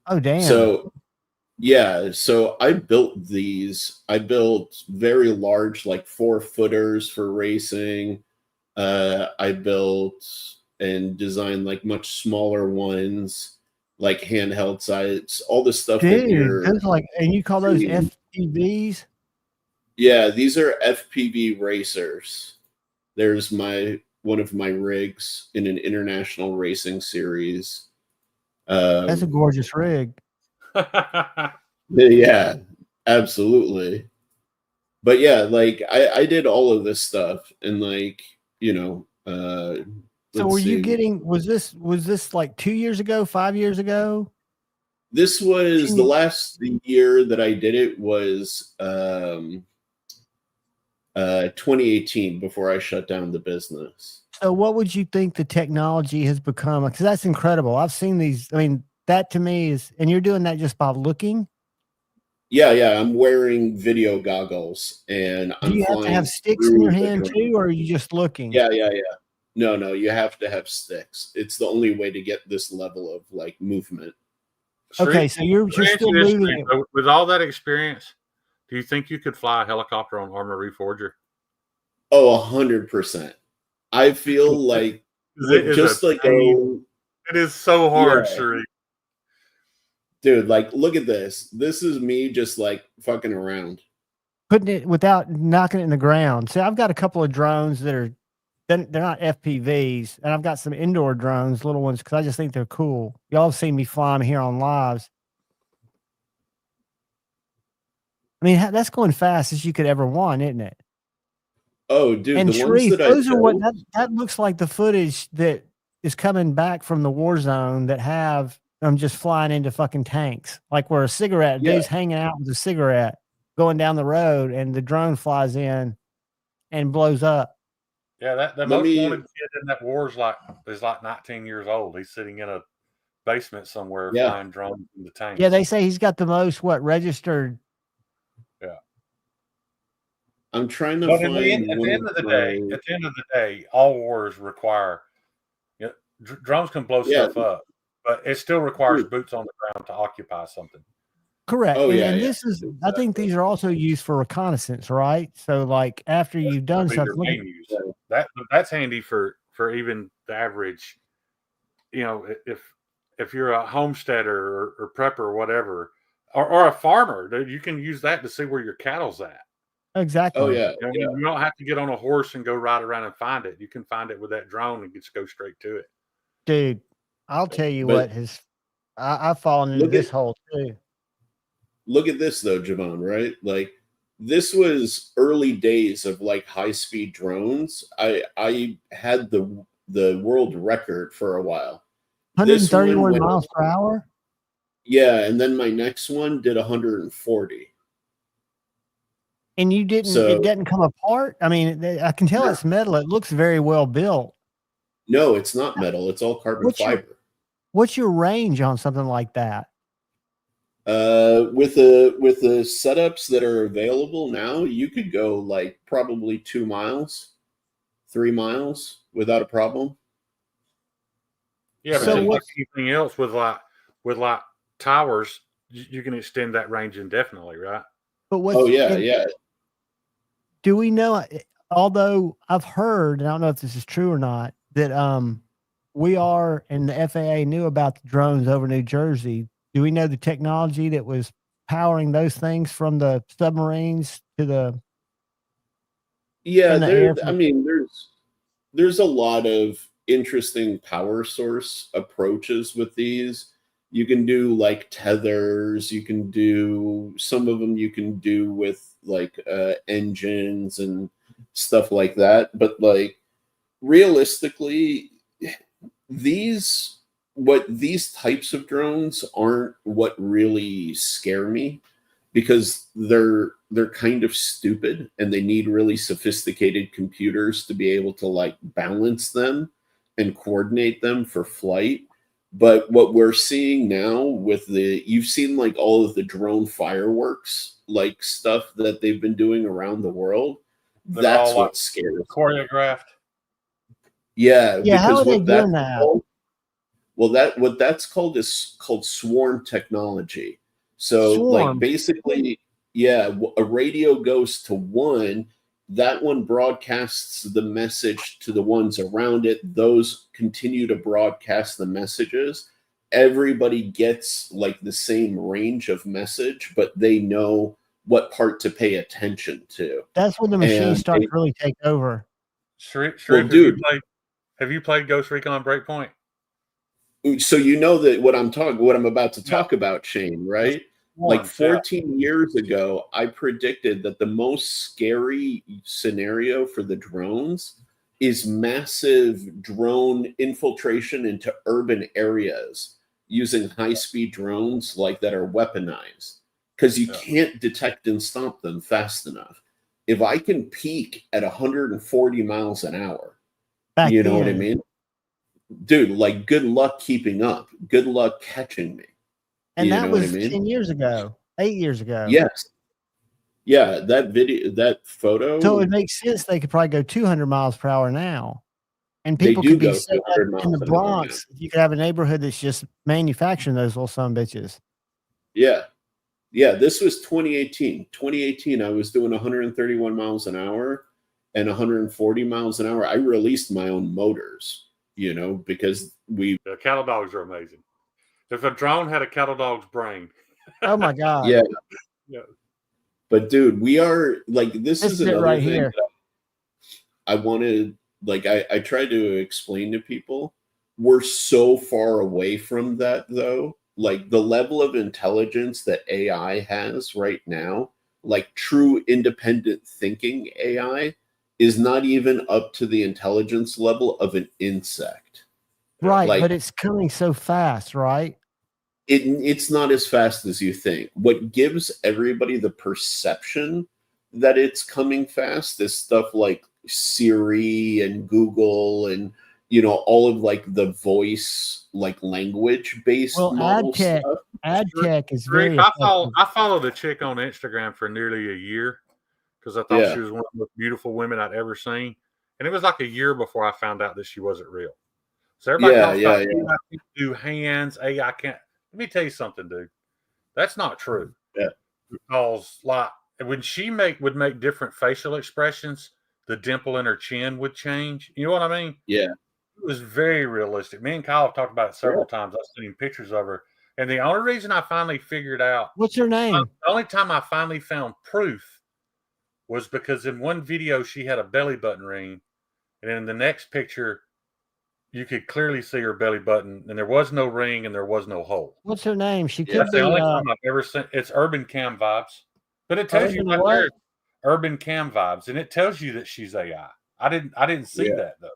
Oh, damn. So, yeah. So I built these. I built very large, like 4-footers for racing. I built and designed like much smaller ones, like handheld sites, all the stuff. Dude, those and you call those FPVs? Yeah, these are FPV racers. There's one of my rigs in an international racing series. That's a gorgeous rig. Yeah, absolutely. But yeah, like I did all of this stuff, and like so were you getting? Was this like 2 years ago, 5 years ago? This was the year that I did it was 2018 before I shut down the business. So what would you think the technology has become? Because that's incredible. I've seen these. I mean, that to me is, and you're doing that just by looking. Yeah. I'm wearing video goggles, and do you have to have sticks in your hand too, or are you just looking? Yeah. No, you have to have sticks. It's the only way to get this level of like movement. Okay, so you're still moving. With all that experience, do you think you could fly a helicopter on Armor Reforger? Oh, 100%. I feel like it is so hard, Sheree. Dude, like, look at this. This is me just like fucking around. Putting it without knocking it in the ground. See, I've got a couple of drones that are, they're not FPVs, and I've got some indoor drones, little ones, because I just think they're cool. Y'all have seen me fly them here on lives. I mean, that's going fast as you could ever want, isn't it? Oh, dude, and the Sharif, ones that those are what that looks like the footage that is coming back from the war zone that have them just flying into fucking tanks, like where a cigarette dude's hanging out with a cigarette going down the road, and the drone flies in and blows up. Yeah, the most wanted kid in that war is like 19 years old. He's sitting in a basement somewhere flying drones in the tanks. Yeah, they say he's got the most registered. Yeah. I'm trying to find. At the end of the day, all wars require drones can blow stuff up, but it still requires boots on the ground to occupy something. Correct. This is, I think these are also used for reconnaissance, right? So, like after you've done something, that's handy for even the average. If you're a homesteader or prepper or whatever, or a farmer, you can use that to see where your cattle's at. Exactly. Oh yeah. You don't have to get on a horse and go ride around and find it. You can find it with that drone and just go straight to it. Dude, I'll tell you I've fallen into this hole too. Look at this though, Javon, right? Like this was early days of like high-speed drones. I had the world record for a while. 131 miles per hour? Yeah, and then my next one did 140. And you didn't, it didn't come apart? I mean, I can tell it's metal. It looks very well built. No, it's not metal. It's all carbon fiber. What's your range on something like that? With the setups that are available now, you could go like probably 2 miles, 3 miles without a problem. Yeah, but just like anything else with like towers, you can extend that range indefinitely, right? But what's do we know? Although I've heard, and I don't know if this is true or not, that we are and the FAA knew about the drones over New Jersey. Do we know the technology that was powering those things from the submarines to the? Yeah, there's a lot of interesting power source approaches with these. You can do like tethers, you can do some of them you can do with like engines and stuff like that. But like realistically, these types of drones aren't what really scare me, because they're kind of stupid and they need really sophisticated computers to be able to like balance them and coordinate them for flight. But what we're seeing now with you've seen like all of the drone fireworks like stuff that they've been doing around the world. That's what scares choreographed. Yeah, how are they what doing that? What that's called is called swarm technology. So like basically, a radio goes to one, that one broadcasts the message to the ones around it. Those continue to broadcast the messages. Everybody gets like the same range of message, but they know what part to pay attention to. That's when the machines start to really take over. Sharif, well, have you played Ghost Recon Breakpoint? So you know that what I'm about to talk about, Shane, right? Like 14 years ago, I predicted that the most scary scenario for the drones is massive drone infiltration into urban areas using high-speed drones like that are weaponized, because you can't detect and stop them fast enough. If I can peak at 140 miles an hour, you know what I mean? Dude, like good luck keeping up. Good luck catching me. And that was 10 years ago, 8 years ago. Yes. Yeah, that photo. So it makes sense they could probably go 200 miles per hour now. And people could be set up in the Bronx. You could have a neighborhood that's just manufacturing those little son of bitches. Yeah. Yeah, this was 2018. 2018, I was doing 131 miles an hour and 140 miles an hour. I released my own motors, because the cattle dogs are amazing. If a drone had a cattle dog's brain. Oh my God. Yeah. But dude, we are like, this is another right thing here. I wanted, like, I try to explain to people. We're so far away from that though. Like the level of intelligence that AI has right now, like true independent thinking AI, is not even up to the intelligence level of an insect. Right, but it's coming so fast, right? It's not as fast as you think. What gives everybody the perception that it's coming fast is stuff like Siri and Google and all of like the voice, like language based model stuff. Ad tech is very. I followed a chick on Instagram for nearly a year because I thought she was one of the most beautiful women I'd ever seen, and it was like a year before I found out that she wasn't real. So everybody talks about AI can't do hands, AI can't. Let me tell you something, dude. That's not true. Yeah. Because like when she would make different facial expressions, the dimple in her chin would change. You know what I mean? Yeah. It was very realistic. Me and Kyle have talked about it several times. I've seen pictures of her. And the only reason I finally figured out what's her name? The only time I finally found proof was because in one video she had a belly button ring. And in the next picture, you could clearly see her belly button, and there was no ring and there was no hole. What's her name? She could That's be. The only time I've ever seen. It's Urban Cam Vibes, but it tells you right there, Urban Cam Vibes, and it tells you that she's AI. I didn't see that though.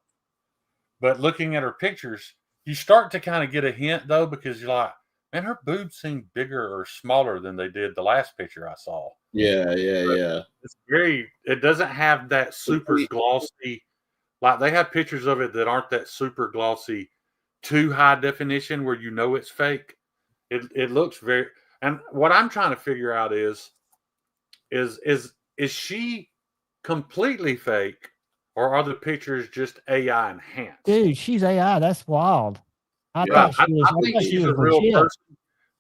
But looking at her pictures, you start to kind of get a hint though, because you're like, man, her boobs seem bigger or smaller than they did the last picture I saw. Yeah. It's it doesn't have that super glossy. Like they have pictures of it that aren't that super glossy too high definition where you know it's fake. It looks very. And what I'm trying to figure out is she completely fake, or are the pictures just AI enhanced? Dude, she's AI. That's wild. I Yeah, thought I think she's a real legit. person.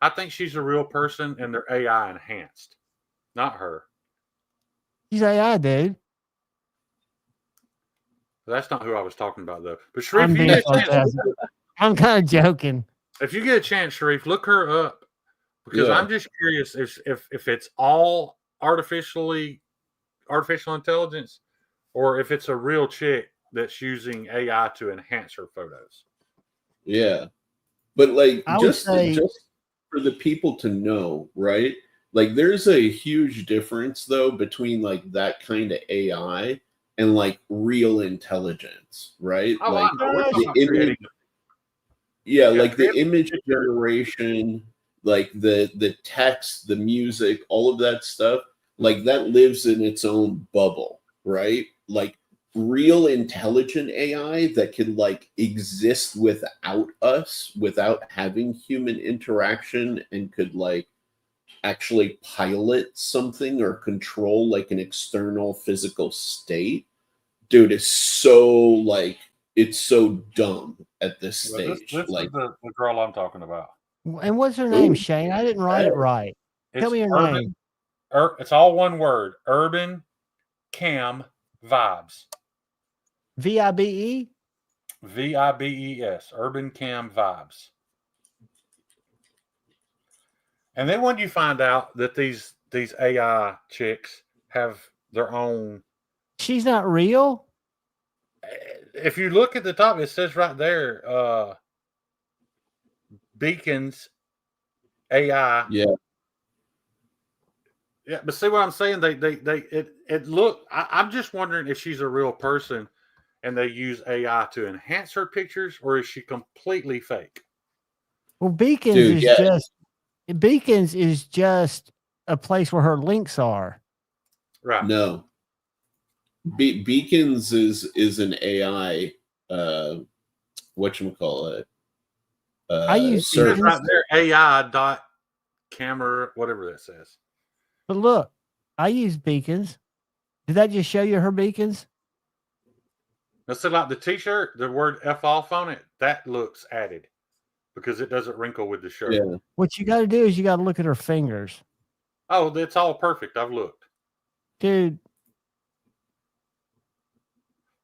I think she's a real person, and they're AI enhanced, not her. She's AI, dude. That's not who I was talking about, though. But Sharif, if you get a chance, I'm kind of joking. If you get a chance, Sharif, look her up, because I'm just curious if it's all artificial intelligence, or if it's a real chick that's using AI to enhance her photos. Yeah, but like just say, for the people to know, right? Like, there's a huge difference though between like that kind of AI and like real intelligence, right? Oh, like the image, like the image generation, like the text, the music, all of that stuff, like that lives in its own bubble, right? Like real intelligent AI that could like exist without us, without having human interaction, and could like actually pilot something or control like an external physical state, dude, is so like, it's so dumb at this stage. This like is the girl I'm talking about. And what's her name, Shane? I didn't write it right. Tell me your name. It's all one word. Urban Cam Vibes. VIBE? VIBES. Urban Cam Vibes. And then when you find out that these AI chicks have their own, she's not real. If you look at the top, it says right there, Beacons AI. Yeah. Yeah, but see what I'm saying? I'm just wondering if she's a real person and they use AI to enhance her pictures, or is she completely fake? Well, Beacons is just a place where her links are. Right. No. Beacons is an AI whatchamacallit. I use Beacons right there, AI camera, whatever that says. But look, I use Beacons. Did that just show you her Beacons? Let's say like the t-shirt, the word F off on it, that looks added because it doesn't wrinkle with the shirt. Yeah. What you got to do is you got to look at her fingers. Oh, it's all perfect. I've looked. Dude.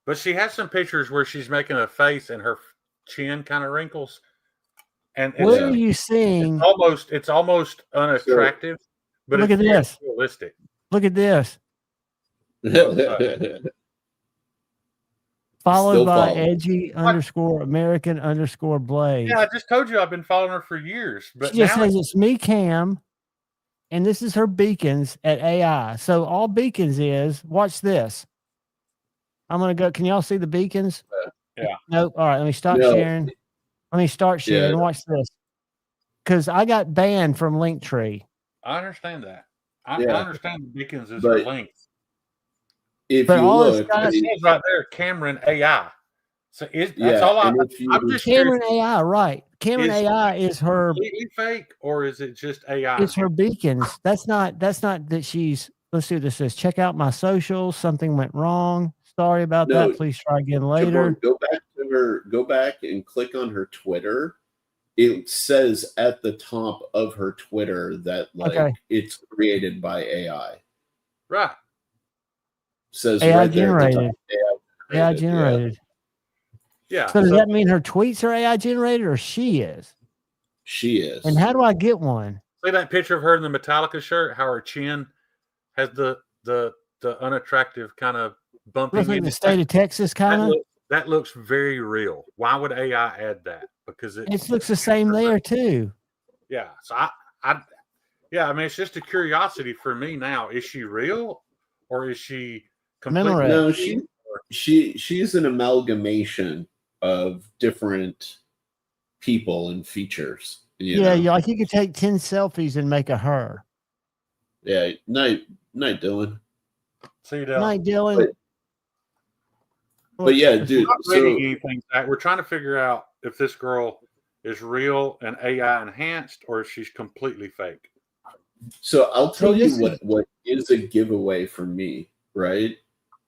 But she has some pictures where she's making a face and her chin kind of wrinkles. And what are you seeing? It's almost unattractive. But look at this. Realistic. Look at this. Followed by edgy _ American _ Blaze. Yeah, I just told you I've been following her for years. But she just says it's me, Cam, and this is her Beacons at AI. So all Beacons is, watch this. I'm going to go. Can y'all see the Beacons? Yeah. Nope. All right. Let me stop sharing. Let me start sharing. Watch this. Because I got banned from Linktree. I understand that. I understand the Beacons is her links. If you look, it says right there, Cameron AI. So that's all I'm just Cameron curious, AI, right? Cameron AI is her completely fake, or is it just AI? It's her Beacons. That's not that she's. Let's see what this says. Check out my socials. Something went wrong. Sorry about that. Please try again later. Go back to her. Go back and click on her Twitter. It says at the top of her Twitter that it's created by AI. Right. Says AI right generated. There AI generated. Yeah. So does that mean her tweets are AI generated, or she is? She is. And how do I get one? See that picture of her in the Metallica shirt? How her chin has the unattractive kind of bumping. Looks like the state of Texas kind of. That looks very real. Why would AI add that? Because it looks the same there too. Yeah. So I mean, it's just a curiosity for me now. Is she real, or is she completely? No, she's an amalgamation of different people and features. Yeah, like you could take 10 selfies and make a her. Yeah. Night, Dylan. See you, Dylan. Night, Dylan. But yeah, dude. We're trying to figure out if this girl is real and AI enhanced or if she's completely fake. So I'll tell you what is a giveaway for me, right?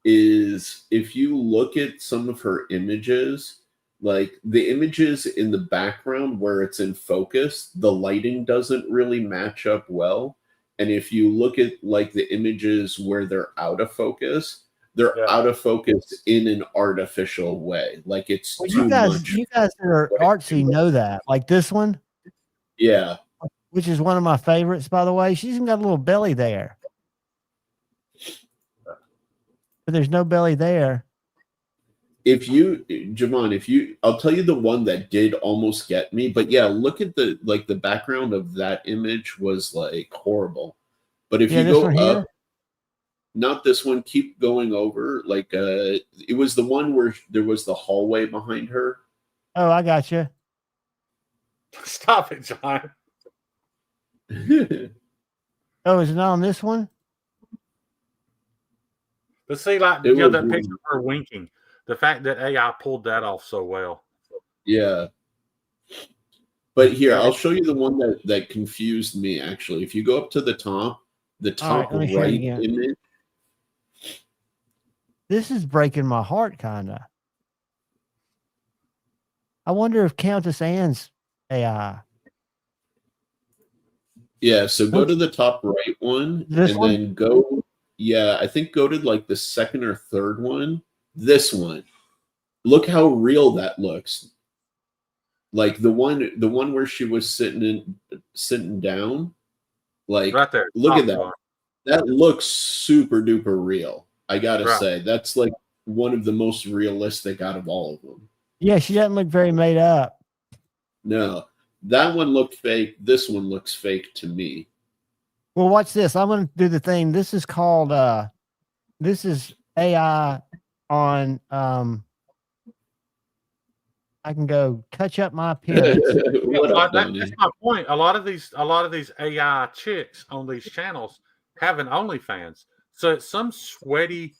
Is if you look at some of her images, like the images in the background where it's in focus, the lighting doesn't really match up well. And if you look at like the images where they're out of focus, they're out of focus in an artificial way. Like it's too much. You guys that are artsy know that. Like this one. Yeah. Which is one of my favorites, by the way. She's even got a little belly there. But there's no belly there. If you, Javon, I'll tell you the one that did almost get me, but yeah, look at the background of that image was like horrible. But if you go up, not this one, keep going over. Like, it was the one where there was the hallway behind her. Oh, I got you. Stop it, John. Oh, is it not on this one? But see, like, that picture of her winking, the fact that AI pulled that off so well. Yeah. But here, I'll show you the one that confused me, actually. If you go up to the top right image. This is breaking my heart, kind of. I wonder if Countess Anne's AI. Yeah, so go to the top right one, then go. Yeah, I think go to like the second or third one. This one. Look how real that looks. Like the one where she was sitting down. Like right there. Look at that. One. That looks super duper real. I gotta say, that's like one of the most realistic out of all of them. Yeah, she doesn't look very made up. No. That one looked fake. This one looks fake to me. Well, watch this. I'm going to do the thing. This is called, this is AI on, I can go touch up my appearance. That's my point. A lot of these AI chicks on these channels have an OnlyFans. So it's some sweaty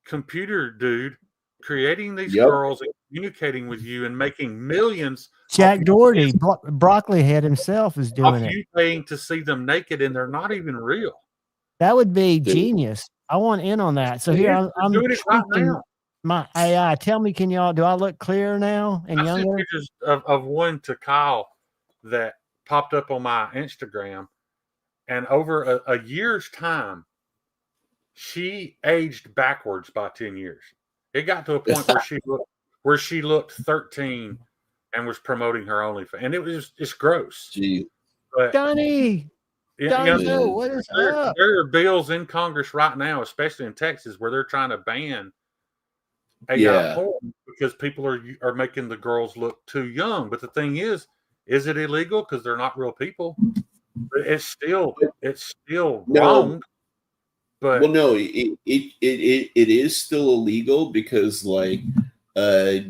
computer dude creating these girls and communicating with you and making millions. Jack Doherty, Broccoli Head himself is doing it. You paying to see them naked and they're not even real. That would be genius. I want in on that. So here I'm doing it right now. My AI, tell me, do I look clearer now and younger? I pictures of one to Kyle that popped up on my Instagram, and over a year's time, she aged backwards by 10 years. It got to a point where she looked 13 and was promoting her OnlyFans, and it's gross. Gee. But, Donnie, what is up? There are bills in Congress right now, especially in Texas, where they're trying to ban AI porn because people are making the girls look too young. But the thing is it illegal because they're not real people? It's still wrong. But well, no, it is still illegal because like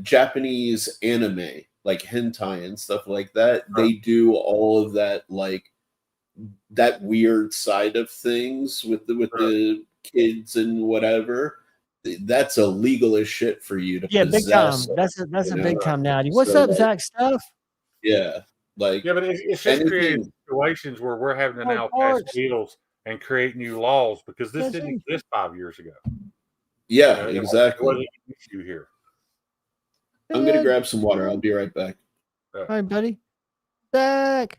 Japanese anime, like hentai and stuff like that, they do all of that, like that weird side of things with the kids and whatever. That's illegal as shit for you to possess. Big time. That's a big time now. What's up, Zach Stuff? Yeah, but it's just creating situations where we're having to now pass bills and create new laws because this didn't exist 5 years ago. Yeah, exactly. What is the issue here? I'm gonna grab some water. I'll be right back. All right, buddy. Zach.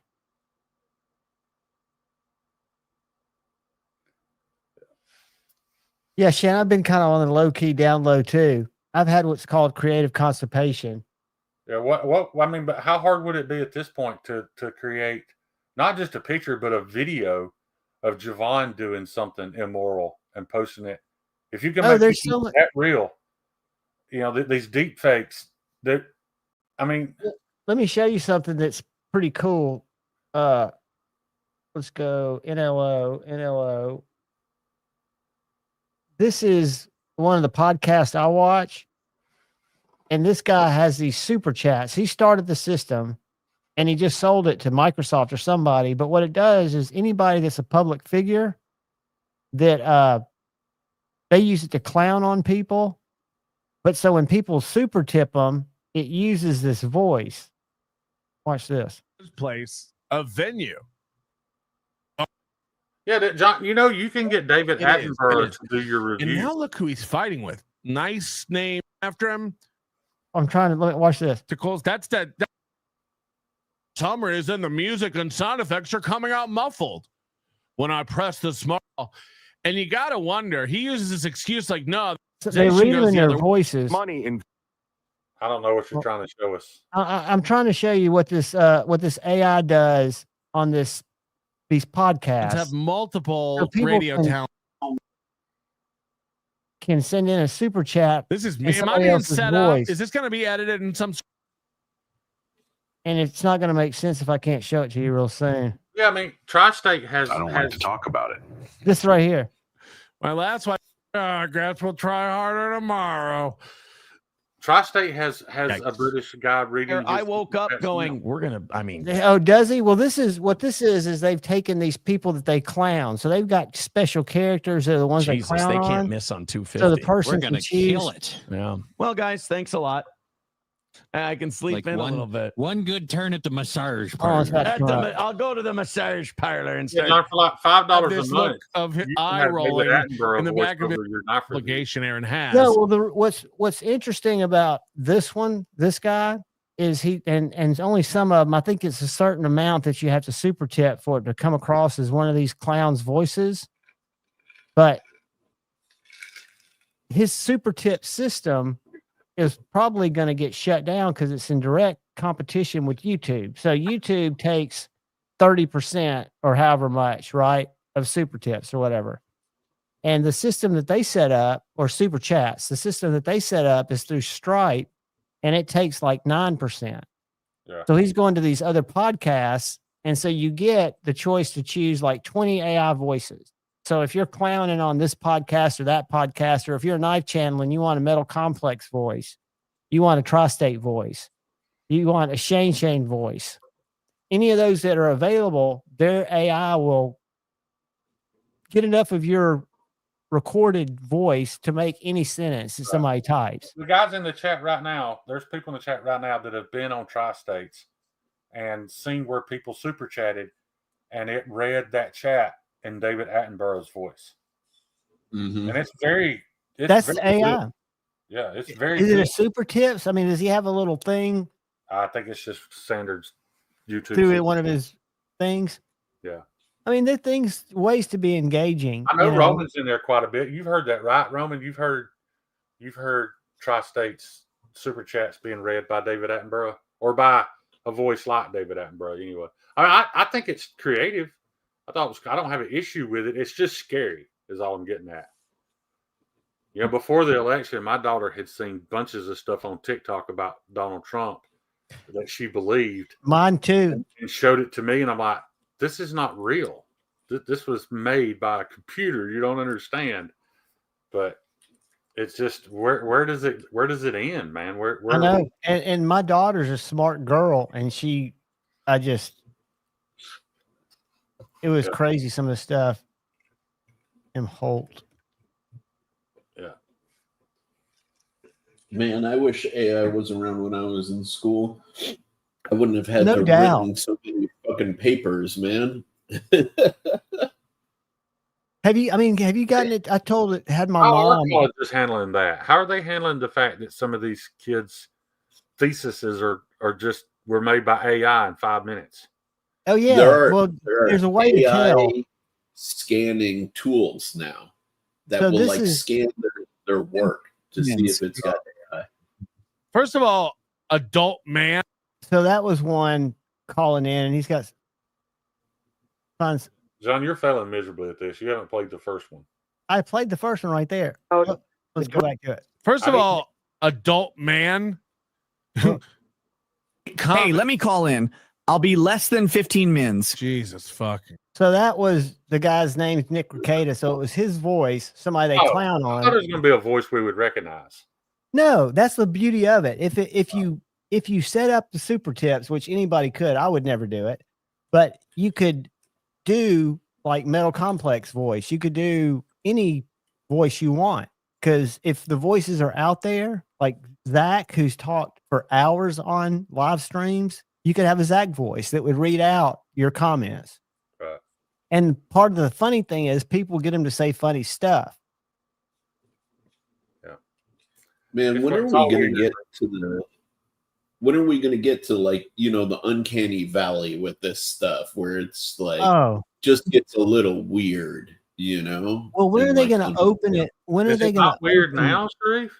Yeah, Shannon, I've been kind of on the low key down low too. I've had what's called creative constipation. Yeah, but how hard would it be at this point to create not just a picture but a video of Javon doing something immoral and posting it? If you can make that real, these deep fakes let me show you something that's pretty cool. Let's go NLO. This is one of the podcasts I watch, and this guy has these super chats. He started the system, and he just sold it to Microsoft or somebody. But what it does is anybody that's a public figure that they use it to clown on people. But so when people super tip them, it uses this voice. Watch this. Place a venue. Yeah, John, you can get David Attenborough to do your review. And now look who he's fighting with. Nice name after him. I'm trying to watch this. That's that summer is in the music and sound effects are coming out muffled when I press the small. And you got to wonder, he uses this excuse like, no. So they read them in their voices. Money in. I don't know what you're trying to show us. I'm trying to show you what this AI does on these podcasts. Have multiple so radio talent. Can send in a super chat. This is me. Am I being set up? Is this going to be edited in some? And it's not going to make sense if I can't show it to you real soon. Yeah, I mean, Tri-State has. I don't want to talk about it. This right here. Well, that's why I guess we'll try harder tomorrow. Tri-State has a British guy reading. I woke up going, we're going to, I mean. Oh, does he? Well, this is they've taken these people that they clown. So they've got special characters. They're the ones Jesus, they clown they can't on. miss on 250. So the person we're going to kill it. Yeah. Well, guys, thanks a lot. I can sleep in a little bit. One good turn at the massage parlor. parlor. I'll go to the massage parlor and start. For like $5 a month. Of eye rolling in the back of your obligation Aaron has. No, well, what's interesting about this guy is he and only some of them. I think it's a certain amount that you have to super tip for it to come across as one of these clowns' voices. But his super tip system is probably going to get shut down because it's in direct competition with YouTube. So YouTube takes 30% or however much, right, of super tips or whatever. And the system that they set up, or super chats, the system that they set up is through Stripe, and it takes like 9%. Yeah. So he's going to these other podcasts, and so you get the choice to choose like 20 AI voices. So if you're clowning on this podcast or that podcast, or if you're a knife channel and you want a Metal Complex voice, you want a Tri-State voice, you want a Shane voice, any of those that are available, their AI will get enough of your recorded voice to make any sentence that somebody types. The guys in the chat right now, there's people in the chat right now that have been on Tri-States and seen where people super chatted, and it read that chat in David Attenborough's voice. Mm-hmm. And that's very AI. Good. Yeah, it's very Is good. it a super tips? I mean, does he have a little thing I think it's just standard YouTube. through one of his things? Yeah. I mean, there are ways to be engaging. I know Roman's in there quite a bit. You've heard that, right, Roman? You've heard Tri-State's super chats being read by David Attenborough, or by a voice like David Attenborough. Anyway, I think it's creative. I don't have an issue with it. It's just scary, is all I'm getting at. Before the election, my daughter had seen bunches of stuff on TikTok about Donald Trump that she believed. Mine too. And showed it to me, and I'm like, this is not real. This was made by a computer. You don't understand. But it's just where does it end, man? Where I know. And my daughter's a smart girl, and it was crazy, some of the stuff. Holt. Yeah. Man, I wish AI was around when I was in school. I wouldn't have had No to doubt. written so many fucking papers, man. Have you gotten it? I told it, had my How mom. are just handling that? How are they handling the fact that some of these kids' theses were made by AI in 5 minutes? Oh yeah. There's a way AI to tell. Scanning tools now that So will this scan their work to see if it's got AI. First of all, adult man. So that was one calling in, and he's got John, you're failing miserably at this. You haven't played the first one. I played the first one right there. Oh, let's go back to it. First of all, adult man. Hey, let me call in. I'll be less than 15 mins. Jesus fucking. So that was the guy's name's Nick Ricada. So it was his voice, somebody they clown I on. thought it was going to be a voice we would recognize. No, that's the beauty of it. If you set up the super tips, which anybody could, I would never do it, but you could do like Metal Complex voice. You could do any voice you want, because if the voices are out there, like Zach, who's talked for hours on live streams, you could have a Zach voice that would read out your comments. Right. And part of the funny thing is people get him to say funny stuff. Yeah. Man, when are we going to get to the when are we going to get to like, you know, the uncanny valley with this stuff where it's like just gets a little weird, you know? Well, when are they going to open it? When are they going to weird now, Steve?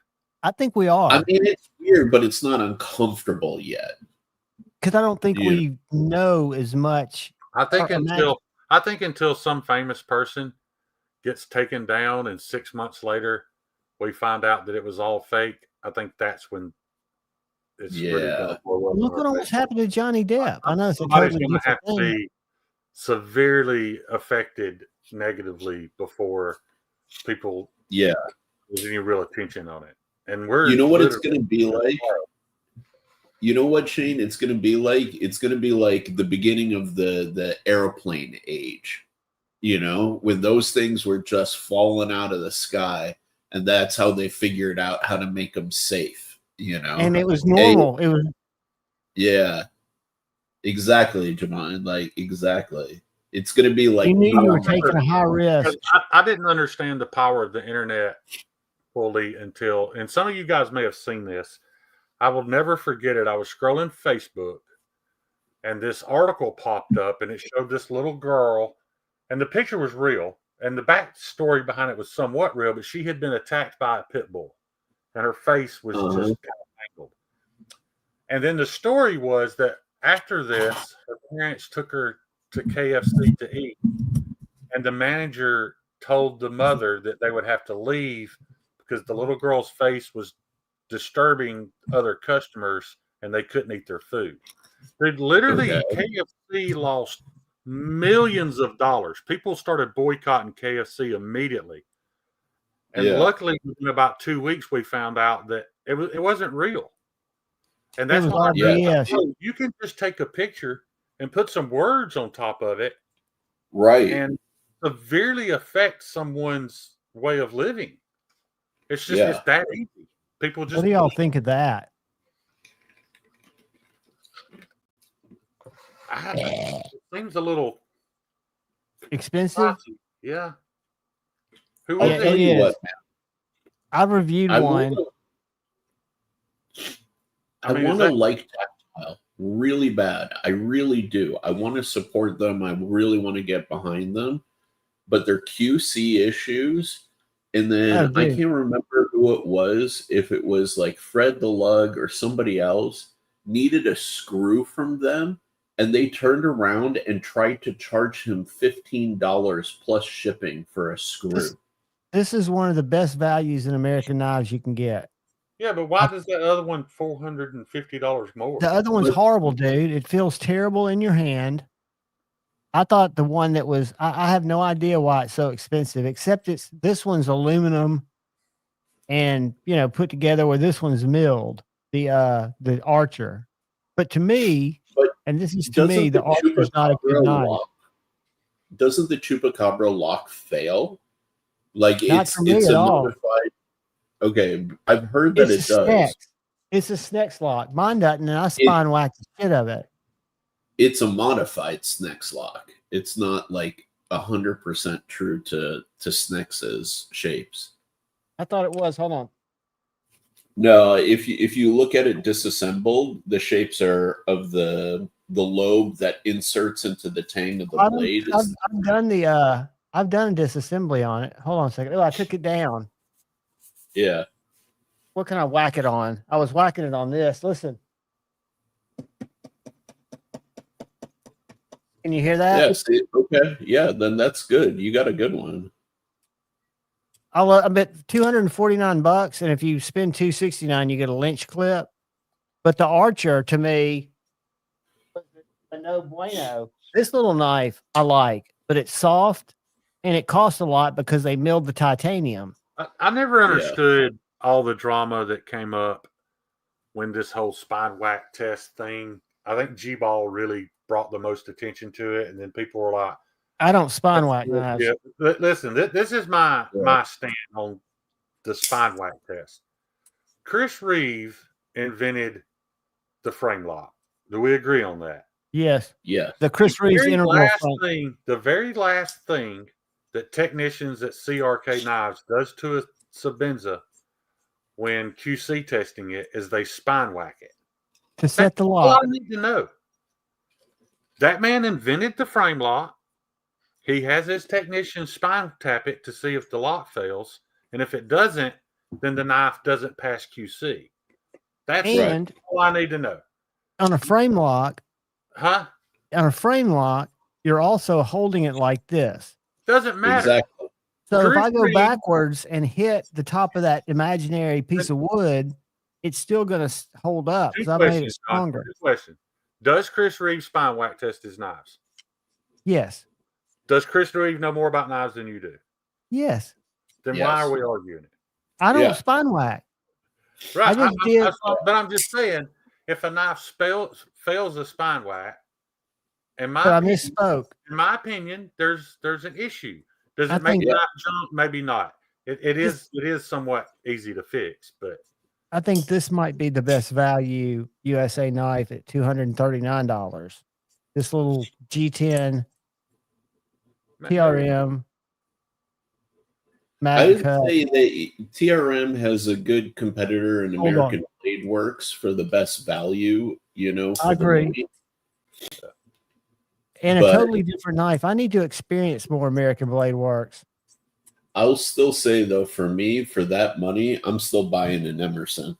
I think we are. I mean, it's weird, but it's not uncomfortable yet. Because I don't think we know as much. I think until some famous person gets taken down and 6 months later we find out that it was all fake, I think that's when it's really going to blow up. Look what almost happened to Johnny Depp. I know it's somebody's totally going to have different to thing. be severely affected negatively before people there's any real attention on it. And we're you know what it's going to be like? You know what, Shane? It's going to be like the beginning of the airplane age, you know, when those things were just falling out of the sky, and that's how they figured out how to make them safe, you know. And it was normal. It was exactly, Jamon. Like exactly. It's going to be like you knew you were taking a high risk. I didn't understand the power of the internet fully until, and some of you guys may have seen this. I will never forget it. I was scrolling Facebook and this article popped up and it showed this little girl and the picture was real and the backstory behind it was somewhat real, but she had been attacked by a pit bull and her face was just kind of mangled. And then the story was that after this, her parents took her to KFC to eat and the manager told the mother that they would have to leave because the little girl's face was disturbing other customers and they couldn't eat their food. Dude, literally KFC lost millions of dollars. People started boycotting KFC immediately. And luckily within about 2 weeks we found out that it wasn't real. And that's why you can just take a picture and put some words on top of it. Right. And severely affect someone's way of living. It's just it's that easy. People just. What do y'all think of that? It seems a little expensive. Yeah. Who was it? Is. What, I've reviewed one. I want to like Tactile really bad. I really do. I want to support them. I really want to get behind them. But their QC issues. And then I can't remember who it was, if it was like Fred the Lug or somebody else, needed a screw from them, and they turned around and tried to charge him $15 plus shipping for a screw. This is one of the best values in American knives you can get. Yeah, but why does that other one $450 more? The other one's horrible, dude. It feels terrible in your hand. I thought the one that was, I have no idea why it's so expensive, except this one's aluminum and, you know, put together where this one's milled, the Archer. But to me, and this is to me, the Archer is not a good knife. Doesn't the Chupacabra lock fail? Like it's a modified. Okay, I've heard that it does. It's a Snex lock. Mine doesn't, and I spine whack the shit of it. It's a modified Snex lock. It's not like 100% true to Snex's shapes. I thought it was. Hold on. No, if you look at it disassembled, the shapes are of the lobe that inserts into the tang of the blade. I've done a disassembly on it. Hold on a second. Oh, I took it down. Yeah. What can I whack it on? I was whacking it on this. Listen. Can you hear that? Yes. Okay. Yeah. Then that's good. You got a good one. I bet $249, and if you spend $269, you get a Lynch clip. But the Archer, to me, a no bueno. This little knife I like, but it's soft and it costs a lot because they milled the titanium. I never understood all the drama that came up when this whole spine whack test thing. I think G-Ball really brought the most attention to it, and then people were like, I don't spine whack knives. Yeah. Listen, this is my stand on the spine whack test. Chris Reeve invented the frame lock. Do we agree on that? Yes. Yeah. The Chris Reeves integral front. The very last thing that technicians at CRK Knives does to a Sabenza when QC testing it is they spine whack it. To set the All lock. I need to know. That man invented the frame lock. He has his technician spine tap it to see if the lock fails. And if it doesn't, then the knife doesn't pass QC. That's all I need to know. On a frame lock. Huh? On a frame lock, you're also holding it like this. Doesn't matter. Exactly. So if I go backwards and hit the top of that imaginary piece of wood, it's still going to hold up because I made it stronger. Good question. Does Chris Reeves spine whack test his knives? Yes. Does Chris Reeves know more about knives than you do? Yes. Then why are we arguing it? I don't spine whack. Right. But I'm just saying, if a knife fails a spine whack, I misspoke. In my opinion, there's an issue. Does it make the knife jump? Maybe not. It is somewhat easy to fix, but I think this might be the best value USA knife at $239. This little G10 TRM. I would say that TRM has a good competitor in American Blade Works for the best value, I agree. And a totally different knife. I need to experience more American Blade Works. I'll still say, though, for me, for that money, I'm still buying an Emerson.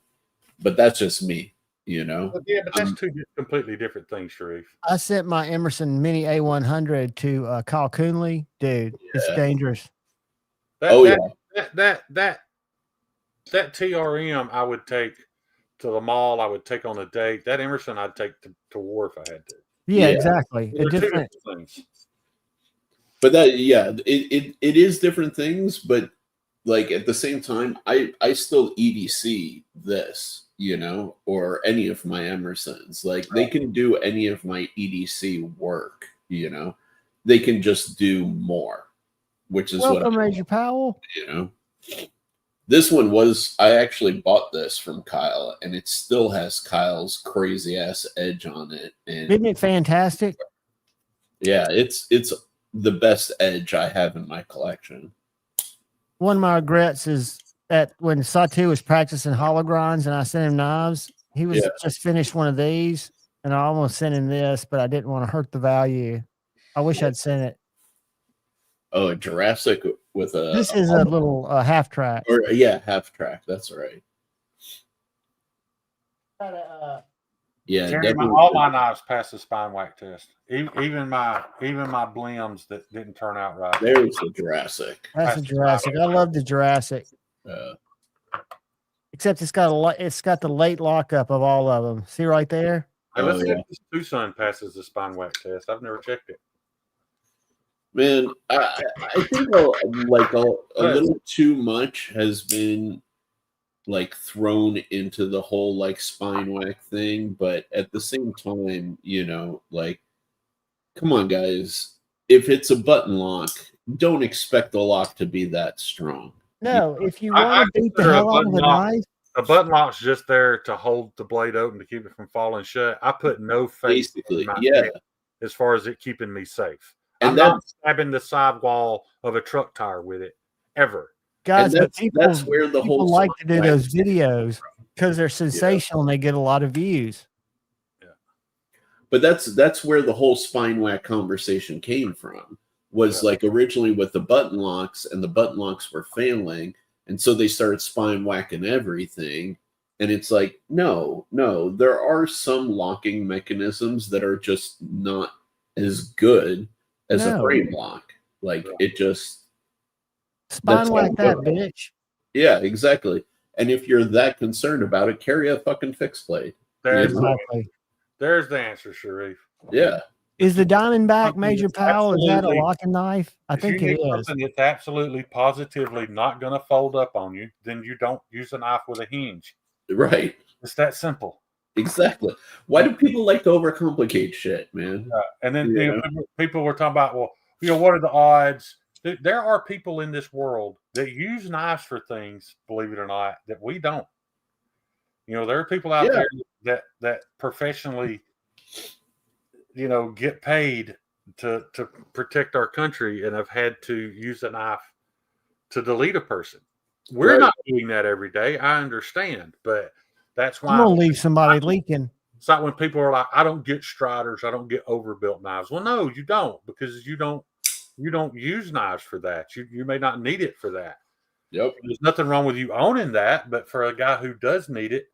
But that's just me, Yeah, but that's two completely different things, Sharif. I sent my Emerson Mini A100 to Kyle Coonley. Dude, it's dangerous. That TRM I would take to the mall. I would take on a date. That Emerson I'd take to war if I had to. Yeah, exactly. They're two different things. But it is different things. But like at the same time, I still EDC this, or any of my Emersons. Like they can do any of my EDC work. They can just do more, which is Welcome, Major Powell. This one I actually bought this from Kyle, and it still has Kyle's crazy ass edge on it. And isn't it fantastic? Yeah, it's the best edge I have in my collection. One of my regrets is that when Satu was practicing hologrinds and I sent him knives, he was just finished one of these, and I almost sent him this, but I didn't want to hurt the value. I wish I'd sent it. Oh, a Jurassic with a... This is a little half track. Half track. That's right. Jerry, all my knives pass the spine whack test. Even my Blims that didn't turn out right. There's a Jurassic. That's a Jurassic. I love the Jurassic. Except it's got the late lockup of all of them. See right there? Hey, let's see if this Tucson passes the spine whack test. I've never checked it. Man, I think a little too much has been thrown into the whole spine whack thing, but at the same time, come on, guys. If it's a button lock, don't expect the lock to be that strong. No, if you want to beat the hell out of a knife, a button lock's just there to hold the blade open to keep it from falling shut. I put no faith in my hand as far as it keeping me safe. And I'm not stabbing the sidewall of a truck tire with it ever. Guys, but that's where the whole like to do those videos because they're sensational and they get a lot of views. Yeah, but that's where the whole spine whack conversation came from. Was originally with the button locks, and the button locks were failing, and so they started spine whacking everything. And it's no, there are some locking mechanisms that are just not as good as a frame lock. It just spine whack that bitch. Yeah, exactly. And if you're that concerned about it, carry a fucking fixed blade. There's the answer, Sharif. Yeah. Is the Diamondback Major Powell? Is that a locking knife? I think it is. Something that's absolutely positively not going to fold up on you, then you don't use a knife with a hinge. Right. It's that simple. Exactly. Why do people like to overcomplicate shit, man? And then people were talking about, what are the odds? There are people in this world that use knives for things, believe it or not, that we don't. There are people out there that professionally, get paid to protect our country and have had to use a knife to delete a person. We're not doing that every day. I understand, but that's why I'm gonna leave somebody leaking. It's like when people are like, I don't get Striders, I don't get overbuilt knives. Well, no, you don't, because you don't use knives for that. You may not need it for that. Yep. There's nothing wrong with you owning that, but for a guy who does need it,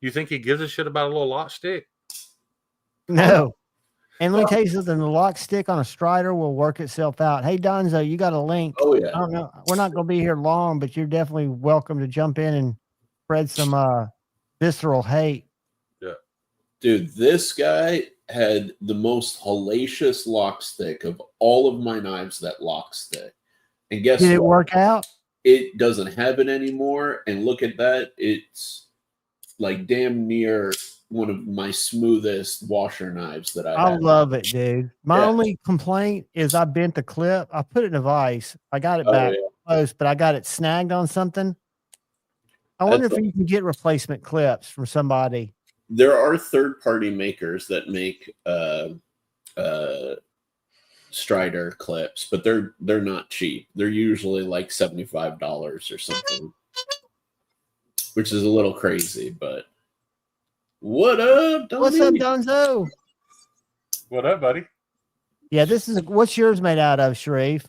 you think he gives a shit about a little lock stick? No. And let me tell you something, the lock stick on a Strider will work itself out. Hey, Donzo, you got a link. Oh, yeah. I don't know. We're not going to be here long, but you're definitely welcome to jump in and spread some visceral hate. Yeah. Dude, this guy had the most hellacious lock stick of all of my knives, that lock stick. And guess Did it work out? It doesn't have it anymore. And look at that. It's like damn near one of my smoothest washer knives that I have. love it, dude. My only complaint is I bent the clip. I put it in a vise. I got it back close, but I got it snagged on something. I wonder if you can get replacement clips from somebody. There are third-party makers that make Strider clips, but they're not cheap. They're usually like $75 or something, which is a little crazy, but what up, Donnie? What's up, Donzo? What up, buddy? Yeah, what's yours made out of, Sharif?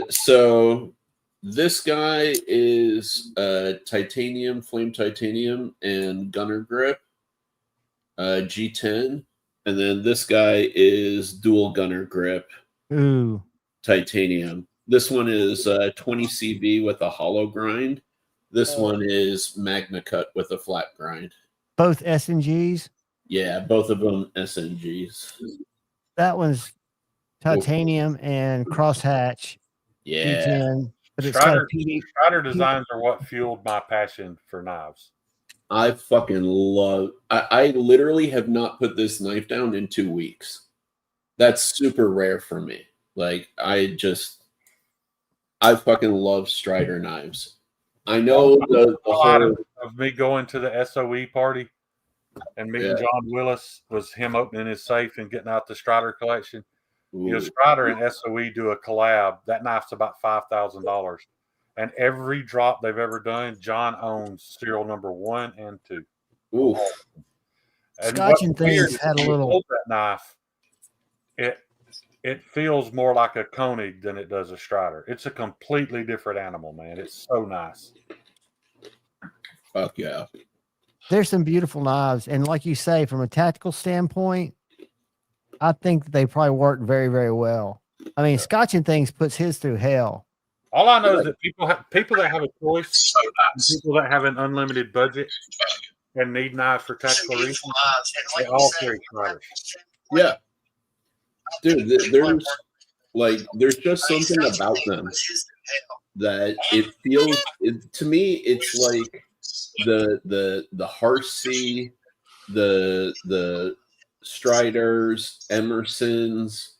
So this guy is titanium, flame titanium, and gunner grip, G10. And then this guy is dual gunner grip, titanium. This one is 20 CV with a hollow grind. This one is Magna Cut with a flat grind. Both SNGs? Yeah, both of them SNGs. That one's titanium and crosshatch. Yeah. G10, but it's Strider designs are what fueled my passion for knives. I fucking love. I literally have not put this knife down in 2 weeks. That's super rare for me. Like I fucking love Strider knives. I know the whole of me going to the SOE party and meeting John Willis was him opening his safe and getting out the Strider collection. Strider and SOE do a collab. That knife's about $5,000. And every drop they've ever done, John owns serial number 1 and 2. Ooh. And Scotch and things had a little. Hold that knife, it feels more like a Koenig than it does a Strider. It's a completely different animal, man. It's so nice. Fuck yeah. There's some beautiful knives. And like you say, from a tactical standpoint, I think they probably work very, very well. I mean, Scotch and things puts his through hell. All I know is that people that have a choice, people that have an unlimited budget and need knives for tactical reasons, they all carry Striders. Yeah. Dude, there's just something about them that it feels to me it's like the Harsey, the Striders, Emersons,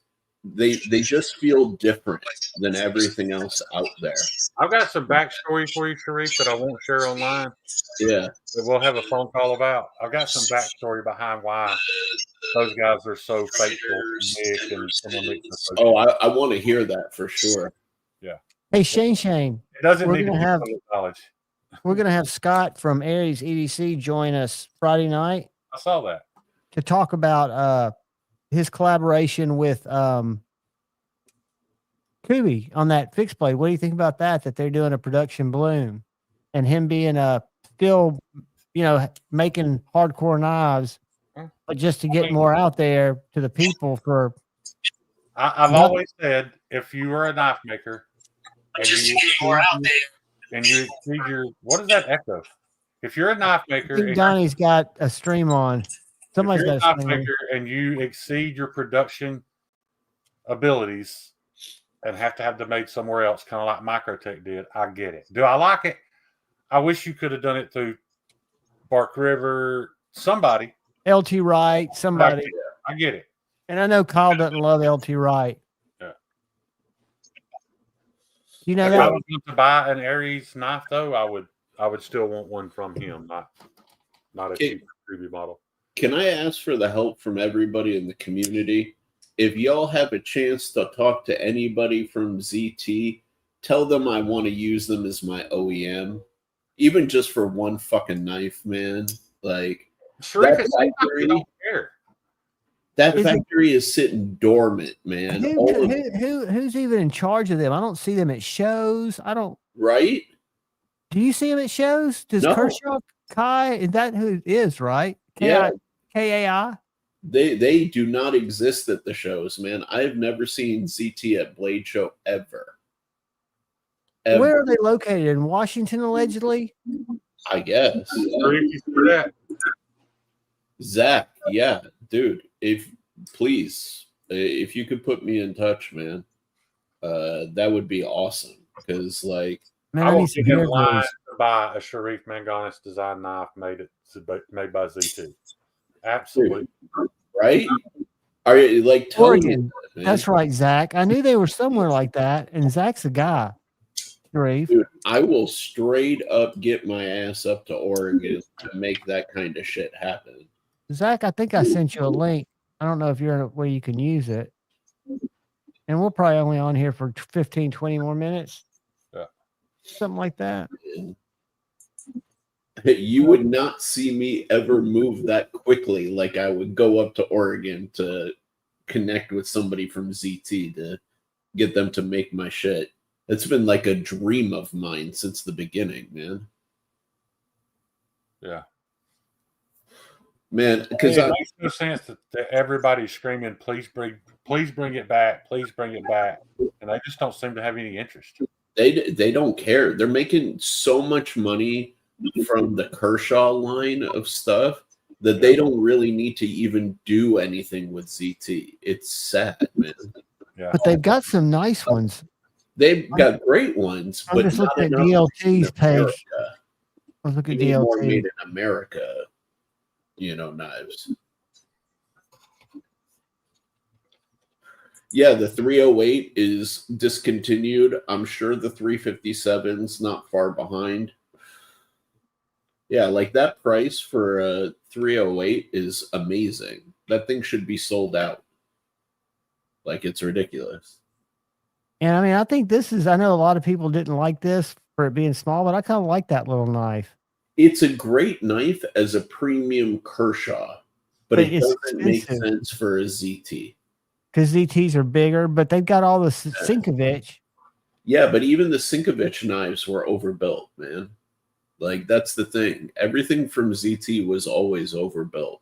they just feel different than everything else out there. I've got some backstory for you, Sharif, that I won't share online. Yeah. That we'll have a phone call about. I've got some backstory behind why those guys are so faithful to Nick and someone Nick. Oh, I want to hear that for sure. Yeah. Hey, Shane. It doesn't need to be public knowledge. We're going to have Scott from Aries EDC join us Friday night. I saw that. To talk about his collaboration with Kubi on that fixed blade. What do you think about that they're doing a production bloom and him being still, making hardcore knives, but just to get more out there to the people for. I've always said, if you are a knife maker and you exceed your, what is that echo? If you're a knife maker, I think Donnie's got a stream on. Somebody's got a knife stream maker and you exceed your production abilities and have to have them made somewhere else, kind of like Microtech did, I get it. Do I like it? I wish you could have done it through Bark River, somebody. LT Wright, somebody. I get it. And I know Kyle doesn't love LT Wright. Yeah. You know if that? I was going to buy an Aries knife, though, I would still want one from him, not a cheap. freebie model. Can I ask for the help from everybody in the community? If y'all have a chance to talk to anybody from ZT, tell them I want to use them as my OEM, even just for one fucking knife, man. Like Sharif, don't care. That factory is sitting dormant, man. Who's even in charge of them? I don't see them at shows. I don't. Right? Do you see them at shows? Does No. Kershaw Kai? Is that who it is? Right? Yeah. KAI. They do not exist at the shows, man. I've never seen ZT at Blade Show ever. Where are they located? In Washington, allegedly? I guess. Zach, yeah, dude. If you could put me in touch, man, that would be awesome. Because like, man, I will get in line to buy a Sharif Manganis design knife made by ZT. Absolutely. Right? Are you like Oregon? That's right, Zach. I knew they were somewhere like that, and Zach's a guy. Sharif. Dude, I will straight up get my ass up to Oregon to make that kind of shit happen. Zach, I think I sent you a link. I don't know if you're where you can use it. And we're probably only on here for 15, 20 more minutes. Yeah. Something like that. You would not see me ever move that quickly. Like I would go up to Oregon to connect with somebody from ZT to get them to make my shit. It's been like a dream of mine since the beginning, man. Yeah. Man, because it makes no sense that everybody's screaming, please bring it back, please bring it back. And they just don't seem to have any interest. They don't care. They're making so much money from the Kershaw line of stuff that they don't really need to even do anything with ZT. It's sad, man. Yeah. But they've got some nice ones. They've got great ones, I'm but just not looking at enough DLT's page. America. Let's look at We need more DLT. made in America, knives. Yeah, the 308 is discontinued. I'm sure the 357's not far behind. Yeah, like that price for a 308 is amazing. That thing should be sold out. Like, it's ridiculous. And I mean, I think I know a lot of people didn't like this for it being small, but I kind of like that little knife. It's a great knife as a premium Kershaw, but it doesn't make sense for a ZT. Because ZTs are bigger, but they've got all the Sinkovich. Yeah, but even the Sinkovich knives were overbuilt, man. Like, that's the thing. Everything from ZT was always overbuilt.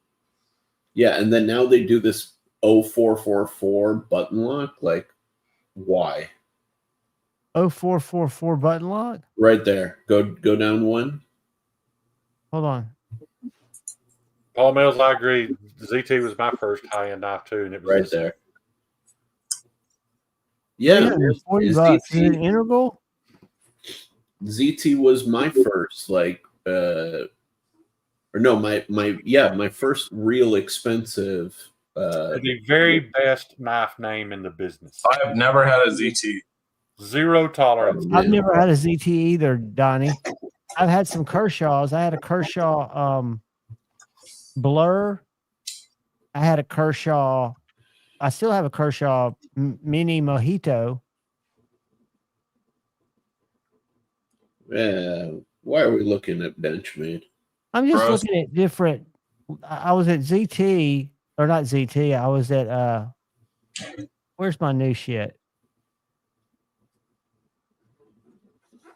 Yeah, and then now they do this 0444 button lock. Like, why? 0444 button lock? Right there. Go down one. Hold on. Paul Mills, I agree. ZT was my first high-end knife, too. And it was right there. Yeah. $40 bucks. Is it an integral? ZT was my first, my first real expensive. The very best knife name in the business. I have never had a ZT. Zero tolerance. I've never had a ZT either, Donnie. I've had some Kershaws. I had a Kershaw Blur. I had a Kershaw. I still have a Kershaw Mini Mojito. Why are we looking at Benchmade? I'm just looking at different. I was at ZT, or not ZT. I was at where's my new shit?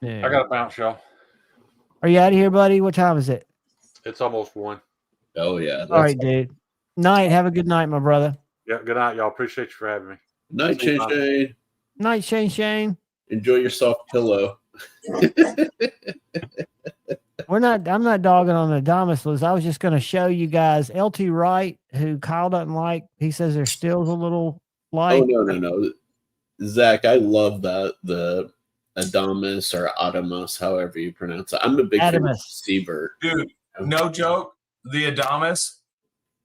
I got to bounce, y'all. Are you out of here, buddy? What time is it? It's almost 1. Oh, yeah. All right, dude. Night. Have a good night, my brother. Yeah, good night, y'all. Appreciate you for having me. Night, Shane. Night, Shane. Enjoy your soft pillow. I'm not dogging on the Adamas. I was just going to show you guys LT Wright, who Kyle doesn't like. He says their still's a little light. Oh, no. Zach, I love that. The Adamas or Adamas, however you pronounce it. I'm a big fan of Seaver. Dude, no joke. The Adamas,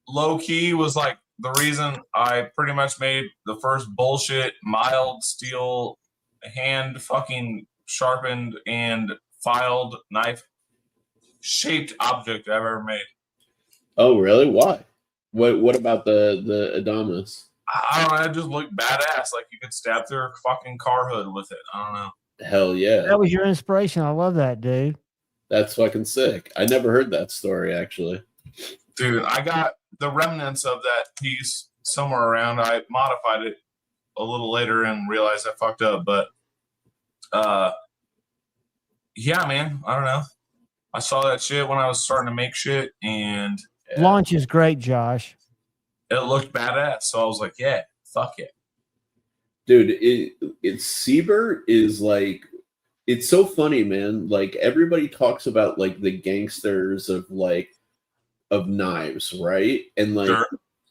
low key, was like the reason I pretty much made the first bullshit mild steel hand fucking sharpened and filed knife shaped object I've ever made. Oh, really? Why? What about the Adamas? I don't know. It just looked badass. Like you could stab through a fucking car hood with it. I don't know. Hell yeah. That was your inspiration. I love that, dude. That's fucking sick. I never heard that story, actually. Dude, I got the remnants of that piece somewhere around. I modified it a little later and realized I fucked up. But, yeah, man. I don't know. I saw that shit when I was starting to make shit, and Launch is great, Josh. it looked badass. So I was like, yeah, fuck it. Dude, Siebert is like, it's so funny, man. Like everybody talks about like the gangsters of knives, right? And like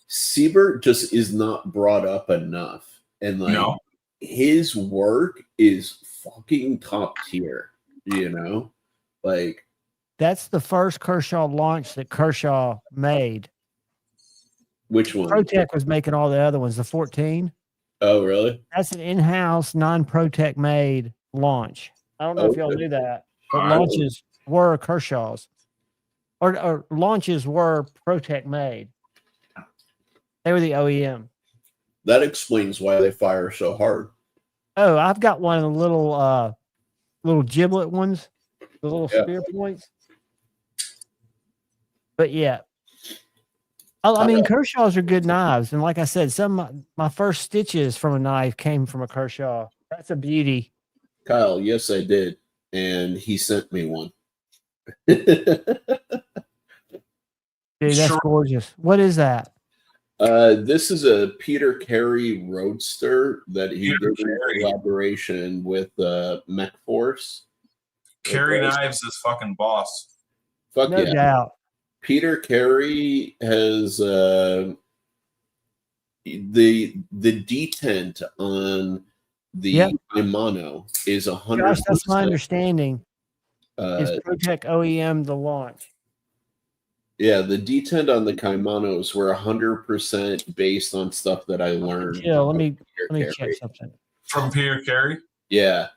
Siebert just is not brought up enough. And like his work is fucking top tier, you know? Like that's the first Kershaw launch that Kershaw made. Which one? ProTech was making all the other ones, the 14. Oh, really? That's an in-house, non-ProTech made launch. I don't know if y'all knew that, but launches were Kershaw's, or launches were ProTech made. They were the OEM. That explains why they fire so hard. Oh, I've got one of the little giblet ones, the little spear points. But yeah, I mean, Kershaw's are good knives, and like I said, my first stitches from a knife came from a Kershaw. That's a beauty. Kyle, yes, I did, and he sent me one. Dude, that's gorgeous. What is that? This is a Peter Carey Roadster that he did in collaboration with Mech Force. Carey Knives is fucking boss. Fuck no doubt. Peter Carey has the detent on the Imano is 100%. Gosh, that's my understanding. Is ProTech OEM the launch? Yeah, the detent on the Kaimanos were 100% based on stuff that I learned. Yeah, let me check something. From Peter Carey? Yeah.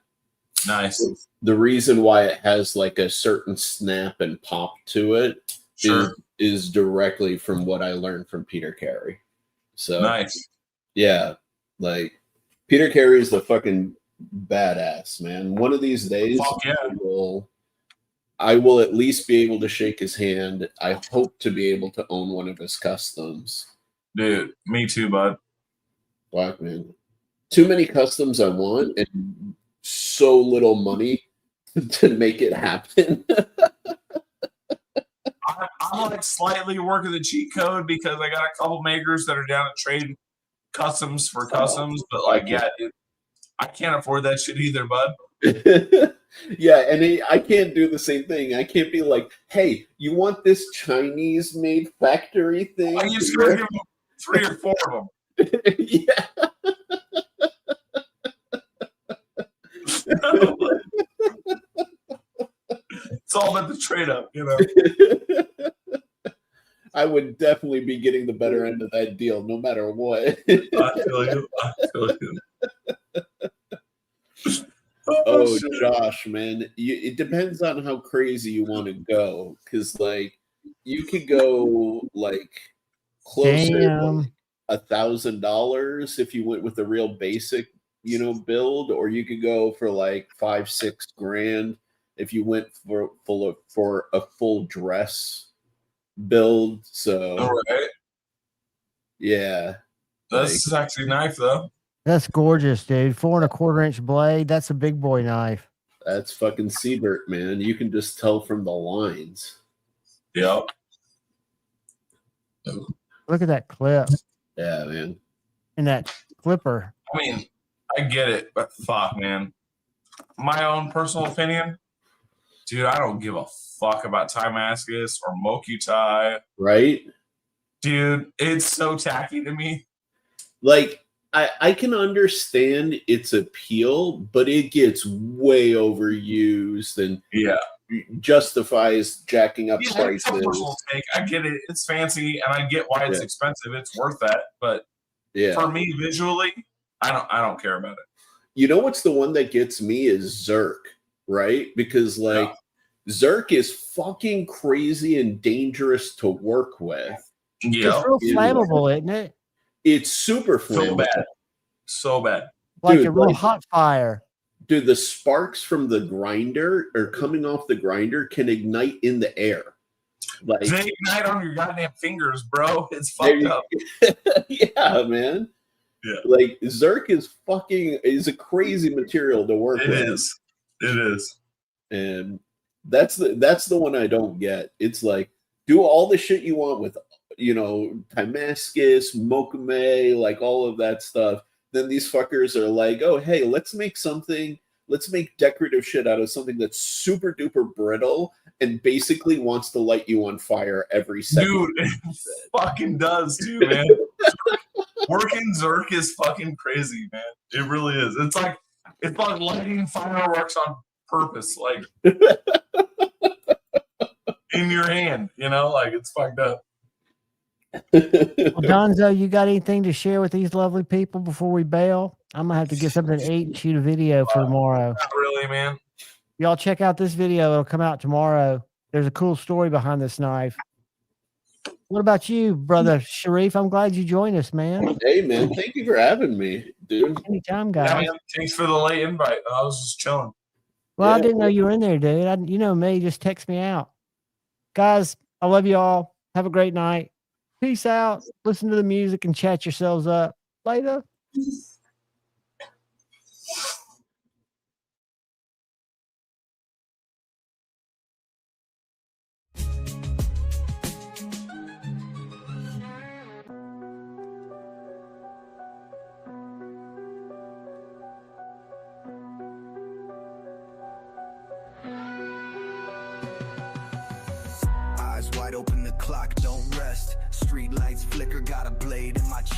Nice. The reason why it has like a certain snap and pop to it is directly from what I learned from Peter Carey. So nice. Yeah, like Peter Carey is the fucking badass, man. One of these days, I will at least be able to shake his hand. I hope to be able to own one of his customs. Dude, me too, bud. Fuck, man. Too many customs I want and so little money to make it happen. I'm like slightly working the cheat code because I got a couple makers that are down to trade customs for customs, but like, yeah, dude, I can't afford that shit either, bud. Yeah, and I can't do the same thing. I can't be like, hey, you want this Chinese-made factory thing? I just gotta give them 3 or 4 of them. Yeah. It's all about the trade up, you know. I would definitely be getting the better end of that deal, no matter what. I feel you. Oh, Josh, man, it depends on how crazy you want to go, because like you could go like closer to $1,000 if you went with a real basic, build, or you could go for like $5-6 grand if you went for a full dress build. So, yeah, that's a sexy knife, though. That's gorgeous, dude. 4 1/4 inch blade. That's a big boy knife. That's fucking Siebert, man. You can just tell from the lines. Yep. Look at that clip. Yeah, man. And that clipper. I mean, I get it, but fuck, man. My own personal opinion, dude, I don't give a fuck about Timascus or Mokutai. Right? Dude, it's so tacky to me. Like, I can understand its appeal, but it gets way overused and justifies jacking up prices. It's a personal take. I get it. It's fancy, and I get why it's expensive. It's worth that. But for me, visually, I don't care about it. You know what's the one that gets me is Zerk, right? Because like Zerk is fucking crazy and dangerous to work with. Yeah, it's real flammable, isn't it? It's super flammable. So bad. Like Dude, a real hot fire. Dude, the sparks from the grinder or coming off the grinder can ignite in the air. Like they ignite on your goddamn fingers, bro. It's fucked up. Yeah, man. Yeah. Like Zerk is a crazy material to work with. It is. And that's the one I don't get. It's like, do all the shit you want with, Timascus, Mokume, like all of that stuff. Then these fuckers are like, oh, hey, let's make decorative shit out of something that's super duper brittle and basically wants to light you on fire every second. Dude, it fucking does too, man. Working Zerk is fucking crazy, man. It really is. It's like lighting fireworks on purpose, like in your hand, like it's fucked up. Well, Donzo, you got anything to share with these lovely people before we bail? I'm gonna have to get something to eat and shoot a video for tomorrow. Not really, man. Y'all check out this video. It'll come out tomorrow. There's a cool story behind this knife. What about you, brother Sharif? I'm glad you joined us, man. Hey, man. Thank you for having me, dude. Anytime, guys. Yeah, man. Thanks for the late invite. I was just chilling. Well, I didn't know you were in there, dude. You know me. Just text me out. Guys, I love you all. Have a great night. Peace out. Listen to the music and chat yourselves up. Later. Eyes wide open, the clock don't rest. Street lights flicker, got a blade in my chest.